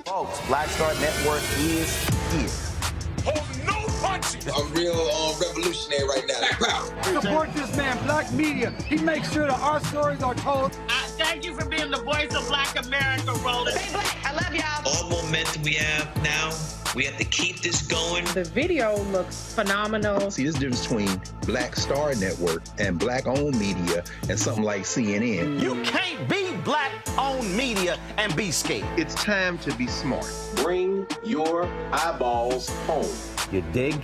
Folks, Black Star Network is here. Oh, no punches! I'm real revolutionary right now. Support this man, Black Media. He makes sure that our stories are told. Thank you for being the voice of Black America, Roland. Stay black. I love y'all. All momentum we have now, we have to keep this going. The video looks phenomenal. See, there's a difference between Black Star Network and Black-owned media and something like CNN. You can't be Black-owned media and be scared. It's time to be smart. Bring your eyeballs home. You dig?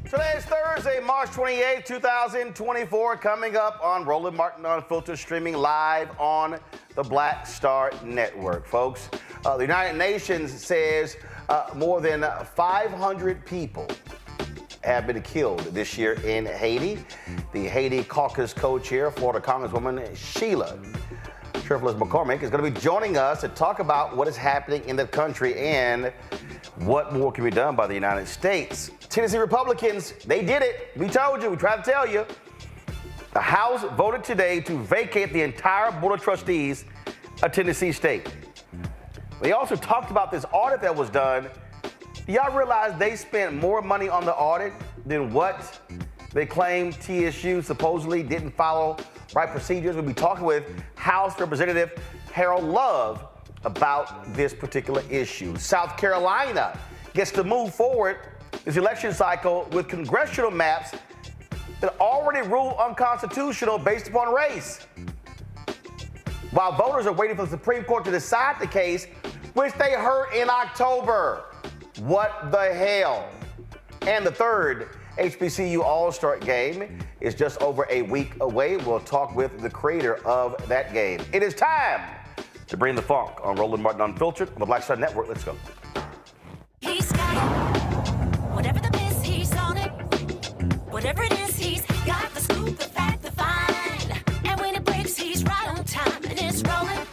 Today is Thursday, March 28, 2024, coming up on Roland Martin Unfiltered, streaming live on the Black Star Network. Folks, the United Nations says more than 500 people have been killed this year in Haiti. The Haiti Caucus co-chair, Florida Congresswoman Sheila, Cherfilus-McCormick, is going to be joining us to talk about what is happening in the country and what more can be done by the United States. Tennessee Republicans, they did it. We told you. We tried to tell you. The House voted today to vacate the entire Board of Trustees of Tennessee State. They also talked about this audit that was done. Do y'all realize they spent more money on the audit than what they claim TSU supposedly didn't follow right procedures? We'll be talking with House Representative Harold Love about this particular issue. South Carolina gets to move forward this election cycle with congressional maps that already ruled unconstitutional based upon race. While voters are waiting for the Supreme Court to decide the case, which they heard in October. What the hell? And the third HBCU Allstar game is just over a week away. We'll talk with the creator of that game. It is time to bring the funk on Roland Martin Unfiltered on the Black Star Network. Let's go. He's got it. Whatever the miss, he's on it. Whatever it is, he's got the scoop, the fact, the find. And when it breaks, he's right on time and it's rolling.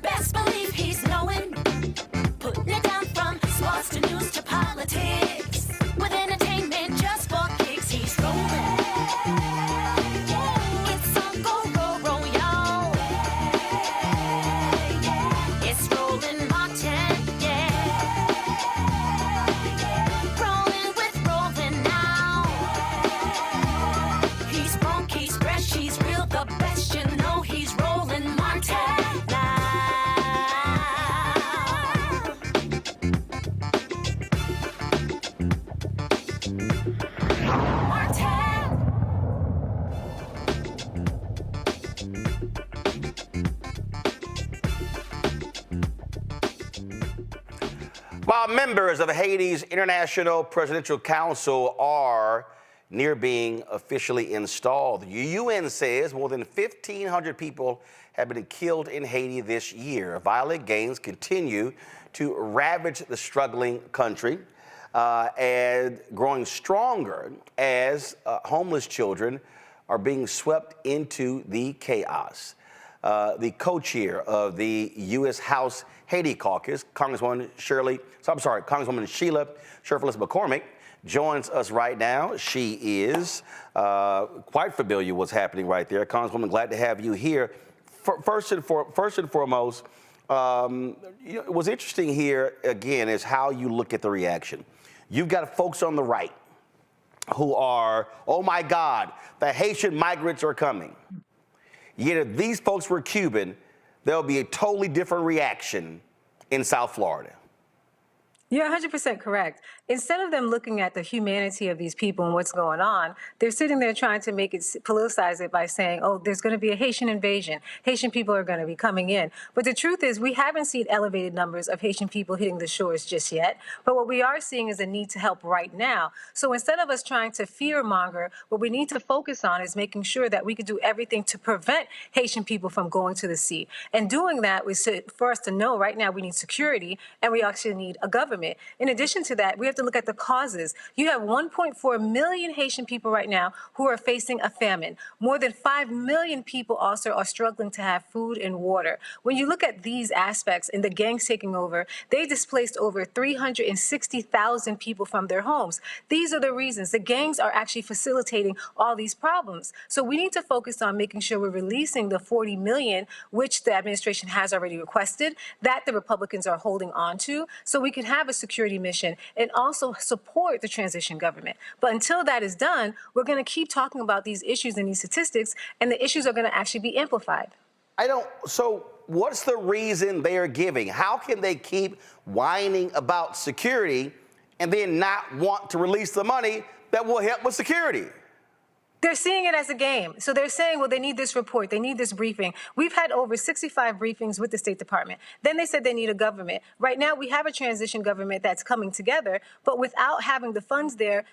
Best believe he's knowing. Putting it down from sports to news to politics. With entertainment just for kicks, he's rolling. It's on go, roll, y'all. It's Roland Martin, yeah. Rolling with Roland now. He's funk, he's fresh, he's real, the best, you know he's Roland Martin now. While members of Haiti's International Presidential Council are near being officially installed, the UN says more than 1,500 people have been killed in Haiti this year. Violent gangs continue to ravage the struggling country and growing stronger as homeless children are being swept into the chaos. The co-chair of the U.S. House Haiti Caucus, Congresswoman Sheila Cherfilus-McCormick, joins us right now. She is quite familiar with what's happening right there. Congresswoman, glad to have you here. First and foremost, what's interesting here, again, is how you look at the reaction. You've got folks on the right who are, oh my God, the Haitian migrants are coming. Yet if these folks were Cuban, there'll be a totally different reaction in South Florida. You're 100% correct. Instead of them looking at the humanity of these people and what's going on, they're sitting there trying to make it, politicize it by saying, oh, there's going to be a Haitian invasion. Haitian people are going to be coming in. But the truth is, we haven't seen elevated numbers of Haitian people hitting the shores just yet. But what we are seeing is a need to help right now. So instead of us trying to fear-monger, what we need to focus on is making sure that we can do everything to prevent Haitian people from going to the sea. And doing that, for us to know right now we need security and we actually need a government. In addition to that, we have to look at the causes. You have 1.4 million Haitian people right now who are facing a famine. More than 5 million people also are struggling to have food and water. When you look at these aspects and the gangs taking over, they displaced over 360,000 people from their homes. These are the reasons. The gangs are actually facilitating all these problems. So we need to focus on making sure we're releasing the 40 million, which the administration has already requested, that the Republicans are holding on to, so we can have a security mission and also support the transition government. But until that is done, we're going to keep talking about these issues and these statistics, and the issues are going to actually be amplified. So what's the reason they are giving? How can they keep whining about security and then not want to release the money that will help with security? They're seeing it as a game. So they're saying, well, they need this report. They need this briefing. We've had over 65 briefings with the State Department. Then they said they need a government. Right now, we have a transition government that's coming together, but without having the funds there,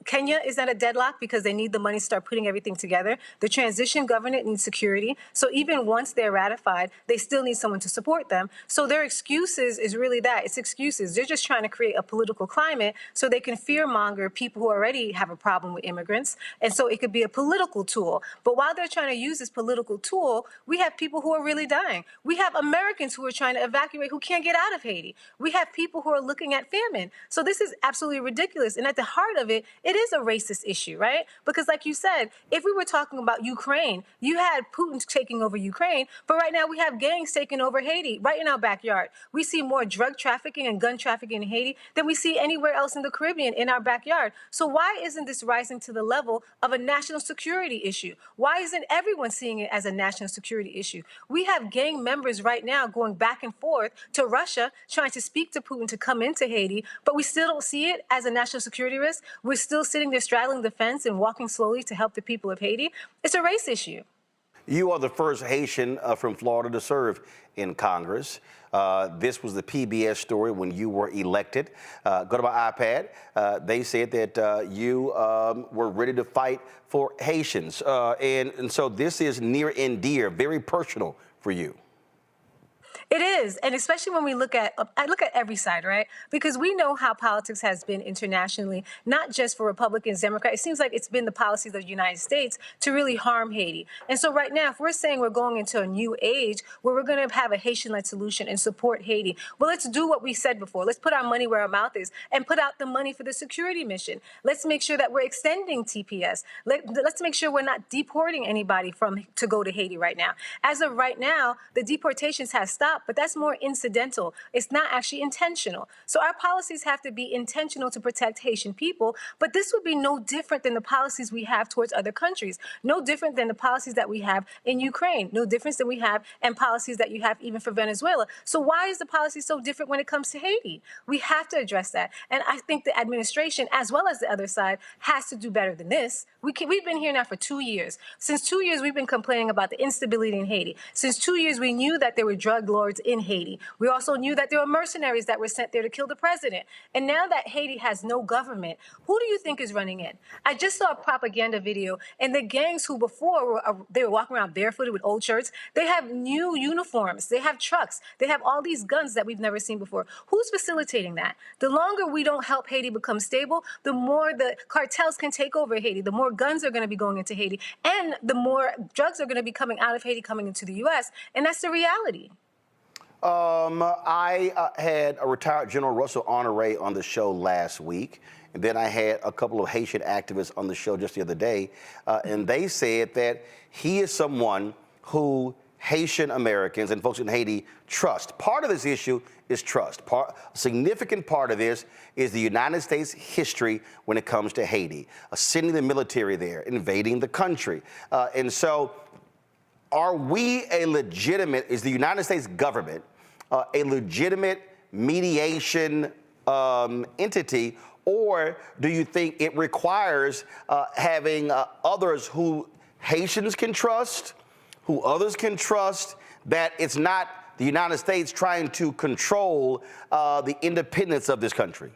Kenya is at a deadlock because they need the money to start putting everything together. The transition government needs security. So even once they're ratified, they still need someone to support them. So their excuses is really that. It's excuses. They're just trying to create a political climate so they can fearmonger people who already have a problem with immigrants. And so it could be a political tool. But while they're trying to use this political tool, we have people who are really dying. We have Americans who are trying to evacuate who can't get out of Haiti. We have people who are looking at famine. So this is absolutely ridiculous. And at the heart of it, it is a racist issue, right? Because like you said, if we were talking about Ukraine, you had Putin taking over Ukraine, but right now we have gangs taking over Haiti right in our backyard. We see more drug trafficking and gun trafficking in Haiti than we see anywhere else in the Caribbean in our backyard. So why isn't this rising to the level of a national security issue? Why isn't everyone seeing it as a national security issue? We have gang members right now going back and forth to Russia, trying to speak to Putin to come into Haiti, but we still don't see it as a national security risk. We're still sitting there straddling the fence and walking slowly to help the people of Haiti. It's a race issue. You are the first Haitian from Florida to serve in Congress. This was the PBS story when you were elected. Go to my iPad. They said that you were ready to fight for Haitians. And so this is near and dear, very personal for you. It is, and especially when I look at every side, right? Because we know how politics has been internationally, not just for Republicans, Democrats. It seems like it's been the policies of the United States to really harm Haiti. And so right now, if we're saying we're going into a new age where we're going to have a Haitian-led solution and support Haiti, well, let's do what we said before. Let's put our money where our mouth is and put out the money for the security mission. Let's make sure that we're extending TPS. Let's make sure we're not deporting anybody to go to Haiti right now. As of right now, the deportations have stopped, but that's more incidental. It's not actually intentional. So our policies have to be intentional to protect Haitian people, but this would be no different than the policies we have towards other countries, no different than the policies that we have in Ukraine, no difference than we have and policies that you have even for Venezuela. So why is the policy so different when it comes to Haiti? We have to address that. And I think the administration, as well as the other side, has to do better than this. We've been here now for 2 years. Since 2 years, we've been complaining about the instability in Haiti. Since 2 years, we knew that there were drug lords in Haiti. We also knew that there were mercenaries that were sent there to kill the president. And now that Haiti has no government, who do you think is running in? I just saw a propaganda video, and the gangs who before they were walking around barefooted with old shirts, they have new uniforms, they have trucks, they have all these guns that we've never seen before. Who's facilitating that? The longer we don't help Haiti become stable, the more the cartels can take over Haiti, the more guns are going to be going into Haiti, and the more drugs are going to be coming out of Haiti, coming into the U.S., and that's the reality. I had a retired General Russell Honoré on the show last week, and then I had a couple of Haitian activists on the show just the other day, and they said that he is someone who Haitian Americans and folks in Haiti trust. Part of this issue is trust. A significant part of this is the United States history when it comes to Haiti, sending the military there, invading the country. And so are we is the United States government a legitimate mediation entity, or do you think it requires having others who Haitians can trust, who others can trust, that it's not the United States trying to control the independence of this country?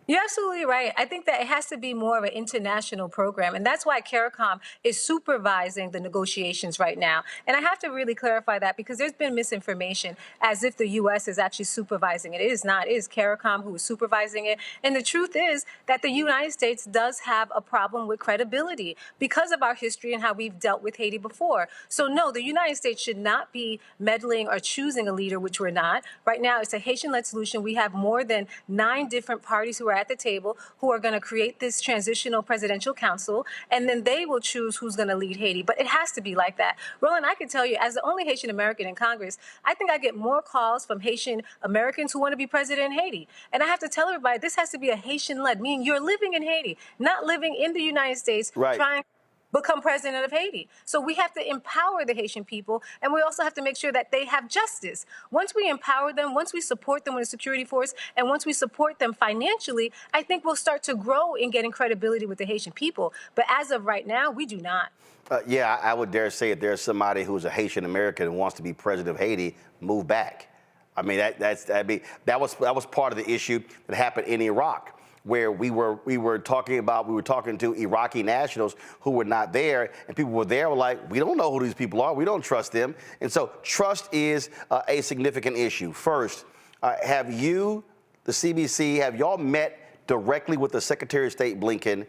You're absolutely right. I think that it has to be more of an international program, and that's why CARICOM is supervising the negotiations right now. And I have to really clarify that because there's been misinformation as if the U.S. is actually supervising it. It is not. It is CARICOM who is supervising it. And the truth is that the United States does have a problem with credibility because of our history and how we've dealt with Haiti before. So no, the United States should not be meddling or choosing a leader, which we're not. Right now, it's a Haitian-led solution. We have more than 9 different parties who are at the table who are going to create this transitional presidential council, and then they will choose who's going to lead Haiti. But it has to be like that. Roland, I can tell you, as the only Haitian American in Congress, I think I get more calls from Haitian Americans who want to be president in Haiti. And I have to tell everybody, this has to be a Haitian-led, meaning you're living in Haiti, not living in the United States, right, trying become president of Haiti. So we have to empower the Haitian people, and we also have to make sure that they have justice. Once we empower them, once we support them with a security force, and once we support them financially, I think we'll start to grow in getting credibility with the Haitian people. But as of right now, we do not. Yeah, I would dare say if there's somebody who's a Haitian American and wants to be president of Haiti, move back. I mean, that was part of the issue that happened in Iraq. where we were talking to Iraqi nationals who were not there, and people were there were like, we don't know who these people are, we don't trust them. And so trust is a significant issue. First, have you, the CBC, have y'all met directly with the Secretary of State Blinken,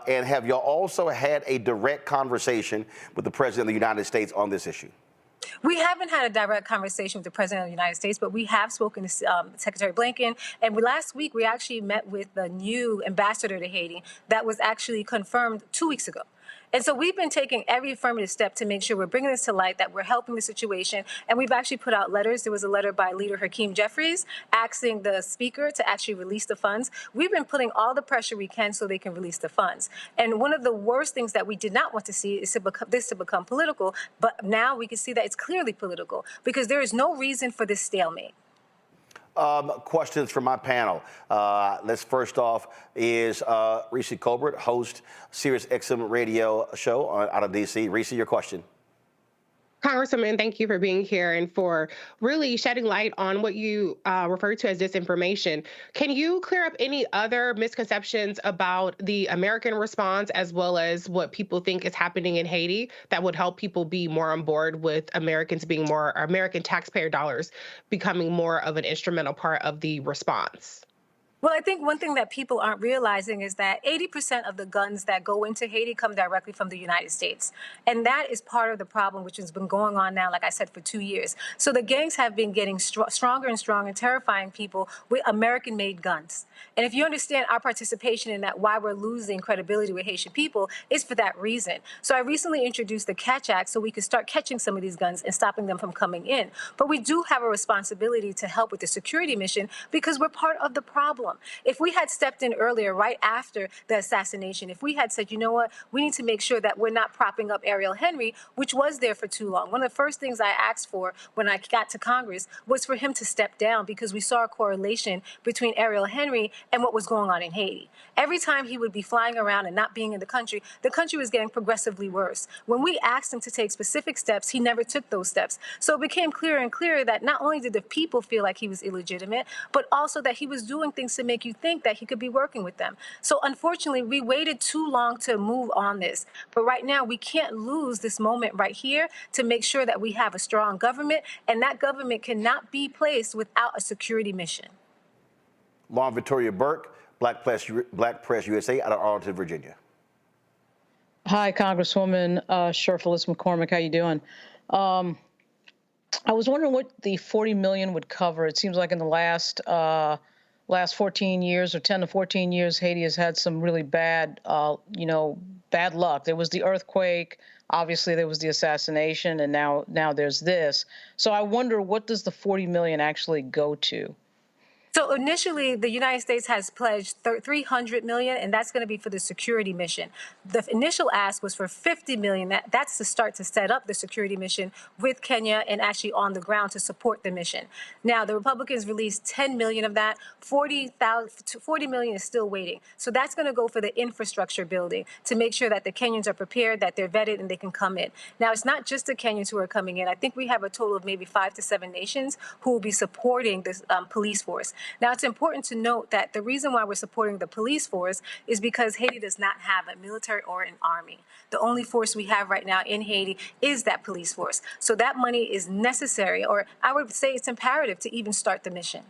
and have y'all also had a direct conversation with the President of the United States on this issue? We haven't had a direct conversation with the President of the United States, but we have spoken to Secretary Blinken. And last week, we actually met with the new ambassador to Haiti that was actually confirmed 2 weeks ago. And so we've been taking every affirmative step to make sure we're bringing this to light, that we're helping the situation. And we've actually put out letters. There was a letter by Leader Hakeem Jeffries asking the speaker to actually release the funds. We've been putting all the pressure we can so they can release the funds. And one of the worst things that we did not want to see is this to become political. But now we can see that it's clearly political because there is no reason for this stalemate. Questions from my panel. Let's first off is Reese Colbert, host Sirius XM radio show out of D.C. Reese, your question. Congresswoman, thank you for being here and for really shedding light on what you refer to as disinformation. Can you clear up any other misconceptions about the American response as well as what people think is happening in Haiti that would help people be more on board with American taxpayer dollars becoming more of an instrumental part of the response? Well, I think one thing that people aren't realizing is that 80% of the guns that go into Haiti come directly from the United States. And that is part of the problem, which has been going on now, like I said, for 2 years. So the gangs have been getting stronger and stronger, terrifying people with American-made guns. And if you understand our participation in that, why we're losing credibility with Haitian people, is for that reason. So I recently introduced the Catch Act so we could start catching some of these guns and stopping them from coming in. But we do have a responsibility to help with the security mission because we're part of the problem. If we had stepped in earlier, right after the assassination, if we had said, you know what, we need to make sure that we're not propping up Ariel Henry, which was there for too long. One of the first things I asked for when I got to Congress was for him to step down because we saw a correlation between Ariel Henry and what was going on in Haiti. Every time he would be flying around and not being in the country was getting progressively worse. When we asked him to take specific steps, he never took those steps. So it became clearer and clearer that not only did the people feel like he was illegitimate, but also that he was doing things to make you think that he could be working with them. So unfortunately, we waited too long to move on this. But right now, we can't lose this moment right here to make sure that we have a strong government, and that government cannot be placed without a security mission. Lauren Victoria Burke, Black Press USA out of Arlington, Virginia. Hi, Congresswoman Cherfilus-McCormick. How you doing? I was wondering what the $40 million would cover. It seems like in the last 14 years or 10 to 14 years, Haiti has had some really bad, bad luck. There was the earthquake, obviously there was the assassination, and now there's this. So I wonder, what does the $40 million actually go to? So initially, the United States has pledged $300 million, and that's going to be for the security mission. The initial ask was for $50 million. That's to start to set up the security mission with Kenya and actually on the ground to support the mission. Now, the Republicans released $10 million of that. $40 million is still waiting. So that's going to go for the infrastructure building to make sure that the Kenyans are prepared, that they're vetted, and they can come in. Now, it's not just the Kenyans who are coming in. I think we have a total of maybe 5 to 7 nations who will be supporting this police force. Now, it's important to note that the reason why we're supporting the police force is because Haiti does not have a military or an army. The only force we have right now in Haiti is that police force. So that money is necessary, or I would say it's imperative to even start the mission.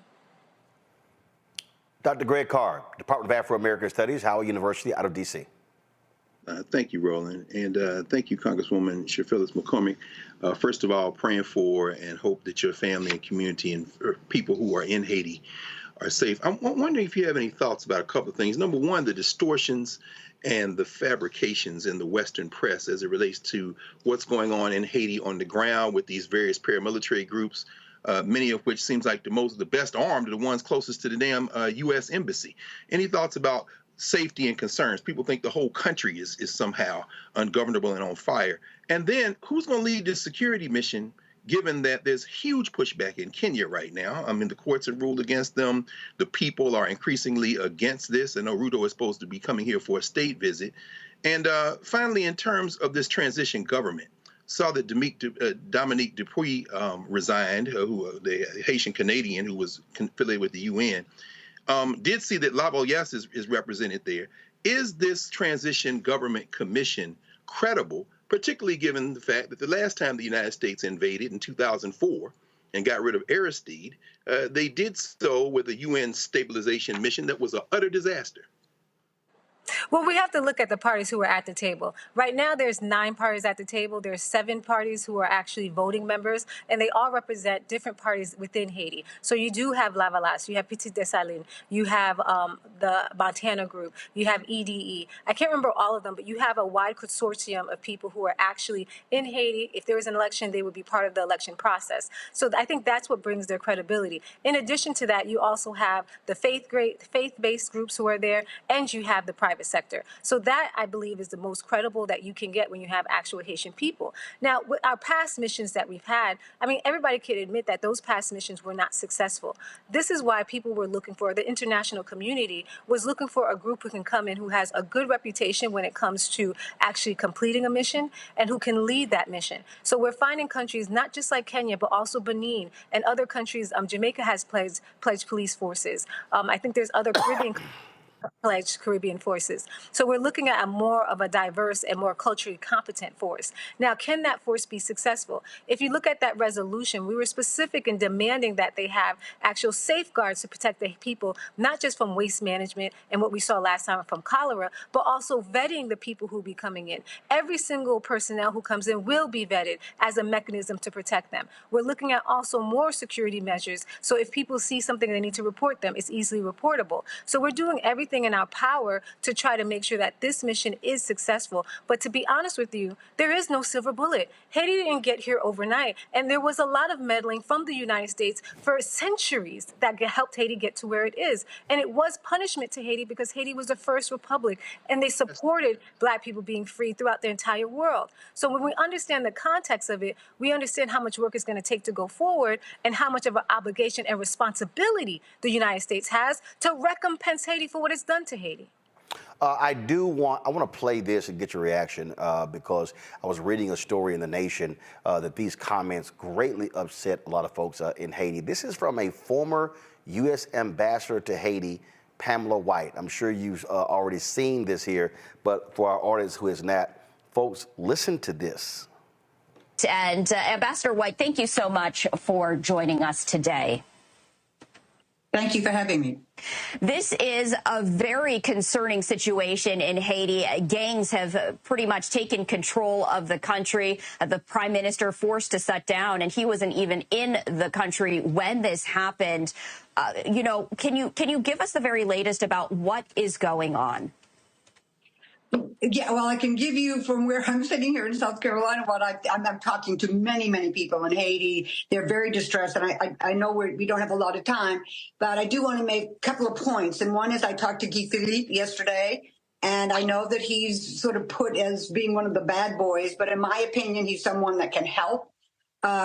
Dr. Greg Carr, Department of Afro-American Studies, Howard University out of D.C. Thank you, Roland, and thank you, Congresswoman Cherfilus-McCormick. First of all, praying for and hope that your family and community and people who are in Haiti are safe. I'm wondering if you have any thoughts about a couple of things. Number one, the distortions and the fabrications in the Western press as it relates to what's going on in Haiti on the ground with these various paramilitary groups, many of which seems like the best armed are the ones closest to the damn U.S. Embassy. Any thoughts about safety and concerns? People think the whole country is somehow ungovernable and on fire. And then who's going to lead this security mission, given that there's huge pushback in Kenya right now? I mean, the courts have ruled against them. The people are increasingly against this. And Ruto is supposed to be coming here for a state visit. And finally, in terms of this transition government, saw that Dominique Dupuy resigned, the Haitian Canadian who was affiliated with the UN. did see that Lavoyas is represented there. Is this transition government commission credible, particularly given the fact that the last time the United States invaded in 2004 and got rid of Aristide, they did so with a UN stabilization mission that was an utter disaster? Well, we have to look at the parties who are at the table. Right now, there's 9 parties at the table. There's 7 parties who are actually voting members, and they all represent different parties within Haiti. So you do have Lavalas, you have Petit Dessalines, you have the Montana Group, you have EDE. I can't remember all of them, but you have a wide consortium of people who are actually in Haiti. If there was an election, they would be part of the election process. So I think that's what brings their credibility. In addition to that, you also have the faith-based groups who are there, and you have the private sector. So that, I believe, is the most credible that you can get when you have actual Haitian people. Now, with our past missions that we've had, I mean, everybody can admit that those past missions were not successful. This is why people were looking for, the international community was looking for a group who can come in who has a good reputation when it comes to actually completing a mission and who can lead that mission. So we're finding countries, not just like Kenya, but also Benin and other countries. Jamaica has pledged police forces. I think there's other Caribbean pledged Caribbean forces. So we're looking at a more of a diverse and more culturally competent force. Now, can that force be successful? If you look at that resolution, we were specific in demanding that they have actual safeguards to protect the people, not just from waste management and what we saw last time from cholera, but also vetting the people who be coming in. Every single personnel who comes in will be vetted as a mechanism to protect them. We're looking at also more security measures. So if people see something they need to report them, it's easily reportable. So we're doing everything in our power to try to make sure that this mission is successful. But to be honest with you, there is no silver bullet. Haiti didn't get here overnight. And there was a lot of meddling from the United States for centuries that helped Haiti get to where it is. And it was punishment to Haiti because Haiti was the first republic and they supported Black people being free throughout the entire world. So when we understand the context of it, we understand how much work it's going to take to go forward and how much of an obligation and responsibility the United States has to recompense Haiti for what it's done to Haiti. I want to play this and get your reaction because I was reading a story in The Nation that these comments greatly upset a lot of folks in Haiti. This is from a former U.S. ambassador to Haiti, Pamela White. I'm sure you've already seen this here, but for our audience who is not, folks, listen to this. And Ambassador White, thank you so much for joining us today. Thank you for having me. This is a very concerning situation in Haiti. Gangs have pretty much taken control of the country. The prime minister forced to shut down, and he wasn't even in the country when this happened. Can you give us the very latest about what is going on? Yeah, well, I can give you from where I'm sitting here in South Carolina what I'm talking to many people in Haiti. They're very distressed, and I know we don't have a lot of time, but I do want to make a couple of points. And one is I talked to Guy Philippe yesterday, and I know that he's sort of put as being one of the bad boys, but in my opinion, he's someone that can help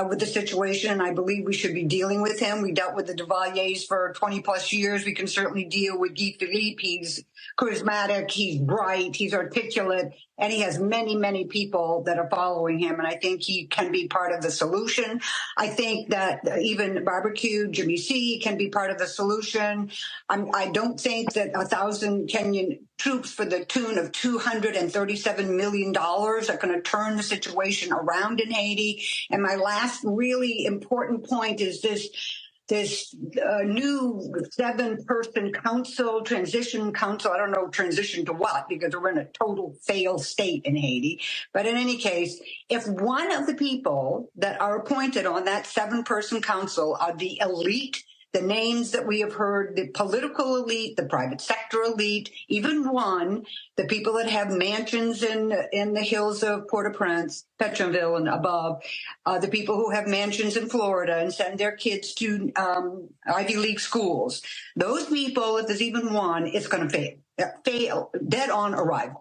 with the situation, and I believe we should be dealing with him. We dealt with the Duvaliers for 20 plus years. We can certainly deal with Guy Philippe. He's charismatic, he's bright, he's articulate, and he has many people that are following him, and I think he can be part of the solution. I think that even Barbecue, Jimmy C, can be part of the solution. I don't think that 1,000 Kenyan troops for the tune of $237 million are going to turn the situation around in Haiti. And my last really important point is this new 7-person transition council. I don't know transition to what, because we're in a total failed state in Haiti. But in any case, if one of the people that are appointed on that 7-person council are the elite, the names that we have heard, the political elite, the private sector elite, even one, the people that have mansions in the hills of Port-au-Prince, Petronville and above, the people who have mansions in Florida and send their kids to Ivy League schools. Those people, if there's even one, it's going to fail dead on arrival.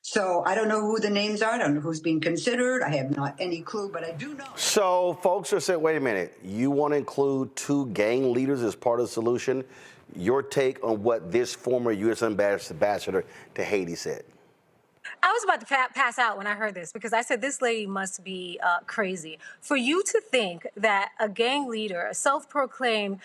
So I don't know who the names are. I don't know who's being considered. I have not any clue, but I do know. So folks are saying, wait a minute, you want to include 2 gang leaders as part of the solution? Your take on what this former U.S. ambassador to Haiti said? I was about to pass out when I heard this because I said this lady must be crazy. For you to think that a gang leader, a self-proclaimed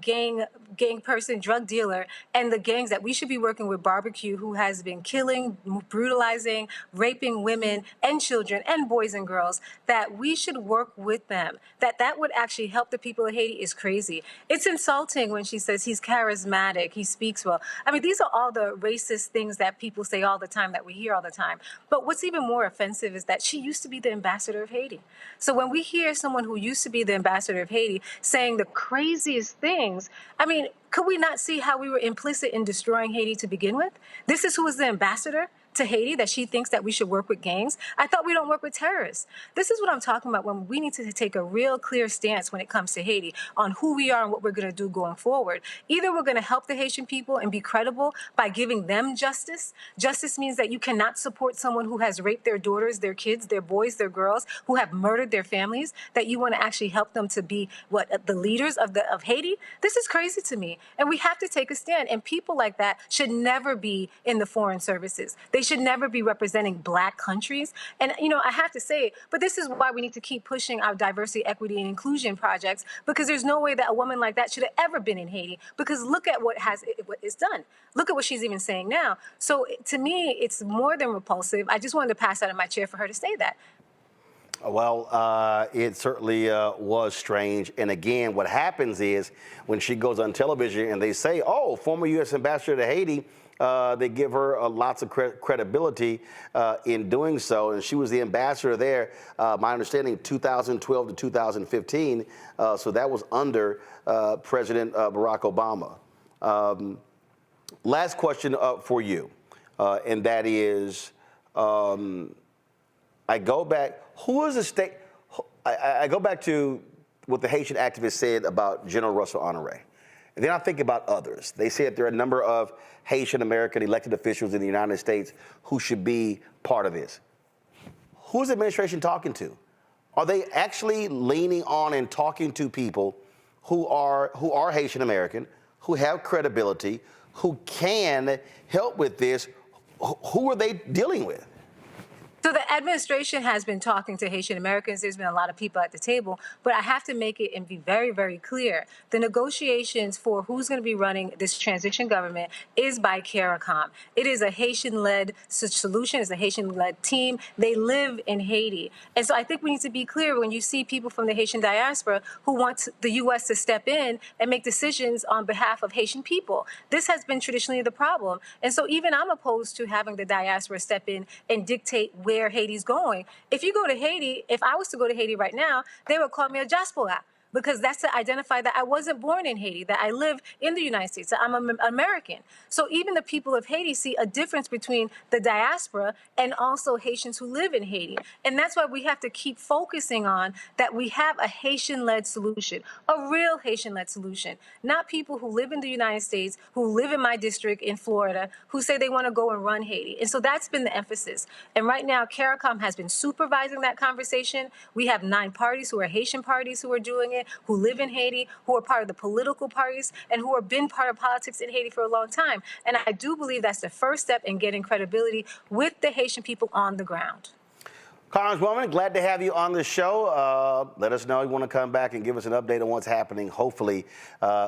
gang person, drug dealer, and the gangs that we should be working with, Barbecue, who has been killing, brutalizing, raping women and children and boys and girls, that we should work with them, that would actually help the people of Haiti is crazy. It's insulting when she says he's charismatic, he speaks well. I mean, these are all the racist things that people say all the time, that we hear all the time. But what's even more offensive is that she used to be the ambassador of Haiti. So when we hear someone who used to be the ambassador of Haiti saying the craziest things, I mean, could we not see how we were implicit in destroying Haiti to begin with? This is who is the ambassador to Haiti, that she thinks that we should work with gangs. I thought we don't work with terrorists. This is what I'm talking about when we need to take a real clear stance when it comes to Haiti on who we are and what we're going to do going forward. Either we're going to help the Haitian people and be credible by giving them justice. Justice means that you cannot support someone who has raped their daughters, their kids, their boys, their girls, who have murdered their families, that you want to actually help them to be the leaders of Haiti. This is crazy to me. And we have to take a stand. And people like that should never be in the foreign services. They should never be representing black countries. And, you know, I have to say, but this is why we need to keep pushing our diversity, equity, and inclusion projects, because there's no way that a woman like that should have ever been in Haiti, because look at what is done. Look at what she's even saying now. So to me, it's more than repulsive. I just wanted to pass out of my chair for her to say that. Well, it certainly was strange. And again, what happens is when she goes on television and they say, oh, former U.S. ambassador to Haiti, they give her lots of credibility in doing so. And she was the ambassador there, my understanding, 2012 to 2015. So that was under President Barack Obama. Last question for you, and that is, I go back, who is the state? I go back to what the Haitian activist said about General Russell Honoré. And then I think about others. They said there are a number of Haitian American elected officials in the United States who should be part of this. Who's the administration talking to? Are they actually leaning on and talking to people who are Haitian American, who have credibility, who can help with this? Who are they dealing with? So the administration has been talking to Haitian Americans. There's been a lot of people at the table, but I have to make it and be very, very clear. The negotiations for who's going to be running this transition government is by CARICOM. It is a Haitian-led solution. It's a Haitian-led team. They live in Haiti. And so I think we need to be clear when you see people from the Haitian diaspora who want the U.S. to step in and make decisions on behalf of Haitian people. This has been traditionally the problem. And so even I'm opposed to having the diaspora step in and dictate where Haiti's going. If you go to Haiti, if I was to go to Haiti right now, they would call me a diaspora, because that's to identify that I wasn't born in Haiti, that I live in the United States, that I'm an American. So even the people of Haiti see a difference between the diaspora and also Haitians who live in Haiti. And that's why we have to keep focusing on that we have a Haitian-led solution, a real Haitian-led solution, not people who live in the United States, who live in my district in Florida, who say they want to go and run Haiti. And so that's been the emphasis. And right now, CARICOM has been supervising that conversation. We have 9 parties who are Haitian parties who are doing it, who live in Haiti, who are part of the political parties, and who have been part of politics in Haiti for a long time. And I do believe that's the first step in getting credibility with the Haitian people on the ground. Congresswoman, glad to have you on the show. Let us know you want to come back and give us an update on what's happening. Hopefully,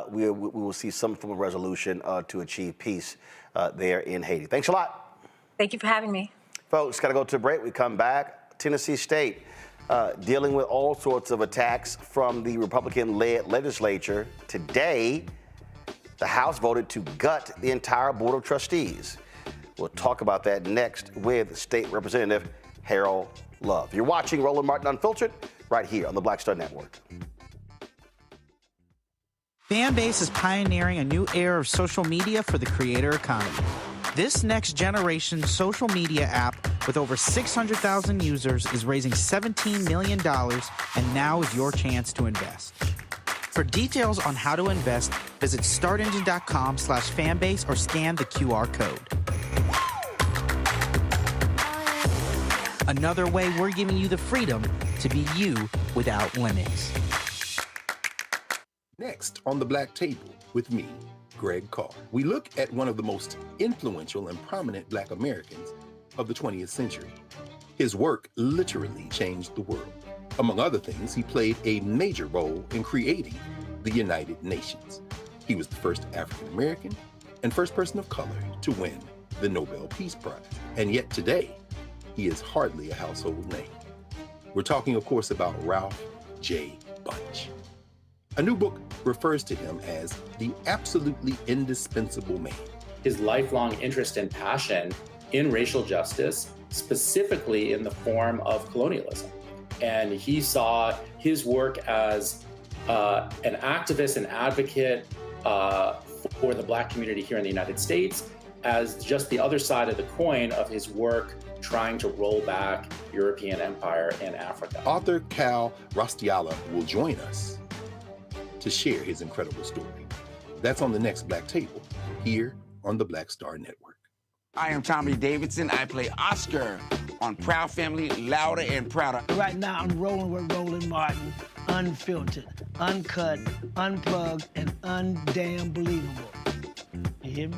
we will see some form of resolution to achieve peace there in Haiti. Thanks a lot. Thank you for having me. Folks, got to go to a break. We come back. Tennessee State dealing with all sorts of attacks from the Republican-led legislature. Today, the House voted to gut the entire Board of Trustees. We'll talk about that next with State Representative Harold Love. You're watching Roland Martin Unfiltered right here on the Black Star Network. Fanbase is pioneering a new era of social media for the creator economy. This next generation social media app with over 600,000 users is raising $17 million, and now is your chance to invest. For details on how to invest, visit startengine.com/fanbase or scan the QR code. Another way we're giving you the freedom to be you without limits. Next on the Black Table with me, Greg Carr, we look at one of the most influential and prominent Black Americans of the 20th century. His work literally changed the world. Among other things, he played a major role in creating the United Nations. He was the first African American and first person of color to win the Nobel Peace Prize. And yet today, he is hardly a household name. We're talking, of course, about Ralph J. Bunche. A new book refers to him as the absolutely indispensable man. His lifelong interest and passion in racial justice, specifically in the form of colonialism. And he saw his work as an activist and advocate for the Black community here in the United States as just the other side of the coin of his work trying to roll back European empire in Africa. Author Cal Rostiala will join us to share his incredible story. That's on the next Black Table, here on the Black Star Network. I am Tommy Davidson. I play Oscar on Proud Family, Louder and Prouder. Right now, I'm rolling with Roland Martin, unfiltered, uncut, unplugged, and undamn believable. You hear me?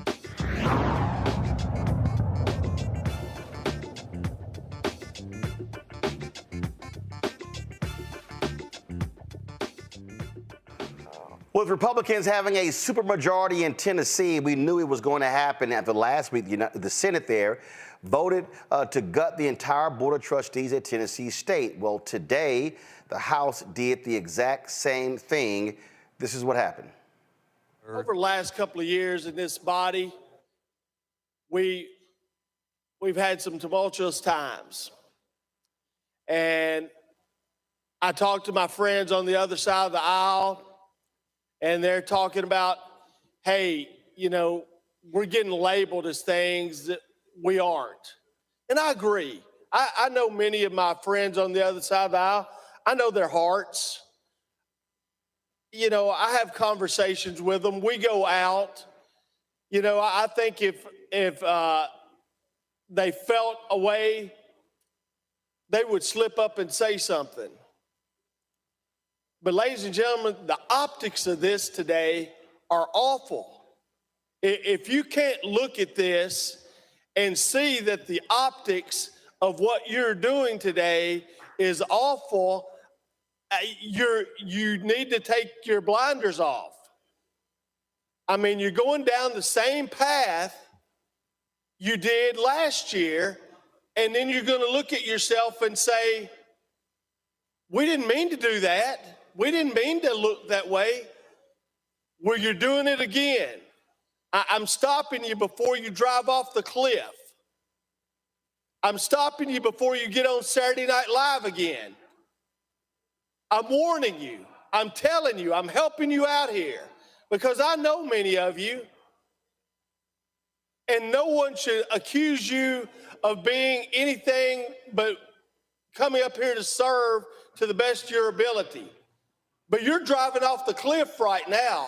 With Republicans having a supermajority in Tennessee, we knew it was going to happen after last week. The Senate there voted to gut the entire Board of Trustees at Tennessee State. Well, today, the House did the exact same thing. This is what happened. Over the last couple of years in this body, we've had some tumultuous times. And I talked to my friends on the other side of the aisle, and they're talking about, hey, you know, we're getting labeled as things that we aren't. And I agree. I know many of my friends on the other side of the aisle. I know their hearts. You know, I have conversations with them. We go out. You know, I think if they felt a way, they would slip up and say something. But ladies and gentlemen, the optics of this today are awful. If you can't look at this and see that the optics of what you're doing today is awful, you need to take your blinders off. I mean, you're going down the same path you did last year, and then you're going to look at yourself and say, we didn't mean to do that. We didn't mean to look that way. Well, you're doing it again. I'm stopping you before you drive off the cliff. I'm stopping you before you get on Saturday Night Live again. I'm warning you. I'm telling you. I'm helping you out here because I know many of you. And no one should accuse you of being anything but coming up here to serve to the best of your ability. But you're driving off the cliff right now.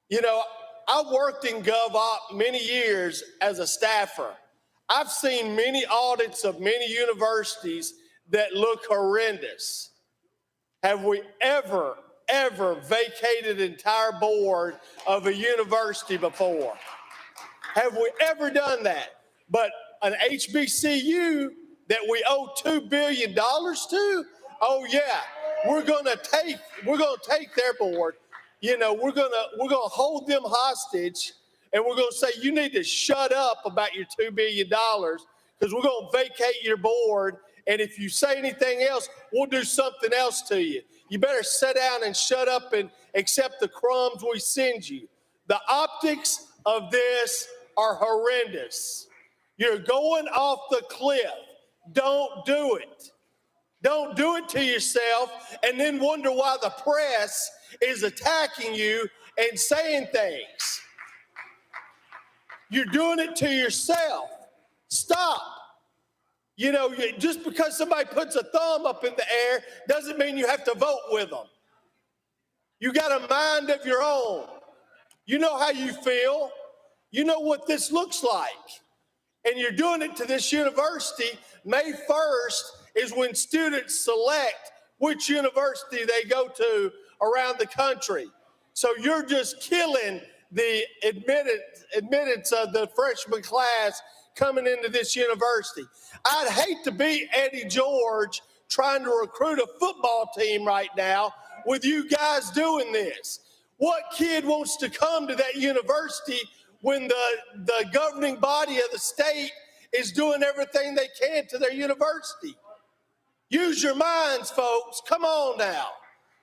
You know, I worked in GovOp many years as a staffer. I've seen many audits of many universities that look horrendous. Have we ever vacated an entire board of a university before? Have we ever done that? But an HBCU that we owe $2 billion to? Oh yeah, we're gonna take their board. You know, we're gonna hold them hostage, and we're gonna say you need to shut up about your $2 billion because we're gonna vacate your board. And if you say anything else, we'll do something else to you. You better sit down and shut up and accept the crumbs we send you. The optics of this are horrendous. You're going off the cliff. Don't do it. Don't do it to yourself and then wonder why the press is attacking you and saying things. You're doing it to yourself. Stop. You know, just because somebody puts a thumb up in the air doesn't mean you have to vote with them. You got a mind of your own. You know how you feel. You know what this looks like. And you're doing it to this university. May 1st is when students select which university they go to around the country. So you're just killing the admittance of the freshman class coming into this university. I'd hate to be Eddie George trying to recruit a football team right now with you guys doing this. What kid wants to come to that university when the governing body of the state is doing everything they can to their university? Use your minds, folks. Come on now.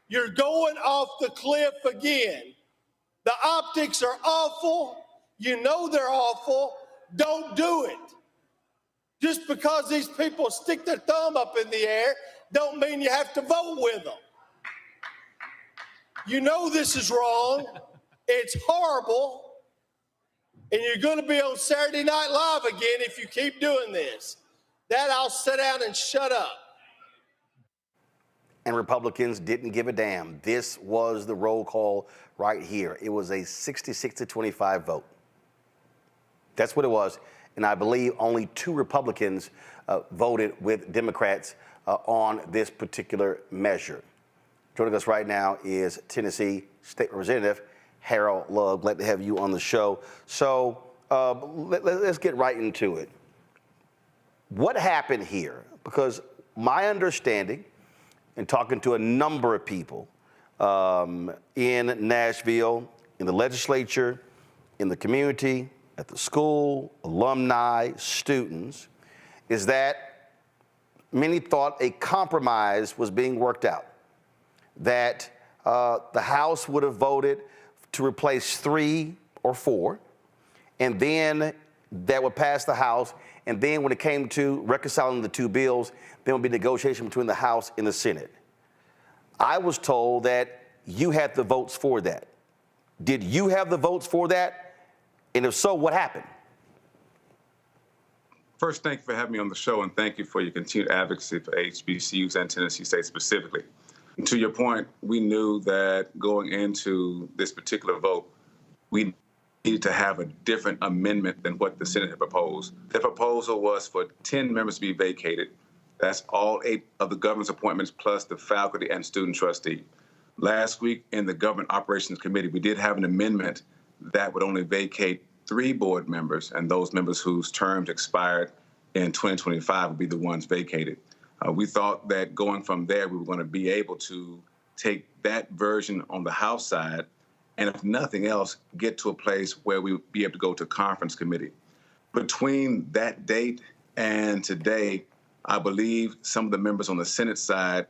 You're going off the cliff again. The optics are awful. You know they're awful. Don't do it. Just because these people stick their thumb up in the air don't mean you have to vote with them. You know this is wrong. It's horrible. And you're going to be on Saturday Night Live again if you keep doing this. That I'll sit down and shut up. And Republicans didn't give a damn. This was the roll call right here. It was a 66-25 vote. That's what it was. And I believe only 2 Republicans voted with Democrats on this particular measure. Joining us right now is Tennessee State Representative Harold Love. Glad to have you on the show. So let's get right into it. What happened here? Because my understanding, and talking to a number of people in Nashville, in the legislature, in the community, at the school, alumni, students, is that many thought a compromise was being worked out, that the House would have voted to replace 3 or 4, and then that would pass the House, and then when it came to reconciling the 2 bills, there would be negotiation between the House and the Senate. I was told that you had the votes for that. Did you have the votes for that? And if so, what happened? First, thank you for having me on the show, and thank you for your continued advocacy for HBCUs and Tennessee State specifically. And to your point, we knew that going into this particular vote, we needed to have a different amendment than what the Senate had proposed. The proposal was for 10 members to be vacated. That's all 8 of the governor's appointments plus the faculty and student trustee. Last week in the Government Operations Committee, we did have an amendment that would only vacate 3 board members, and those members whose terms expired in 2025 would be the ones vacated. We thought that going from there, we were going to be able to take that version on the House side, and if nothing else, get to a place where we would be able to go to conference committee. Between that date and today, I believe some of the members on the Senate side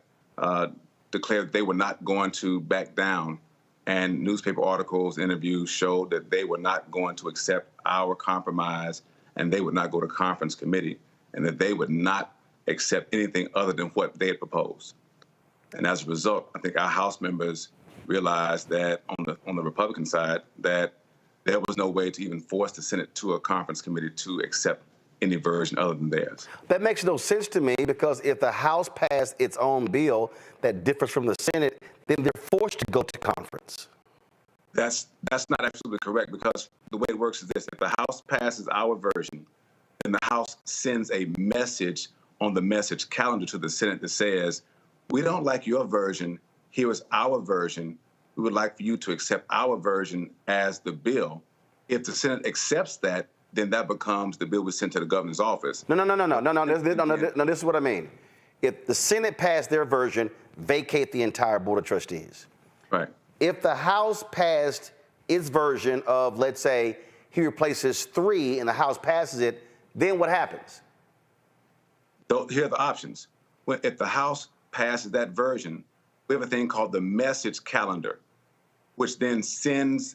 declared they were not going to back down. And newspaper articles, interviews showed that they were not going to accept our compromise, and they would not go to conference committee, and that they would not accept anything other than what they had proposed. And as a result, I think our House members realized that on the Republican side, that there was no way to even force the Senate to a conference committee to accept any version other than theirs. That makes no sense to me, because if the House passed its own bill that differs from the Senate, then they're forced to go to conference. That's not absolutely correct, because the way it works is this: if the House passes our version, then the House sends a message on the message calendar to the Senate that says, we don't like your version, here is our version, we would like for you to accept our version as the bill. If the Senate accepts that, then that becomes the bill we sent to the governor's office. No, this is what I mean. If the Senate passed their version, vacate the entire Board of Trustees. Right. If the House passed its version of, let's say, he replaces 3 and the House passes it, then what happens? Here are the options. If the House passes that version, we have a thing called the message calendar, which then sends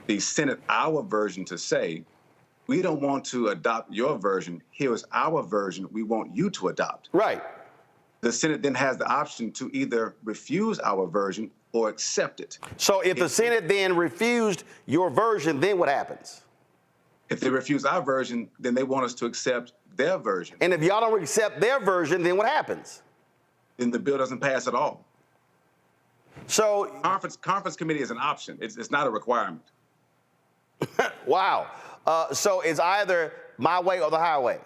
the Senate our version to say, we don't want to adopt your version. Here is our version we want you to adopt. Right. The Senate then has the option to either refuse our version or accept it. So if the Senate then refused your version, then what happens? If they refuse our version, then they want us to accept their version. And if y'all don't accept their version, then what happens? Then the bill doesn't pass at all. So conference committee is an option. It's not a requirement. Wow. So it's either my way or the highway.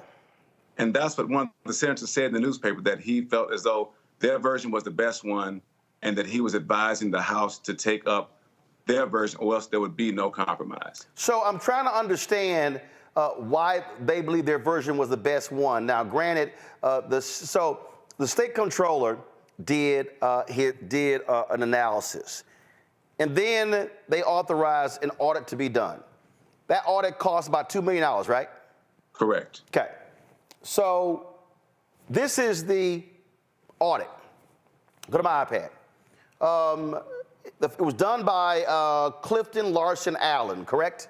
And that's what one of the senators said in the newspaper, that he felt as though their version was the best one, and that he was advising the House to take up their version, or else there would be no compromise. So I'm trying to understand why they believe their version was the best one. Now, granted, the state comptroller did an analysis, and then they authorized an audit to be done. That audit cost about $2 million, right? Correct. Okay. So this is the audit. Go to my iPad. It was done by Clifton Larson Allen, correct?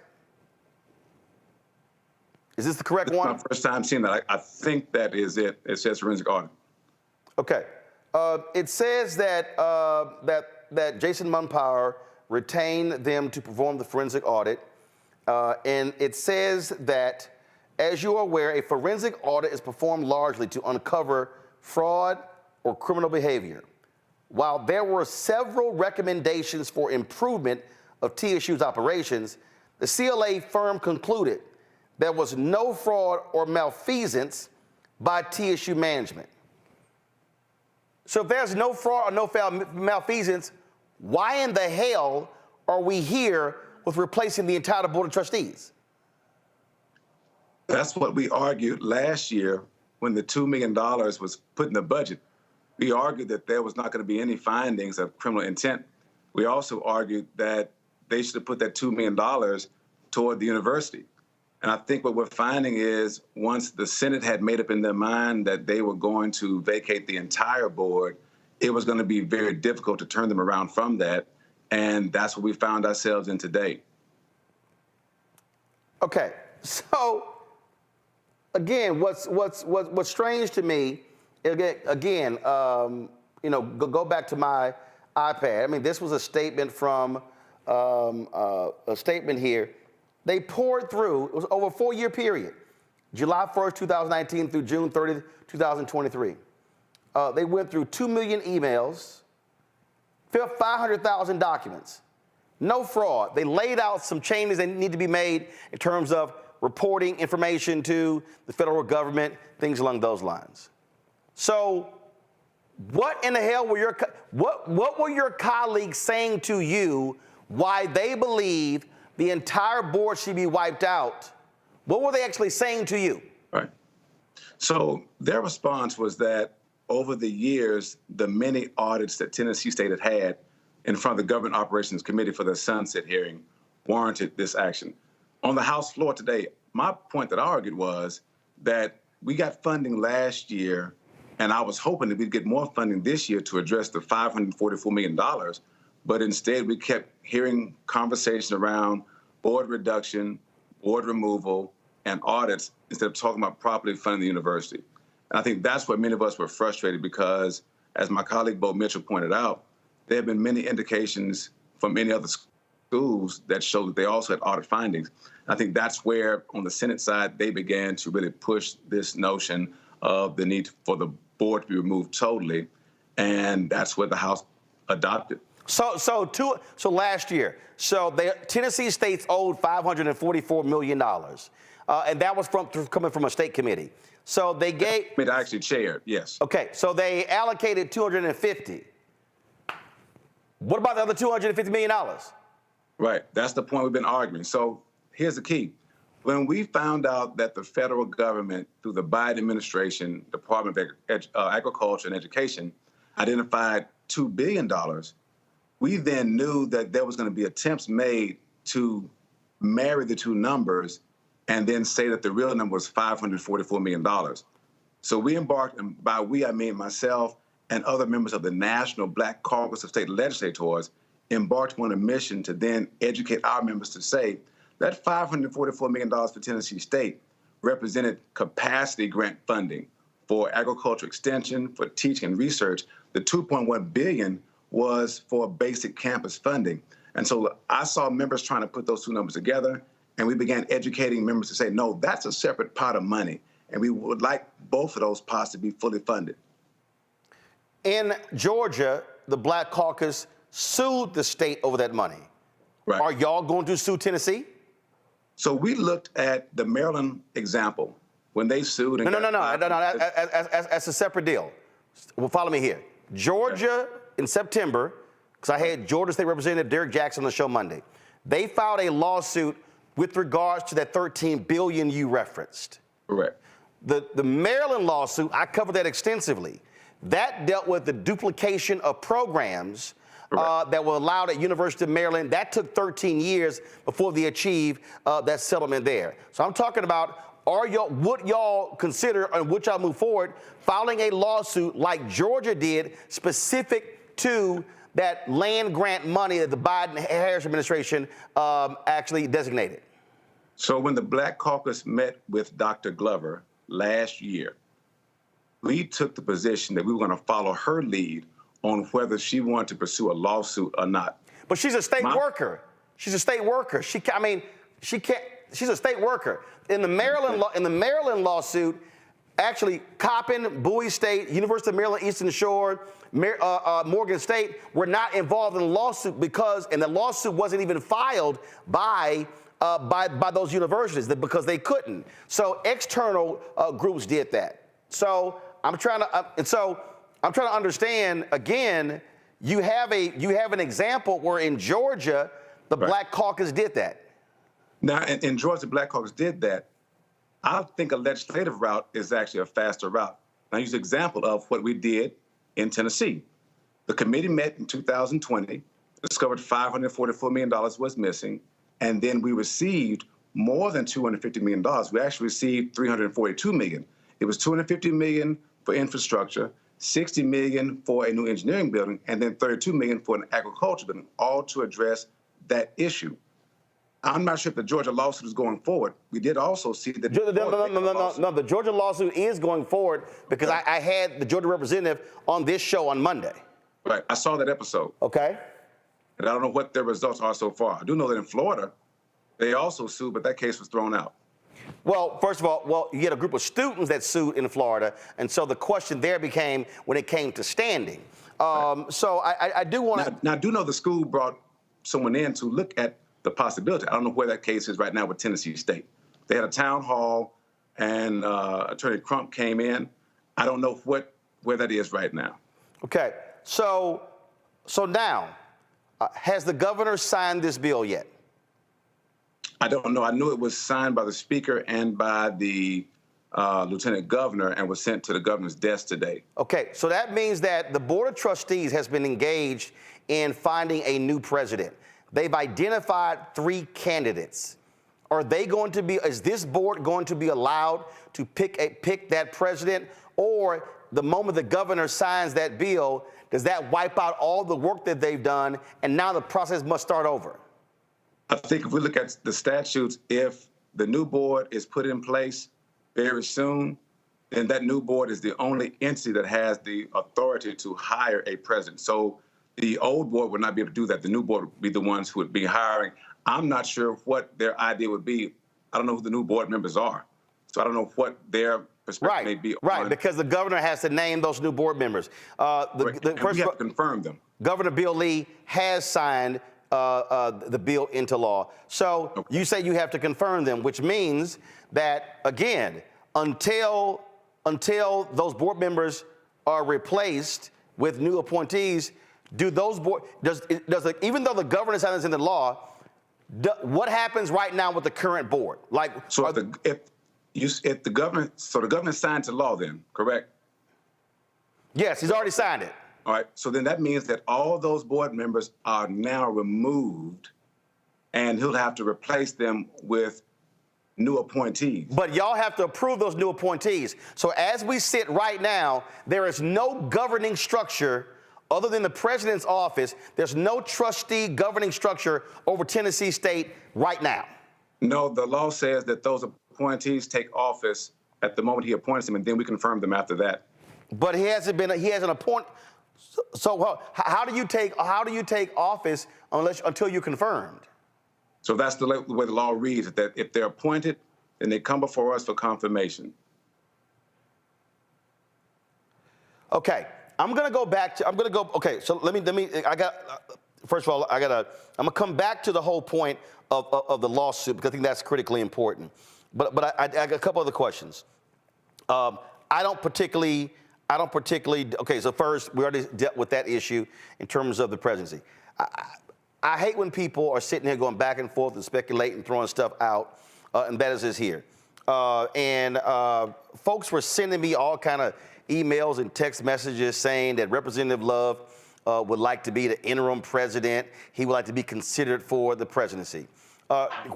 Is this the correct one? This is my first time seeing that. I think that is it. It says forensic audit. Okay. It says that that Jason Munpower retained them to perform the forensic audit, and it says that, as you are aware, a forensic audit is performed largely to uncover fraud or criminal behavior. While there were several recommendations for improvement of TSU's operations, the CLA firm concluded there was no fraud or malfeasance by TSU management. So if there's no fraud or no malfeasance, why in the hell are we here with replacing the entire Board of Trustees? That's what we argued last year when the $2 million was put in the budget. We argued that there was not going to be any findings of criminal intent. We also argued that they should have put that $2 million toward the university. And I think what we're finding is once the Senate had made up in their mind that they were going to vacate the entire board, it was going to be very difficult to turn them around from that. And that's what we found ourselves in today. Okay, so again, what's strange to me, again, you know, go back to my iPad. I mean, this was a statement from a statement here. They poured through, it was over a 4-year period, July 1st, 2019 through June 30th, 2023. They went through 2 million emails, 500,000 documents, no fraud. They laid out some changes that need to be made in terms of reporting information to the federal government, things along those lines. So what in the hell were what were your colleagues saying to you why they believe the entire board should be wiped out? What were they actually saying to you? Right. So their response was that over the years, the many audits that Tennessee State had had in front of the Government Operations Committee for the sunset hearing warranted this action. On the House floor today, my point that I argued was that we got funding last year, and I was hoping that we'd get more funding this year to address the $544 million. But instead, we kept hearing conversation around board reduction, board removal, and audits instead of talking about properly funding the university. And I think that's where many of us were frustrated because, as my colleague Bo Mitchell pointed out, there have been many indications from many other schools that show that they also had audit findings. And I think that's where, on the Senate side, they began to really push this notion of the need for the board to be removed totally. And that's where the House adopted. So last year, Tennessee State's owed $544 million, and that was coming from a state committee. So they gave. I actually chaired, yes. Okay, so they allocated $250. What about the other $250 million? Right, that's the point we've been arguing. So here's the key. When we found out that the federal government, through the Biden administration, Department of Agriculture and Education, identified $2 billion, we then knew that there was going to be attempts made to marry the two numbers and then say that the real number was $544 million. So we embarked, and by we, I mean myself and other members of the National Black Caucus of State Legislators, embarked on a mission to then educate our members to say that $544 million for Tennessee State represented capacity grant funding for agriculture extension, for teaching and research. The $2.1 billion was for basic campus funding. And so I saw members trying to put those two numbers together, and we began educating members to say, no, that's a separate pot of money, and we would like both of those pots to be fully funded. In Georgia, the Black Caucus sued the state over that money. Right. Are y'all going to sue Tennessee? So we looked at the Maryland example when they sued. And No. That's a separate deal. Well, follow me here. Georgia, in September, because I had Georgia State Representative Derek Jackson on the show Monday, they filed a lawsuit with regards to that $13 billion you referenced. Correct. The Maryland lawsuit, I covered that extensively. That dealt with the duplication of programs that were allowed at University of Maryland. That took 13 years before they achieved that settlement there. So I'm talking about, would y'all consider, and would y'all move forward, filing a lawsuit like Georgia did, specific to that land grant money that the Biden-Harris administration actually designated? So when the Black Caucus met with Dr. Glover last year, we took the position that we were going to follow her lead on whether she wanted to pursue a lawsuit or not. But she's a state worker. She's a state worker. She can't. She's a state worker. In the Maryland lawsuit, actually, Coppin, Bowie State, University of Maryland, Eastern Shore, Morgan State were not involved in the lawsuit and the lawsuit wasn't even filed by those universities because they couldn't. So external groups did that. So I'm trying to understand again. You have an example where in Georgia the Black Caucus did that. Now, in Georgia, Black Caucus did that. I think a legislative route is actually a faster route. I'll use an example of what we did in Tennessee. The committee met in 2020, discovered $544 million was missing, and then we received more than $250 million. We actually received $342 million. It was $250 million for infrastructure, $60 million for a new engineering building, and then $32 million for an agriculture building, all to address that issue. I'm not sure if the Georgia lawsuit is going forward. We did also see that. No, the Georgia lawsuit is going forward because I had the Georgia representative on this show on Monday. Right, I saw that episode. Okay. And I don't know what their results are so far. I do know that in Florida, they also sued, but that case was thrown out. Well, first of all, you had a group of students that sued in Florida, and so the question there became when it came to standing. So I do want to. Now, I do know the school brought someone in to look at the possibility. I don't know where that case is right now with Tennessee State. They had a town hall, and Attorney Crump came in. I don't know where that is right now. Okay, so now, has the governor signed this bill yet? I don't know. I knew it was signed by the speaker and by the lieutenant governor and was sent to the governor's desk today. Okay, so that means that the Board of Trustees has been engaged in finding a new president. They've identified 3 candidates. Is this board going to be allowed to pick that president, or the moment the governor signs that bill, does that wipe out all the work that they've done and now the process must start over? I think if we look at the statutes, if the new board is put in place very soon, then that new board is the only entity that has the authority to hire a president. So the old board would not be able to do that. The new board would be the ones who would be hiring. I'm not sure what their idea would be. I don't know who the new board members are. So I don't know what their perspective may be. Right, because the governor has to name those new board members. We have to confirm them. Governor Bill Lee has signed the bill into law. So you say you have to confirm them, which means that, again, until those board members are replaced with new appointees, even though the governor signs into law, what happens right now with the current board? If the governor signed to law, then correct? Yes, he's already signed it. All right. So then that means that all those board members are now removed, and he'll have to replace them with new appointees. But y'all have to approve those new appointees. So as we sit right now, there is no governing structure other than the president's office. There's no trustee governing structure over Tennessee State right now. No, the law says that those appointees take office at the moment he appoints them, and then we confirm them after that. But he hasn't appointed. So how do you take office until you're confirmed? So that's the way the law reads, that if they're appointed, then they come before us for confirmation. Okay, I'm gonna go. Okay, so first of all, I'm gonna come back to the whole point of the lawsuit because I think that's critically important. But I got a couple other questions. I don't particularly. Okay, so first, we already dealt with that issue in terms of the presidency. I hate when people are sitting here going back and forth and speculating, throwing stuff out, and that is here. Folks were sending me all kind of emails and text messages saying that Representative Love would like to be the interim president. He would like to be considered for the presidency.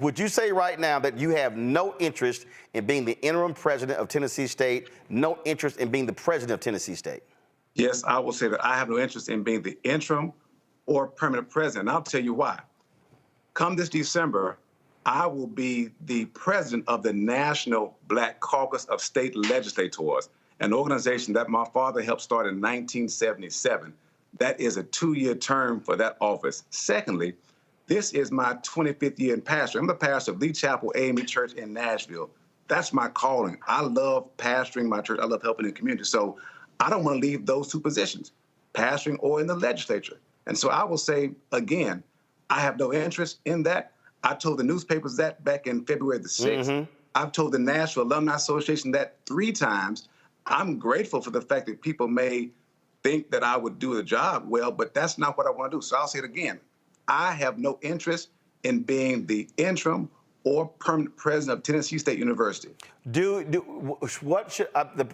Would you say right now that you have no interest in being the interim president of Tennessee State, no interest in being the president of Tennessee State? Yes, I will say that I have no interest in being the interim or permanent president. And I'll tell you why. Come this December, I will be the president of the National Black Caucus of State Legislators, an organization that my father helped start in 1977. That is a 2-year term for that office. Secondly, this is my 25th year in pastoring. I'm the pastor of Lee Chapel AME Church in Nashville. That's my calling. I love pastoring my church. I love helping the community. So I don't want to leave those two positions, pastoring or in the legislature. And so I will say, again, I have no interest in that. I told the newspapers that back in February the 6th. I've told the National Alumni Association that 3 times. I'm grateful for the fact that people may think that I would do the job well, but that's not what I want to do. So I'll say it again. I have no interest in being the interim or permanent president of Tennessee State University. What should the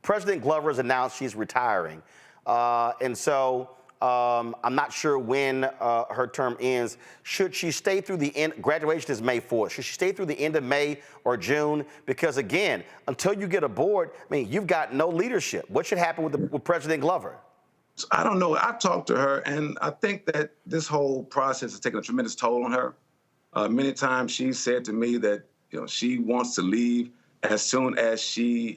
President Glover has announced she's retiring, and so I'm not sure when her term ends. Should she stay through the end? Graduation is May 4th. Should she stay through the end of May or June? Because again, until you get a board, I mean, you've got no leadership. What should happen with President Glover? So I don't know. I've talked to her, and I think that this whole process has taken a tremendous toll on her. Many times she said to me that she wants to leave as soon as she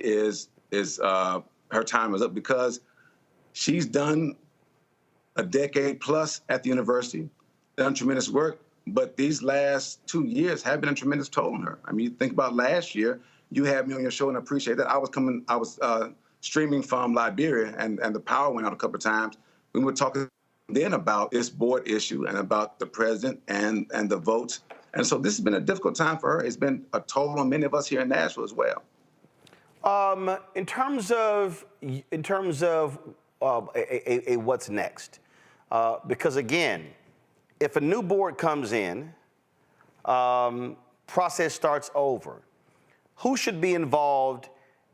her time is up, because she's done a decade plus at the university, done tremendous work, but these last 2 years have been a tremendous toll on her. I mean, you think about last year, you had me on your show, and I appreciate that. I was streaming from Liberia, and the power went out a couple of times. We were talking then about this board issue and about the president and the votes. And so this has been a difficult time for her. It's been a toll on many of us here in Nashville as well. In terms of what's next, because again, if a new board comes in, process starts over. Who should be involved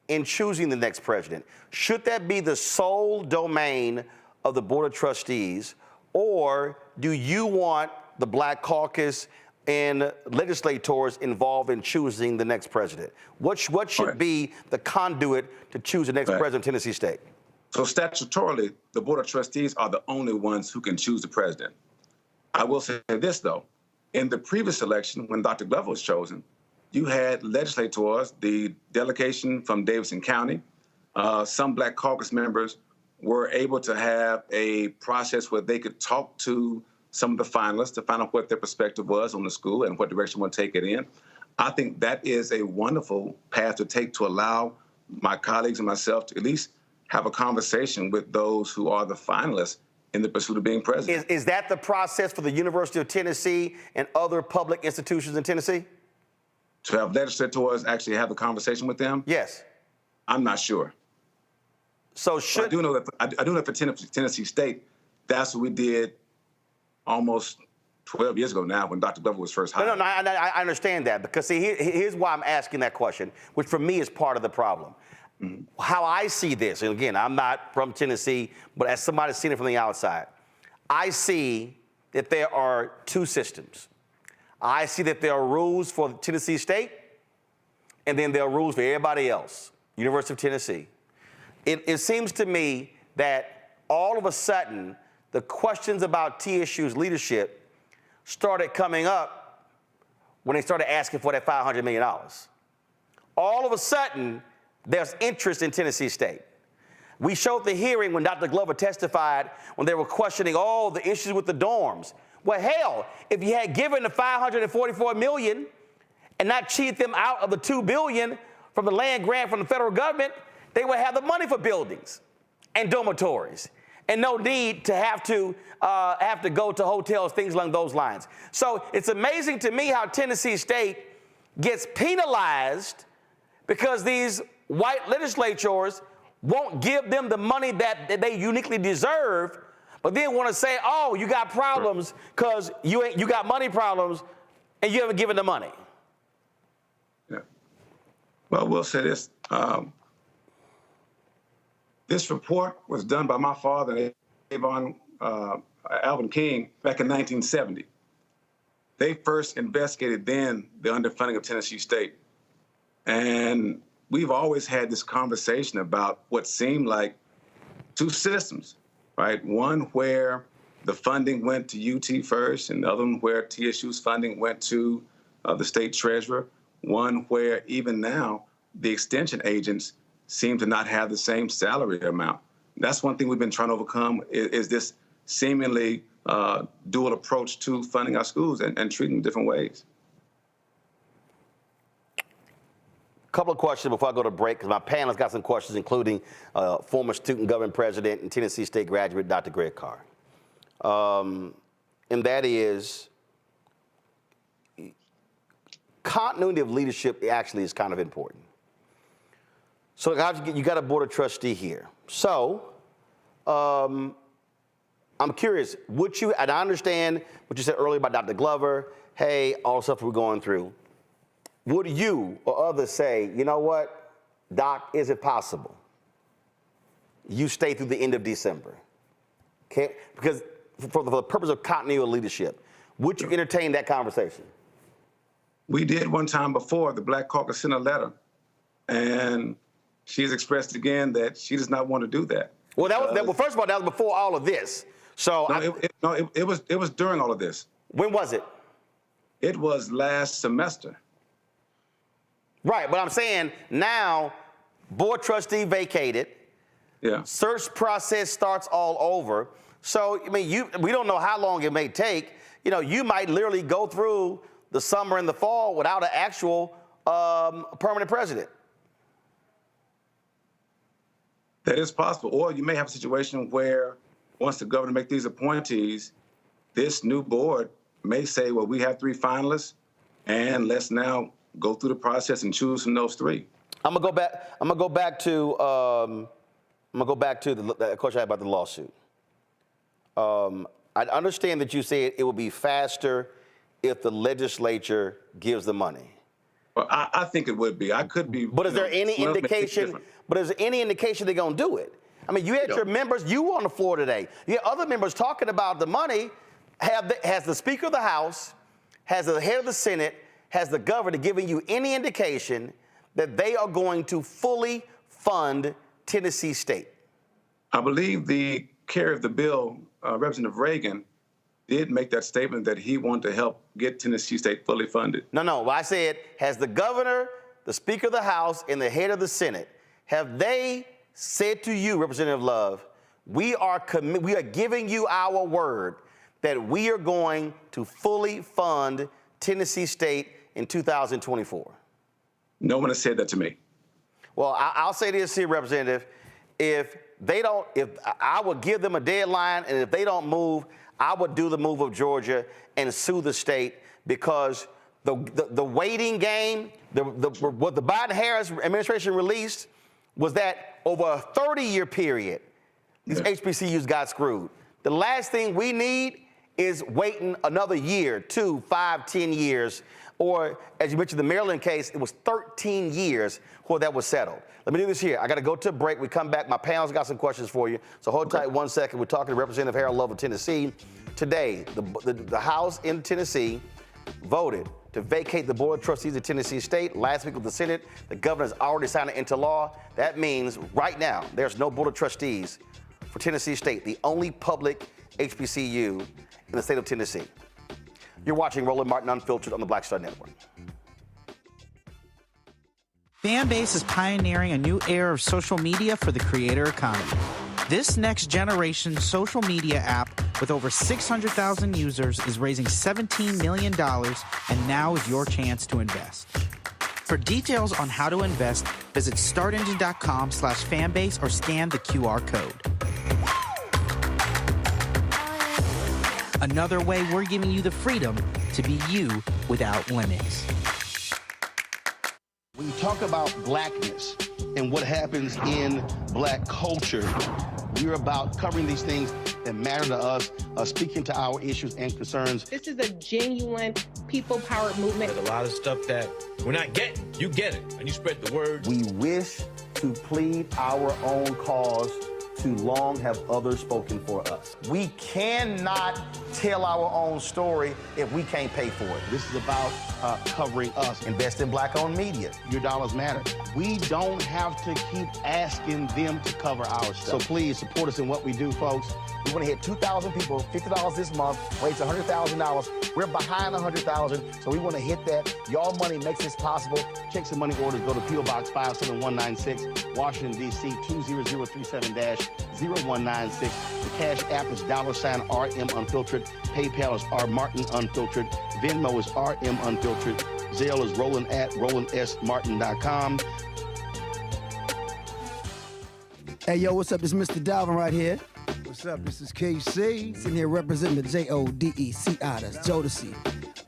in choosing the next president? Should that be the sole domain of the Board of Trustees, or do you want the Black Caucus and legislators involved in choosing the next president? What should be the conduit to choose the next president of Tennessee State? So statutorily, the Board of Trustees are the only ones who can choose the president. I will say this, though. In the previous election, when Dr. Glover was chosen, you had legislators, the delegation from Davidson County, some Black Caucus members were able to have a process where they could talk to some of the finalists to find out what their perspective was on the school and what direction we'll take it in. I think that is a wonderful path to take to allow my colleagues and myself to at least have a conversation with those who are the finalists in the pursuit of being president. Is that the process for the University of Tennessee and other public institutions in Tennessee? To have legislators actually have a conversation with them? Yes. I'm not sure. So I do know that for Tennessee State, that's what we did almost 12 years ago now when Dr. Glover was first hired. No, I understand that, because see, here's why I'm asking that question, which for me is part of the problem. How I see this, and again, I'm not from Tennessee, but as somebody seen it from the outside, I see that there are two systems. I see that there are rules for Tennessee State, and then there are rules for everybody else, University of Tennessee. It seems to me that all of a sudden, the questions about TSU's leadership started coming up when they started asking for that $500 million. All of a sudden, there's interest in Tennessee State. We showed the hearing when Dr. Glover testified when they were questioning all the issues with the dorms. Well, hell, if you had given the $544 million and not cheated them out of the $2 billion from the land grant from the federal government, they would have the money for buildings and dormitories and no need to have to go to hotels, things along those lines. So it's amazing to me how Tennessee State gets penalized because these white legislators won't give them the money that they uniquely deserve, but then want to say, oh, you got problems because you got money problems and you haven't given the money. Yeah. Well, we'll say this. This report was done by my father, Alvin King, back in 1970. They first investigated then the underfunding of Tennessee State. And we've always had this conversation about what seemed like two systems, right? One where the funding went to UT first, and the other one where TSU's funding went to the state treasurer. One where even now the extension agents seem to not have the same salary amount. That's one thing we've been trying to overcome is this seemingly dual approach to funding our schools and treating them different ways. Couple of questions before I go to break, because my panel's got some questions, including former student government president and Tennessee State graduate, Dr. Greg Carr. And that is, continuity of leadership actually is kind of important. So you got a board of trustee here. So I'm curious, would you, and I understand what you said earlier about Dr. Glover, hey, all the stuff we're going through. Would you or others say, you know what, Doc, is it possible you stay through the end of December? Okay, because for the purpose of continuity of leadership, would you entertain that conversation? We did one time before. The Black Caucus sent a letter, and she has expressed again that she does not want to do that. Well, well, first of all, that was before all of this. So it was during all of this. When was it? It was last semester. Right, but I'm saying now, board trustee vacated. Yeah. Search process starts all over. So I mean, we don't know how long it may take. You know, you might literally go through the summer and the fall without an actual permanent president. That is possible. Or you may have a situation where once the governor makes these appointees, this new board may say, well, we have 3 finalists, and let's now go through the process and choose from those 3. I'm gonna go back to the question I had about the lawsuit. I understand that you said it would be faster if the legislature gives the money. Well, I think it would be. I could be. But is there any indication? But is there any indication they're gonna do it? I mean, you had your members. You were on the floor today. You had other members talking about the money. Has the Speaker of the House, has the head of the Senate, has the governor given you any indication that they are going to fully fund Tennessee State? I believe the carrier of the bill, Representative Reagan, did make that statement that he wanted to help get Tennessee State fully funded. No. What I said, has the governor, the Speaker of the House, and the head of the Senate, have they said to you, Representative Love, we are giving you our word that we are going to fully fund Tennessee State in 2024? No one has said that to me. Well, I'll say this here, Representative. If I would give them a deadline, and if they don't move, I would do the move of Georgia and sue the state, because the waiting game, what the Biden-Harris administration released was that over a 30-year period, these HBCUs got screwed. The last thing we need is waiting another year, 2, 5, 10 years, or as you mentioned, the Maryland case, it was 13 years before that was settled. Let me do this here. I got to go to a break. We come back. My panel's got some questions for you. So hold tight 1 second. We're talking to Representative Harold Love of Tennessee. Today, the House in Tennessee voted to vacate the Board of Trustees of Tennessee State. Last week with the Senate, the governor's already signed it into law. That means right now, there's no Board of Trustees for Tennessee State, the only public HBCU in the state of Tennessee. You're watching Roland Martin Unfiltered on the Black Star Network. Fanbase is pioneering a new era of social media for the creator economy. This next generation social media app with over 600,000 users is raising $17 million, and now is your chance to invest. For details on how to invest, visit startengine.com/fanbase or scan the QR code. Another way we're giving you the freedom to be you without limits. When you talk about blackness and what happens in black culture, we're about covering these things that matter to us, speaking to our issues and concerns. This is a genuine people-powered movement. There's a lot of stuff that we're not getting. You get it, and you spread the word. We wish to plead our own cause. Too long have others spoken for us. We cannot tell our own story if we can't pay for it. This is about covering us. Invest in black-owned media. Your dollars matter. We don't have to keep asking them to cover our stuff. So please support us in what we do, folks. We want to hit 2,000 people, $50 this month, raise $100,000. We're behind 100,000, so we want to hit that. Y'all money makes this possible. Checks and money orders go to P.O. Box 57196, Washington, D.C. 20037-0196. The Cash App is $RM Unfiltered. PayPal is R Martin Unfiltered. Venmo is RM Unfiltered. Zelle is Roland at RolandSMartin.com. Hey, yo, what's up? It's Mr. Dalvin right here. What's up? This is KC. Sitting here representing the JODECI. That's Jodeci.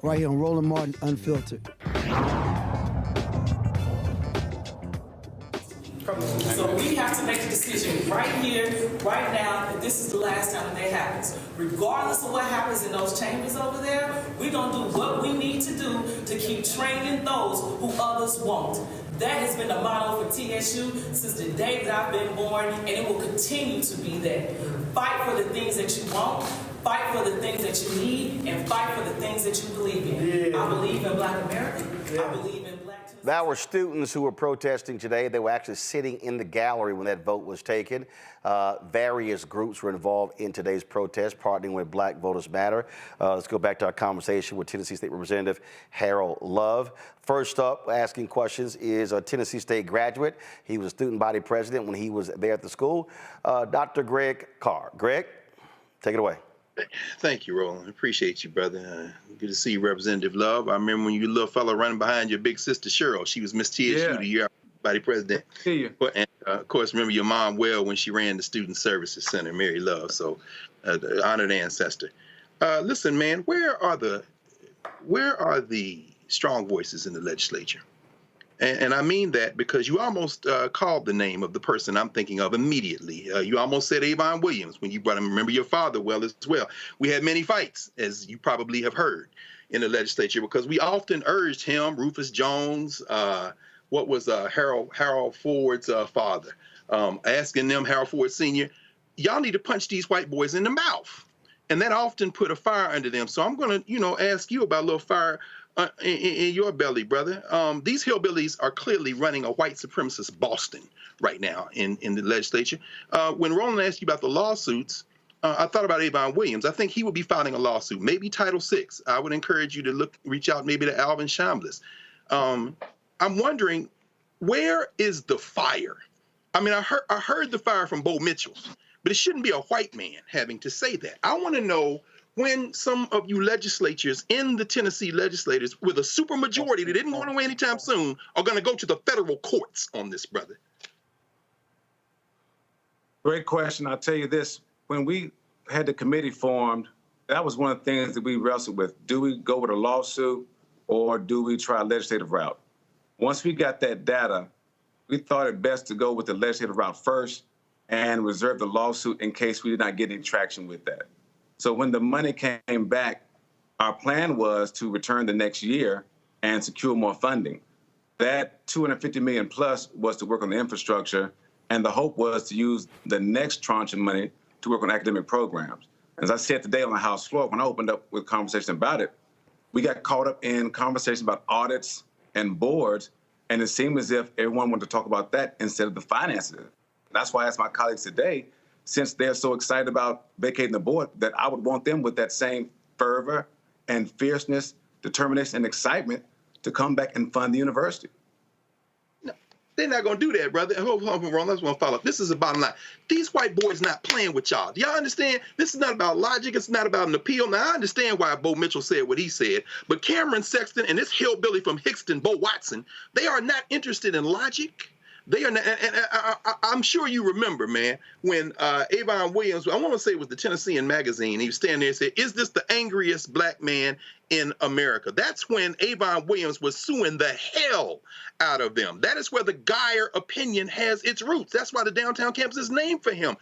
Right here on Roland Martin Unfiltered. So we have to make a decision right here, right now, that this is the last time that happens. Regardless of what happens in those chambers over there, we're going to do what we need to do to keep training those who others won't. That has been the motto for TSU since the day that I've been born, and it will continue to be that. Fight for the things that you want, fight for the things that you need, and fight for the things that you believe in. I believe in Black America. I believe in Black... There were students who were protesting today. They were actually sitting in the gallery when that vote was taken. Various groups were involved in today's protest, partnering with Black Voters Matter. Let's go back to our conversation with Tennessee State Representative Harold Love. First up, asking questions is a Tennessee State graduate. He was a student body president when he was there at the school, Dr. Greg Carr. Greg, take it away. Thank you, Roland. Appreciate you, brother. Good to see you, Representative Love. I remember when you little fella running behind your big sister Cheryl. She was Miss TSU the year body president. See you. And of course, remember your mom well when she ran the Student Services Center, Mary Love. So, honored ancestor. Listen, man, where are the strong voices in the legislature? And I mean that because you almost called the name of the person I'm thinking of immediately. You almost said Avon Williams when you brought him. Remember your father well as well. We had many fights, as you probably have heard, in the legislature because we often urged him, Rufus Jones, Harold Ford's father, asking them, Harold Ford Sr., y'all need to punch these white boys in the mouth. And that often put a fire under them. So I'm going to, ask you about a little fire in your belly, brother. These hillbillies are clearly running a white supremacist Boston right now in the legislature. When Roland asked you about the lawsuits, I thought about Avon Williams. I think he would be filing a lawsuit, maybe Title VI. I would encourage you to reach out maybe to Alvin Chambliss. I'm wondering, where is the fire? I mean, I heard the fire from Bo Mitchell, but it shouldn't be a white man having to say that. I want to know when some of you legislatures in the Tennessee legislators with a supermajority that isn't going away anytime soon are going to go to the federal courts on this, brother. Great question. I'll tell you this. When we had the committee formed, that was one of the things that we wrestled with. Do we go with a lawsuit or do we try a legislative route? Once we got that data, we thought it best to go with the legislative route first and reserve the lawsuit in case we did not get any traction with that. So when the money came back, our plan was to return the next year and secure more funding. That $250 million plus was to work on the infrastructure, and the hope was to use the next tranche of money to work on academic programs. As I said today on the House floor, when I opened up with conversation about it, we got caught up in conversations about audits and boards, and it seemed as if everyone wanted to talk about that instead of the finances. That's why I asked my colleagues today, since they're so excited about vacating the board, that I would want them with that same fervor and fierceness, determination, and excitement to come back and fund the university. No, they're not going to do that, brother. Hold on, Ron. Let's want to follow up. This is the bottom line. These white boys not playing with y'all. Do y'all understand? This is not about logic. It's not about an appeal. Now, I understand why Bo Mitchell said what he said, but Cameron Sexton and this hillbilly from Hickston, Bo Watson, they are not interested in logic. They are not, and I'm sure you remember, man, when Avon Williams, I want to say it was the Tennessean magazine, he was standing there and said, is this the angriest black man in America. That's when Avon Williams was suing the hell out of them. That is where the Geyer opinion has its roots. That's why the downtown campus is named for him.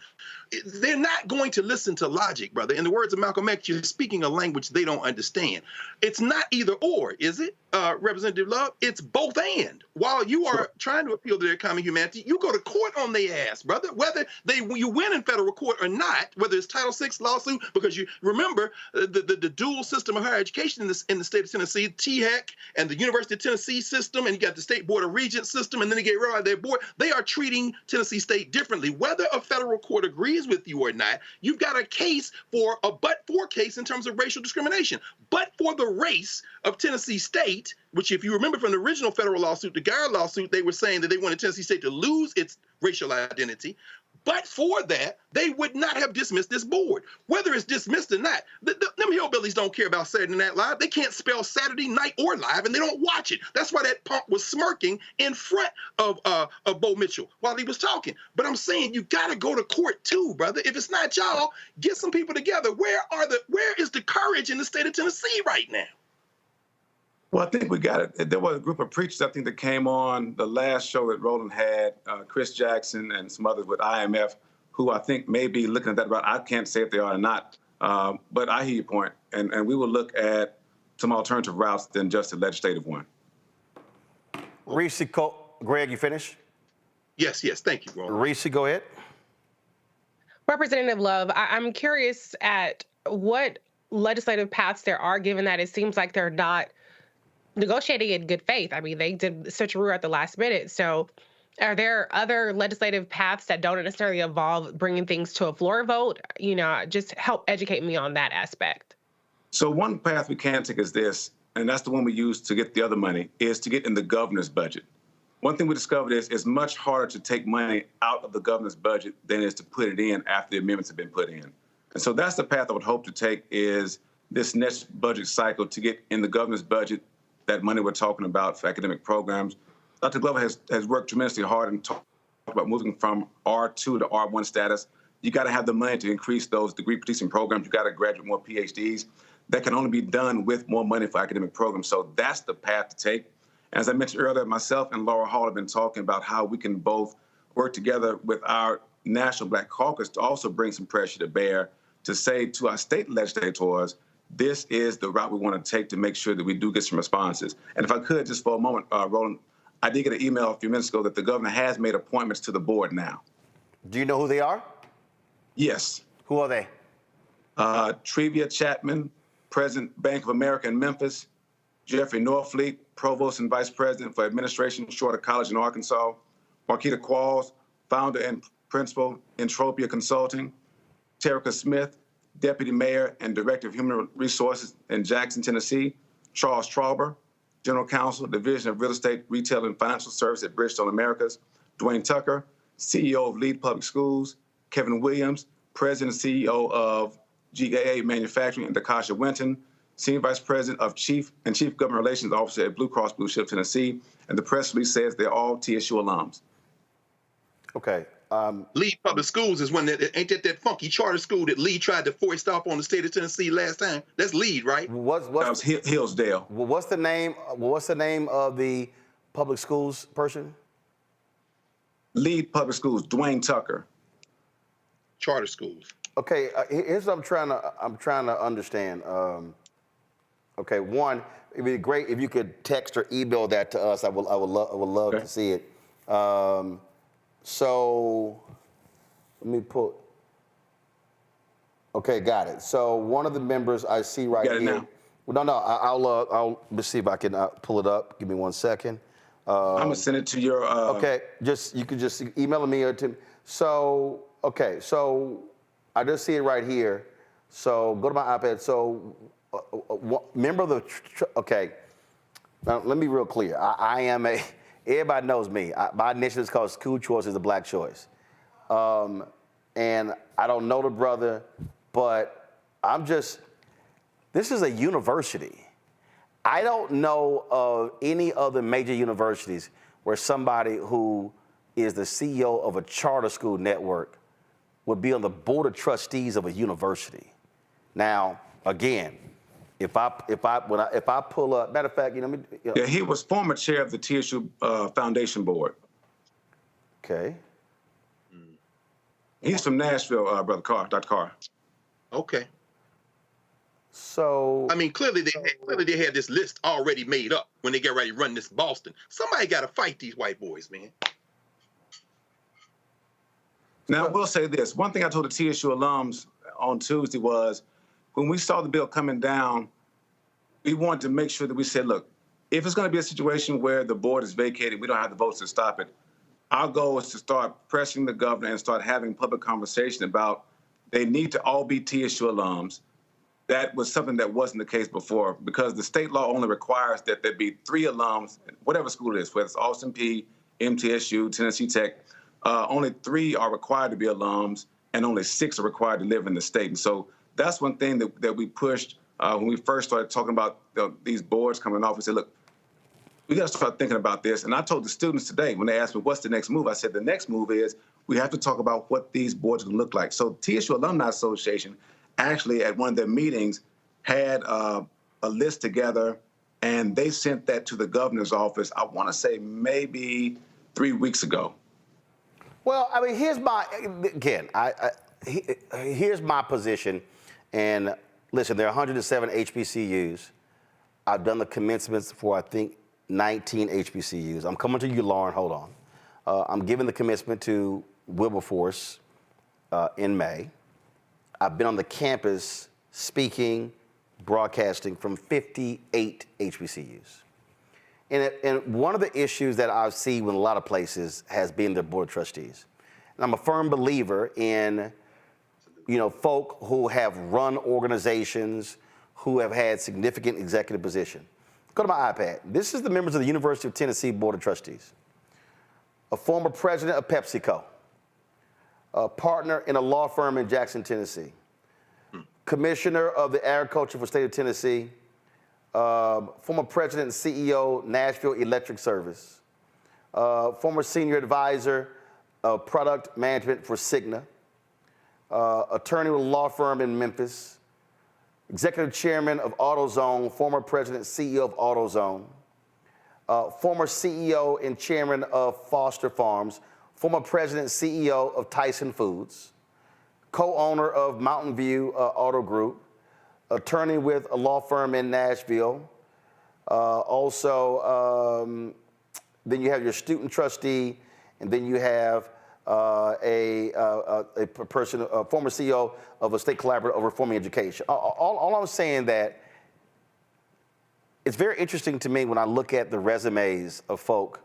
They're not going to listen to logic, brother. In the words of Malcolm X, you're speaking a language they don't understand. It's not either or, is it, Representative Love? It's both and. While you are trying to appeal to their common humanity, you go to court on their ass, brother. Whether you win in federal court or not, whether it's Title VI lawsuit, because you remember the dual system of higher education in the state of Tennessee, THEC and the University of Tennessee system, and you got the State Board of Regents system, and then they get rid of their board. They are treating Tennessee State differently. Whether a federal court agrees with you or not, you've got a case for a but-for case in terms of racial discrimination. But for the race of Tennessee State, which if you remember from the original federal lawsuit, the Geyer lawsuit, they were saying that they wanted Tennessee State to lose its racial identity. But for that, they would not have dismissed this board. Whether it's dismissed or not, them hillbillies don't care about Saturday Night Live. They can't spell Saturday night or live, and they don't watch it. That's why that punk was smirking in front of Bo Mitchell while he was talking. But I'm saying you got to go to court too, brother. If it's not y'all, get some people together. Where is the courage in the state of Tennessee right now? Well, I think we got it. There was a group of preachers, I think, that came on the last show that Roland had, Chris Jackson and some others with IMF, who I think may be looking at that route. I can't say if they are or not, but I hear your point. And we will look at some alternative routes than just a legislative one. Reese, Greg, you finished? Yes, thank you, Roland. Reese, go ahead. Representative Love, I'm curious at what legislative paths there are, given that it seems like they're not negotiating in good faith. I mean, they did switcheroo at the last minute. So are there other legislative paths that don't necessarily involve bringing things to a floor vote? You know, just help educate me on that aspect. So one path we can take is this, and that's the one we use to get the other money, is to get in the governor's budget. One thing we discovered is it's much harder to take money out of the governor's budget than it is to put it in after the amendments have been put in. And so that's the path I would hope to take, is this next budget cycle to get in the governor's budget that money we're talking about for academic programs. Dr. Glover has worked tremendously hard and talked about moving from R2 to R1 status. You got to have the money to increase those degree-producing programs. You got to graduate more PhDs. That can only be done with more money for academic programs. So that's the path to take. As I mentioned earlier, myself and Laura Hall have been talking about how we can both work together with our National Black Caucus to also bring some pressure to bear to say to our state legislators, this is the route we want to take to make sure that we do get some responses. And if I could, just for a moment, Roland, I did get an email a few minutes ago that the governor has made appointments to the board now. Do you know who they are? Yes. Who are they? Trevia Chapman, President, Bank of America in Memphis. Jeffrey Norfleet, Provost and Vice President for Administration, Shorter College in Arkansas. Marquita Qualls, Founder and Principal, Entropia Consulting. Terica Smith, Deputy Mayor and Director of Human Resources in Jackson, Tennessee. Charles Trauber, General Counsel, Division of Real Estate, Retail, and Financial Service at Bridgestone Americas. Dwayne Tucker, CEO of Lead Public Schools. Kevin Williams, President and CEO of GAA Manufacturing, and Dakasha Winton, Senior Vice President of Chief Government Relations Officer at Blue Cross Blue Shield, Tennessee. And the press release says they're all TSU alums. Okay. Lead Public Schools is ain't that funky charter school that Lee tried to foist off on the state of Tennessee last time? That's Lead, right? That was Hillsdale. What's the name of the public schools person? Lead Public Schools, Dwayne Tucker. Charter schools. Okay, here's what I'm trying to understand. Okay, one, it'd be great if you could text or email that to us. I would love to see it. So let me put. Okay, got it. So one of the members I see right here. Got it now? Well, no, I'll let's see if I can pull it up. Give me 1 second. I'm gonna send it to your. Okay, you could just email me or to. So okay, so I just see it right here. So go to my iPad. So member of the. Okay, now let me be real clear. I am a. Everybody knows me. My initiative is called School Choice is a Black Choice. And I don't know the brother, but this is a university. I don't know of any other major universities where somebody who is the CEO of a charter school network would be on the board of trustees of a university. Now, again, If I pull up, matter of fact, Yeah, he was former chair of the TSU Foundation Board. Okay. He's from Nashville, Brother Carr, Dr. Carr. Okay. So I mean, clearly they had this list already made up when they get ready to run this Boston. Somebody got to fight these white boys, man. Now, I will say this. One thing I told the TSU alums on Tuesday was, when we saw the bill coming down, we wanted to make sure that we said, look, if it's going to be a situation where the board is vacated, we don't have the votes to stop it. Our goal is to start pressing the governor and start having public conversation about they need to all be TSU alums. That was something that wasn't the case before, because the state law only requires that there be 3 alums, whatever school it is, whether it's Austin P, MTSU, Tennessee Tech. Only 3 are required to be alums, and only 6 are required to live in the state. And so that's one thing that we pushed when we first started talking about these boards coming off. We said, look, we got to start thinking about this. And I told the students today, when they asked me, what's the next move? I said, the next move is we have to talk about what these boards can look like. So TSU Alumni Association actually at one of their meetings had a list together, and they sent that to the governor's office, I want to say maybe 3 weeks ago. Well, I mean, here's my position. And listen, there are 107 HBCUs. I've done the commencements for, I think, 19 HBCUs. I'm coming to you, Lauren. Hold on. I'm giving the commencement to Wilberforce in May. I've been on the campus speaking, broadcasting from 58 HBCUs. And one of the issues that I see with a lot of places has been the board of trustees. And I'm a firm believer in, folk who have run organizations, who have had significant executive position. Go to my iPad. This is the members of the University of Tennessee Board of Trustees. A former president of PepsiCo, a partner in a law firm in Jackson, Tennessee, commissioner of the agriculture for the state of Tennessee, former president and CEO, Nashville Electric Service, former senior advisor of product management for Cigna, attorney with a law firm in Memphis, executive chairman of AutoZone, former president and CEO of AutoZone, former CEO and chairman of Foster Farms, former president and CEO of Tyson Foods, co-owner of Mountain View Auto Group, attorney with a law firm in Nashville. Then you have your student trustee, and then you have a former CEO of a state collaborative of reforming education. All I'm saying that it's very interesting to me when I look at the resumes of folk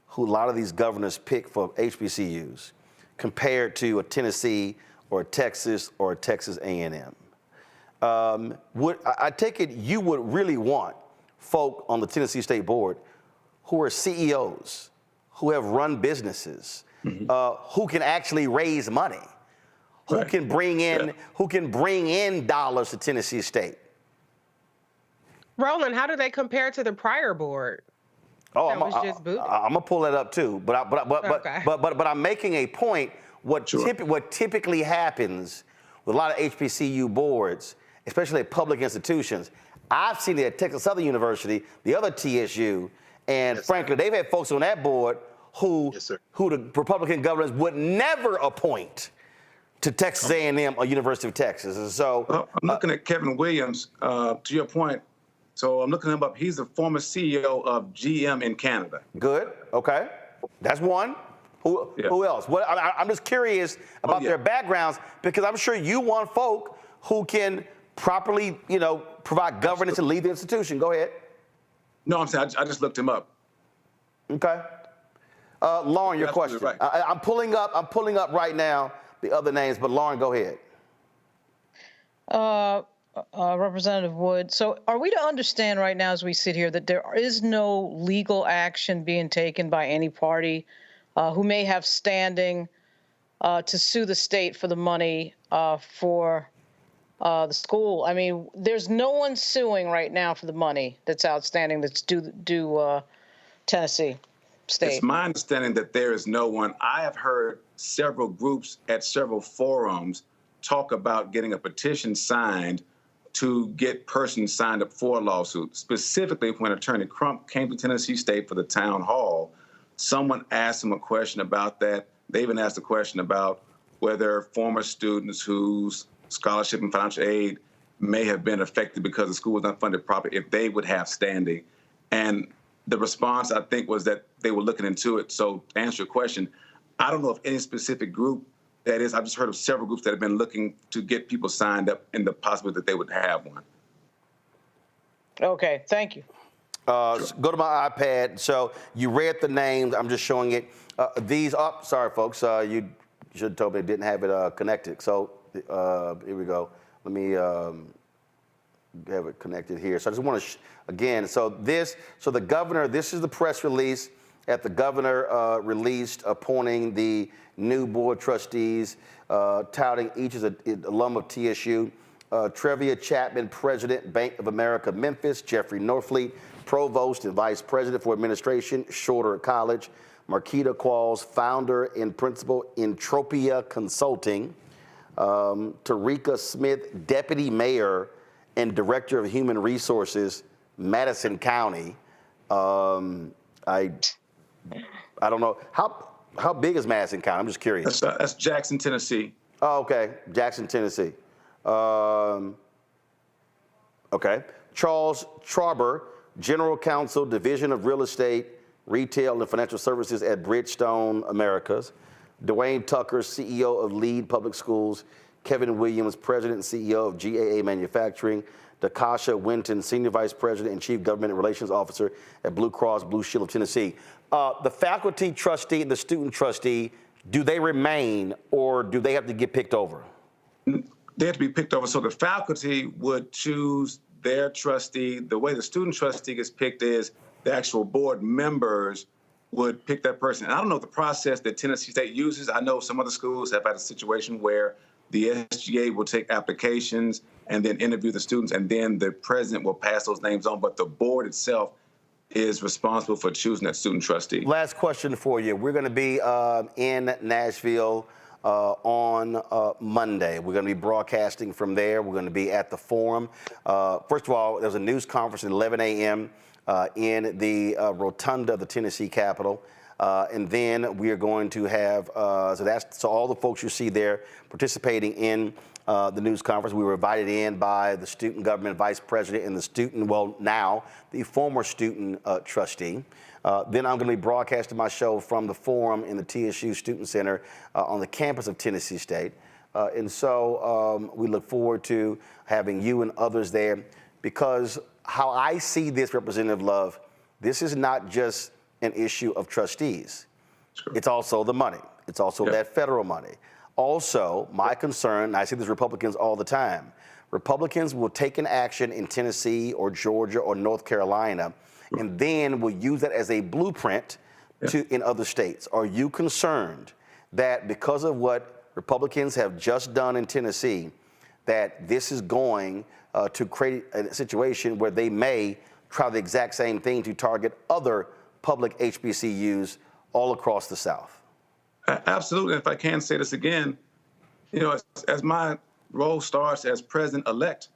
who a lot of these governors pick for HBCUs compared to a Tennessee or a Texas or a Texas A&M. I take it you would really want folk on the Tennessee State Board who are CEOs, who have run businesses, who can actually raise money, who can bring in dollars to Tennessee State. Roland, how do they compare to the prior board? Oh, I'm gonna pull that up too. But I'm making a point. What typically happens with a lot of HBCU boards, especially at public institutions, I've seen it at Texas Southern University, the other TSU, and frankly, they've had folks on that board who the Republican governors would never appoint to Texas A&M or University of Texas. And so I'm looking at Kevin Williams. To your point, so I'm looking him up. He's the former CEO of GM in Canada. Good. Okay, that's one. Who else? I'm just curious about their backgrounds, because I'm sure you want folk who can properly, provide governance and lead the institution. Go ahead. No, I'm saying I just looked him up. Okay. Lauren, your question. Right. I'm pulling up right now the other names, but Lauren, go ahead. Representative Wood, so are we to understand right now as we sit here that there is no legal action being taken by any party who may have standing to sue the state for the money for the school? I mean, there's no one suing right now for the money that's outstanding that's due Tennessee State. It's my understanding that there is no one. I have heard several groups at several forums talk about getting a petition signed to get persons signed up for a lawsuit. Specifically, when Attorney Crump came to Tennessee State for the town hall, someone asked him a question about that. They even asked a question about whether former students whose scholarship and financial aid may have been affected because the school was not funded properly, if they would have standing. And the response, I think, was that they were looking into it. So to answer your question, I don't know of any specific group that is. I've just heard of several groups that have been looking to get people signed up in the possibility that they would have one. Okay, thank you. Go to my iPad. So you read the names. I'm just showing it. Sorry, folks. You should have told me it didn't have it connected. So here we go. Let me have it connected here. So I just want to, again, so the governor, this is the press release that the governor released appointing the new board of trustees, touting each as an alum of TSU. Trevia Chapman, President, Bank of America, Memphis. Jeffrey Norfleet, Provost and Vice President for Administration, Shorter College. Marquita Qualls, Founder and Principal, Entropia Consulting. Tarika Smith, Deputy Mayor and Director of Human Resources, Madison County. I don't know. How big is Madison County? I'm just curious. That's Jackson, Tennessee. Oh, okay. Jackson, Tennessee. Okay. Charles Trauber, General Counsel, Division of Real Estate, Retail and Financial Services at Bridgestone Americas. Dwayne Tucker, CEO of Lead Public Schools. Kevin Williams, President and CEO of GAA Manufacturing. Dakasha Winton, Senior Vice President and Chief Government Relations Officer at Blue Cross Blue Shield of Tennessee. The faculty trustee and the student trustee, do they remain or do they have to get picked over? They have to be picked over. So the faculty would choose their trustee. The way the student trustee gets picked is the actual board members would pick that person. And I don't know the process that Tennessee State uses. I know some other schools have had a situation where the SGA will take applications and then interview the students, and then the president will pass those names on. But the board itself is responsible for choosing that student trustee. Last question for you. We're going to be in Nashville on Monday. We're going to be broadcasting from there. We're going to be at the forum. First of all, there's a news conference at 11 a.m. In the rotunda of the Tennessee Capitol. And then we are going to have, so all the folks you see there participating in the news conference. We were invited in by the student government vice president and the student, well, now the former student trustee. Then I'm going to be broadcasting my show from the forum in the TSU Student Center on the campus of Tennessee State. And so we look forward to having you and others there, because how I see this, Representative Love, this is not just an issue of trustees. Sure. It's also the money. It's also that federal money. Also, my concern, and I see this Republicans all the time, Republicans will take an action in Tennessee or Georgia or North Carolina, and then will use that as a blueprint in other states. Are you concerned that because of what Republicans have just done in Tennessee, that this is going to create a situation where they may try the exact same thing to target other public HBCUs all across the South? Absolutely. If I can say this again, you know, as my role starts as president-elect,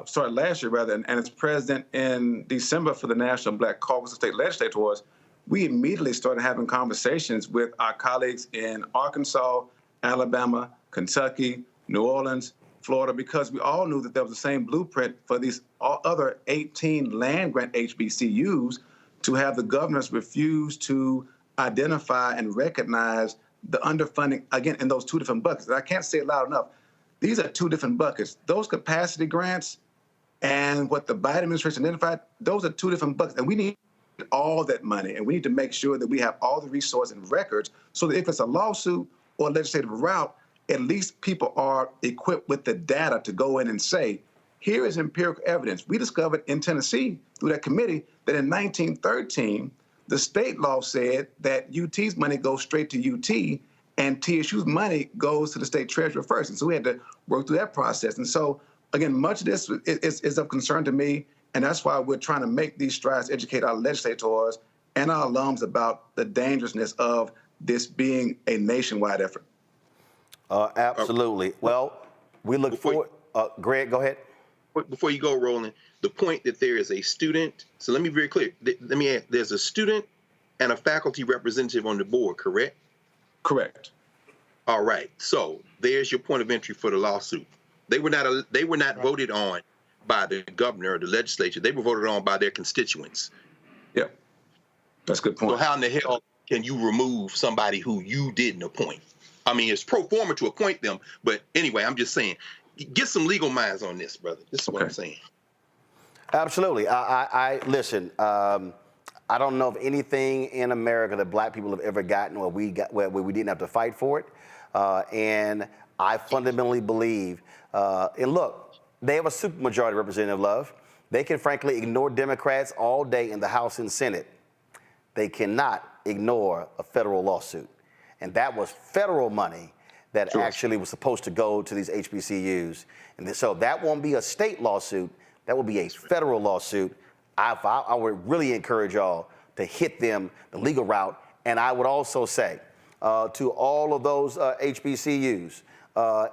started last year rather, and as president in December for the National Black Caucus of State Legislators, we immediately started having conversations with our colleagues in Arkansas, Alabama, Kentucky, New Orleans, Florida, because we all knew that there was the same blueprint for these other 18 land-grant HBCUs to have the governors refuse to identify and recognize the underfunding, again, in those two different buckets. And I can't say it loud enough. These are two different buckets. Those capacity grants and what the Biden administration identified, those are two different buckets. And we need all that money, and we need to make sure that we have all the resources and records so that if it's a lawsuit or a legislative route, at least people are equipped with the data to go in and say, here is empirical evidence. We discovered in Tennessee through that committee that in 1913, the state law said that UT's money goes straight to UT and TSU's money goes to the state treasurer first. And so we had to work through that process. And so, again, much of this is of concern to me. And that's why we're trying to make these strides, educate our legislators and our alums about the dangerousness of this being a nationwide effort. Absolutely. Well, we look forward. Greg, go ahead. before you go, Roland, the point that there is a student. So let me be very clear. Let me add, there's a student and a faculty representative on the board, correct? Correct. All right. So there's your point of entry for the lawsuit. They were not voted on by the governor or the legislature. They were voted on by their constituents. Yeah, that's a good point. So how in the hell can you remove somebody who you didn't appoint? I mean, it's pro forma to appoint them, but anyway, I'm just saying, get some legal minds on this, brother. This is what I'm saying. Absolutely. I listen. I don't know of anything in America that black people have ever gotten where we didn't have to fight for it. And I fundamentally believe, and look, they have a supermajority, Representative Love. They can frankly ignore Democrats all day in the House and Senate. They cannot ignore a federal lawsuit. And that was federal money that actually was supposed to go to these HBCUs. And so that won't be a state lawsuit. That will be a federal lawsuit. I would really encourage y'all to hit them the legal route. And I would also say to all of those HBCUs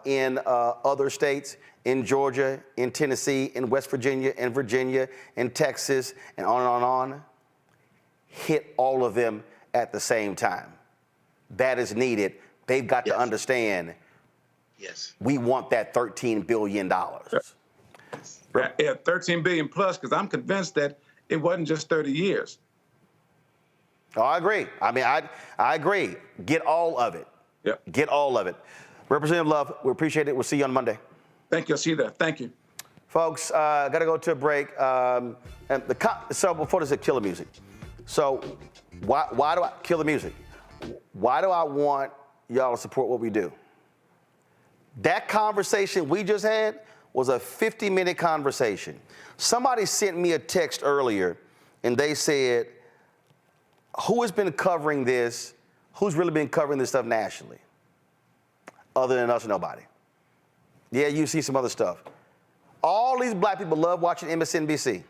in other states, in Georgia, in Tennessee, in West Virginia, in Texas, and on, hit all of them at the same time. That is needed. They've got to understand, we want that $13 billion. Yeah, 13 billion plus, because I'm convinced that it wasn't just 30 years. Oh, I agree. I mean, I agree. Get all of it. Yep. Get all of it. Representative Love, we appreciate it. We'll see you on Monday. Thank you. I'll see you there. Thank you. Folks, got to go to a break. So before this, kill the music. So why do I kill the music? Why do I want y'all to support what we do? That conversation we just had was a 50-minute conversation. Somebody sent me a text earlier, and they said, who has been covering this? Who's really been covering this stuff nationally? Other than us, nobody. Yeah, you see some other stuff. All these black people love watching MSNBC.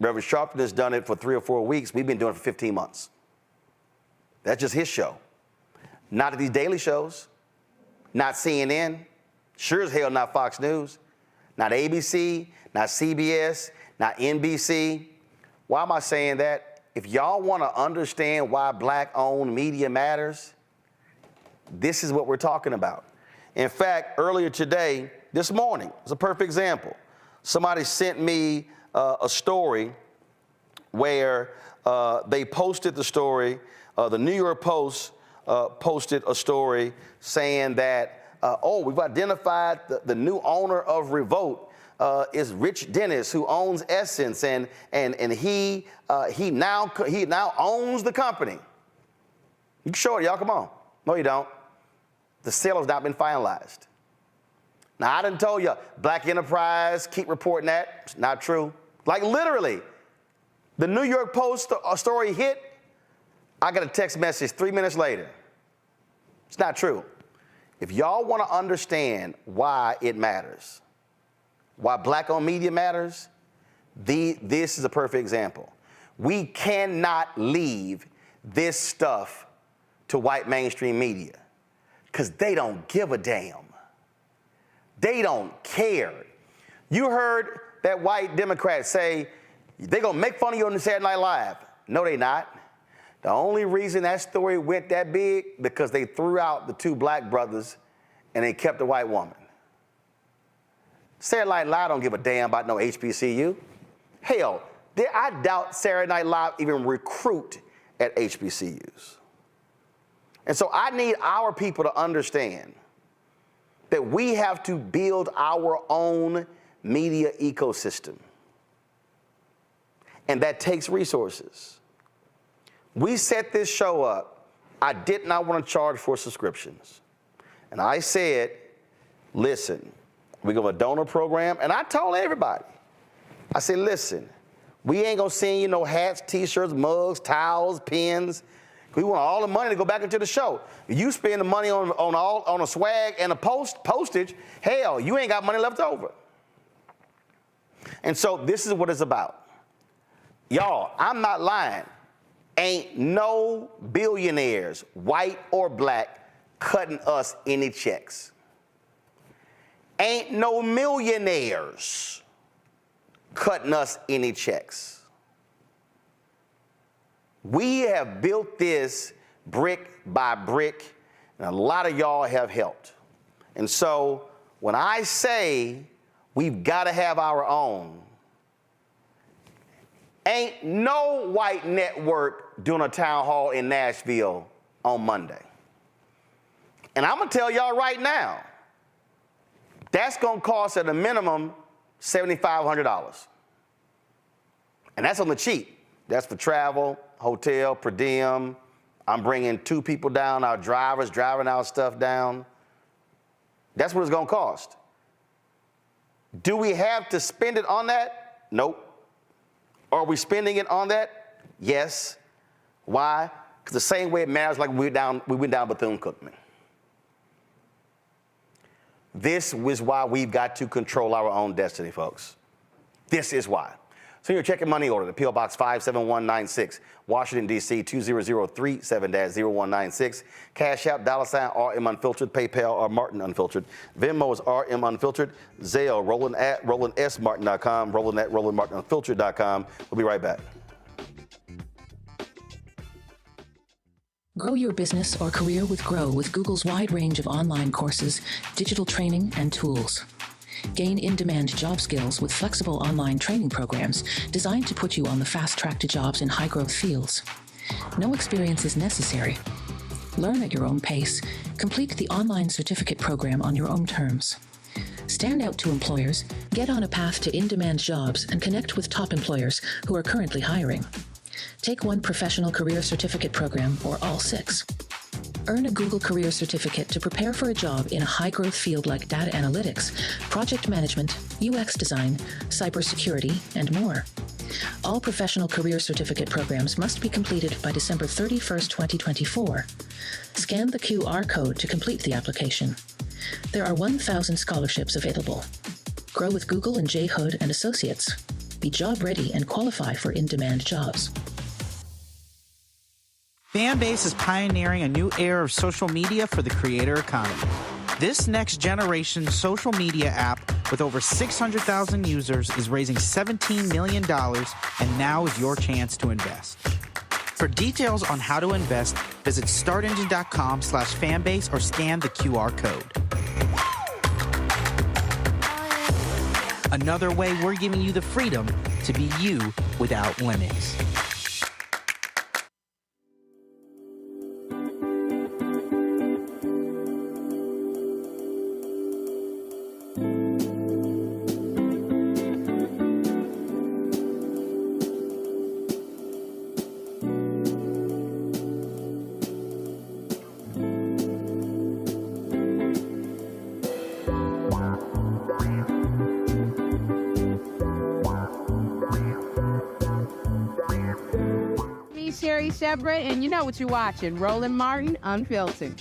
Reverend Sharpton has done it for 3 or 4 weeks. We've been doing it for 15 months. That's just his show. Not at these daily shows. Not CNN. Sure as hell not Fox News. Not ABC. Not CBS. Not NBC. Why am I saying that? If y'all want to understand why black-owned media matters, this is what we're talking about. In fact, earlier today, this morning, is a perfect example. Somebody sent me a story where they posted the story. The New York Post posted a story saying that, we've identified the new owner of Revolt is Rich Dennis, who owns Essence, and he now owns the company. You can show it, y'all. Come on. No, you don't. The sale has not been finalized. Now, I done told you, Black Enterprise, keep reporting that. It's not true. Like literally, the New York Post story hit. I got a text message 3 minutes later. It's not true. If y'all want to understand why it matters, why black-owned media matters, this is a perfect example. We cannot leave this stuff to white mainstream media because they don't give a damn. They don't care. You heard that white Democrat say they're going to make fun of you on Saturday Night Live. No, they not. The only reason that story went that big because they threw out the 2 black brothers and they kept the white woman. Saturday Night Live don't give a damn about no HBCU. Hell, I doubt Saturday Night Live even recruit at HBCUs. And so I need our people to understand that we have to build our own media ecosystem. And that takes resources. We set this show up. I did not want to charge for subscriptions. And I said, listen, we're going to have a donor program. And I told everybody, I said, listen, we ain't going to send you no hats, T-shirts, mugs, towels, pens. We want all the money to go back into the show. You spend the money on a swag and a postage, hell, you ain't got money left over. And so this is what it's about. Y'all, I'm not lying. Ain't no billionaires, white or black, cutting us any checks. Ain't no millionaires cutting us any checks. We have built this brick by brick, and a lot of y'all have helped. And so when I say we've got to have our own, ain't no white network doing a town hall in Nashville on Monday. And I'm going to tell y'all right now, that's going to cost at a minimum $7,500. And that's on the cheap. That's for travel, hotel, per diem. I'm bringing 2 people down, our drivers driving our stuff down. That's what it's going to cost. Do we have to spend it on that? Nope. Are we spending it on that? Yes. Why? Because the same way it matters like we went down Bethune-Cookman. This is why we've got to control our own destiny, folks. This is why. So your check and money order to P.O. Box 57196, Washington, D.C. 20037-0196. Cash App, $RM Unfiltered. PayPal, R Martin Unfiltered. Venmo is RM Unfiltered. Zelle, Roland@RolandSMartin.com. Roland@RolandMartinUnfiltered.com. We'll be right back. Grow your business or career with Grow with Google's wide range of online courses, digital training, and tools. Gain in-demand job skills with flexible online training programs designed to put you on the fast track to jobs in high-growth fields. No experience is necessary. Learn at your own pace. Complete the online certificate program on your own terms. Stand out to employers, get on a path to in-demand jobs, and connect with top employers who are currently hiring. Take one professional career certificate program or all 6. Earn a Google Career Certificate to prepare for a job in a high-growth field like data analytics, project management, UX design, cybersecurity, and more. All professional career certificate programs must be completed by December 31st, 2024. Scan the QR code to complete the application. There are 1,000 scholarships available. Grow with Google and J. Hood and Associates. Be job ready and qualify for in-demand jobs. Fanbase is pioneering a new era of social media for the creator economy. This next generation social media app with over 600,000 users is raising $17 million, and now is your chance to invest. For details on how to invest, visit startengine.com/fanbase or scan the QR code. Another way we're giving you the freedom to be you without limits. And you know what you're watching, Roland Martin Unfiltered.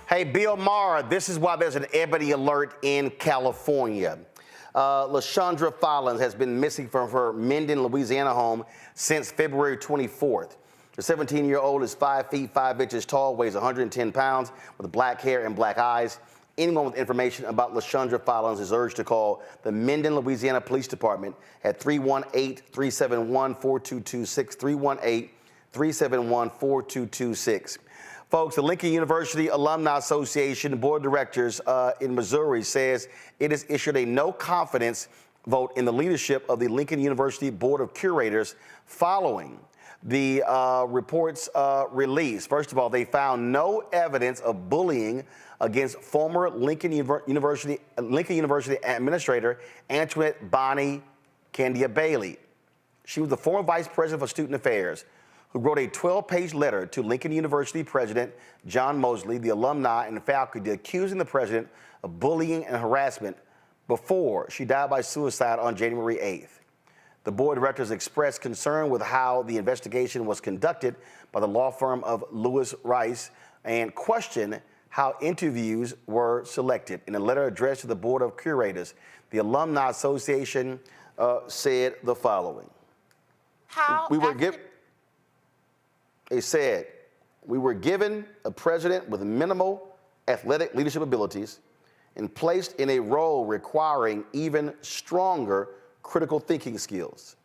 Hey, Bill Maher, this is why there's an ebony alert in California. LaShondra Follins has been missing from her Minden, Louisiana home since February 24th. The 17-year-old is 5 feet 5 inches tall, weighs 110 pounds, with black hair and black eyes. Anyone with information about LaShondra Follins is urged to call the Minden, Louisiana Police Department at 318-371-4226, 318-371-4226. Folks, the Lincoln University Alumni Association Board of Directors in Missouri says it has issued a no confidence vote in the leadership of the Lincoln University Board of Curators following the report's release. First of all, they found no evidence of bullying against former Lincoln University Administrator Antoinette Bonnie Candia Bailey. She was the former Vice President for Student Affairs, who wrote a 12-page letter to Lincoln University President John Mosley, the alumni and faculty, accusing the president of bullying and harassment before she died by suicide on January 8th. The board of directors expressed concern with how the investigation was conducted by the law firm of Lewis Rice and questioned how interviews were selected. In a letter addressed to the board of curators, the Alumni Association said the following. They said, we were given a president with minimal athletic leadership abilities and placed in a role requiring even stronger critical thinking skills.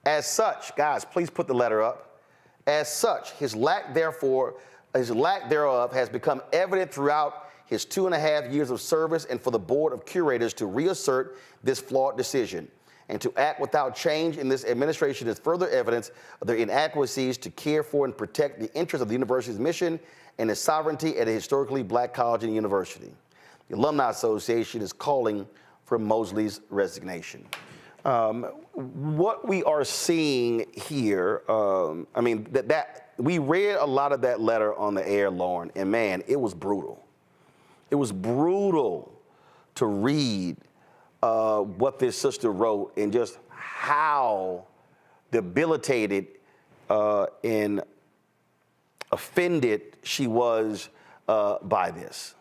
As such, guys, please put the letter up. As such, his lack thereof has become evident throughout his 2.5 years of service, and for the board of curators to reassert this flawed decision and to act without change in this administration is further evidence of their inadequacies to care for and protect the interests of the university's mission and its sovereignty at a historically black college and university. The Alumni Association is calling for Mosley's resignation. What we are seeing here, we read a lot of that letter on the air, Lauren, and man, it was brutal. It was brutal to read what this sister wrote and just how debilitated and offended she was by this.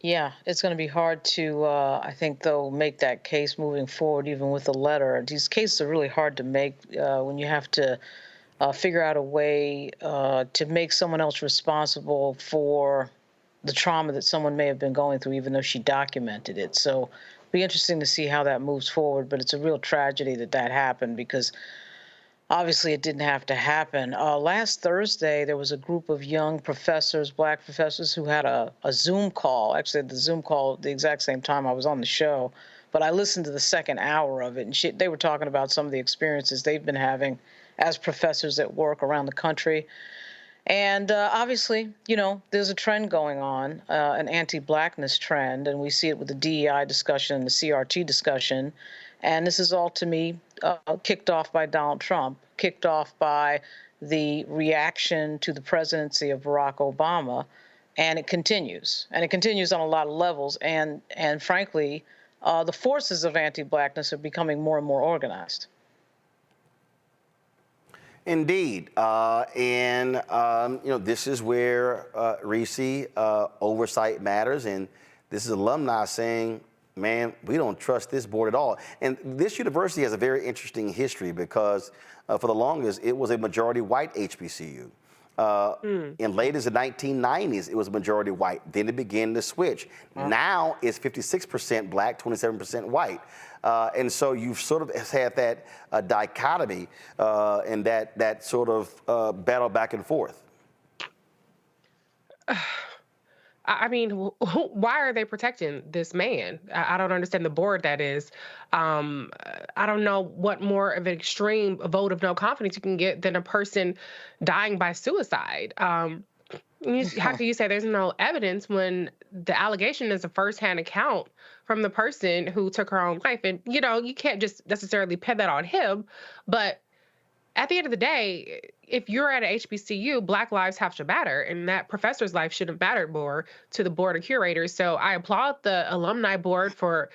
Yeah, it's going to be hard to, I think, though, make that case moving forward, even with the letter. These cases are really hard to make when you have to figure out a way to make someone else responsible for the trauma that someone may have been going through, even though she documented it. So it'll be interesting to see how that moves forward. But it's a real tragedy that that happened because obviously it didn't have to happen. Last Thursday, there was a group of young professors, black professors, who had a Zoom call. Actually, the Zoom call at the exact same time I was on the show. But I listened to the second hour of it, and they were talking about some of the experiences they've been having as professors at work around the country. And obviously, you know, there's a trend going on, an anti-blackness trend, and we see it with the DEI discussion and the CRT discussion. And this is all, to me, kicked off by Donald Trump, kicked off by the reaction to the presidency of Barack Obama, and it continues. And it continues on a lot of levels. And frankly, the forces of anti-blackness are becoming more and more organized. Indeed, this is where Reese oversight matters, and this is alumni saying, man, we don't trust this board at all. And this university has a very interesting history because for the longest, it was a majority white HBCU. And late as the 1990s, it was majority white. Then it began to switch. Now it's 56% black, 27% white. And so you've sort of had that dichotomy and that sort of battle back and forth. I mean, why are they protecting this man? I don't understand the board, that is. I don't know what more of an extreme vote of no confidence you can get than a person dying by suicide. How can you say there's no evidence when the allegation is a firsthand account from the person who took her own life? And, you know, you can't just necessarily pin that on him. But at the end of the day, if you're at a HBCU, Black lives have to matter, and that professor's life should have mattered more to the board of curators. So I applaud the alumni board for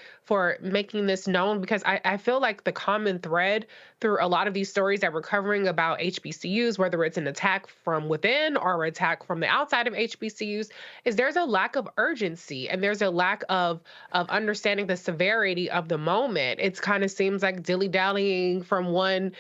making this known, because I feel like the common thread through a lot of these stories that we're covering about HBCUs, whether it's an attack from within or an attack from the outside of HBCUs, is there's a lack of urgency and there's a lack of understanding the severity of the moment. It kind of seems like dilly-dallying from one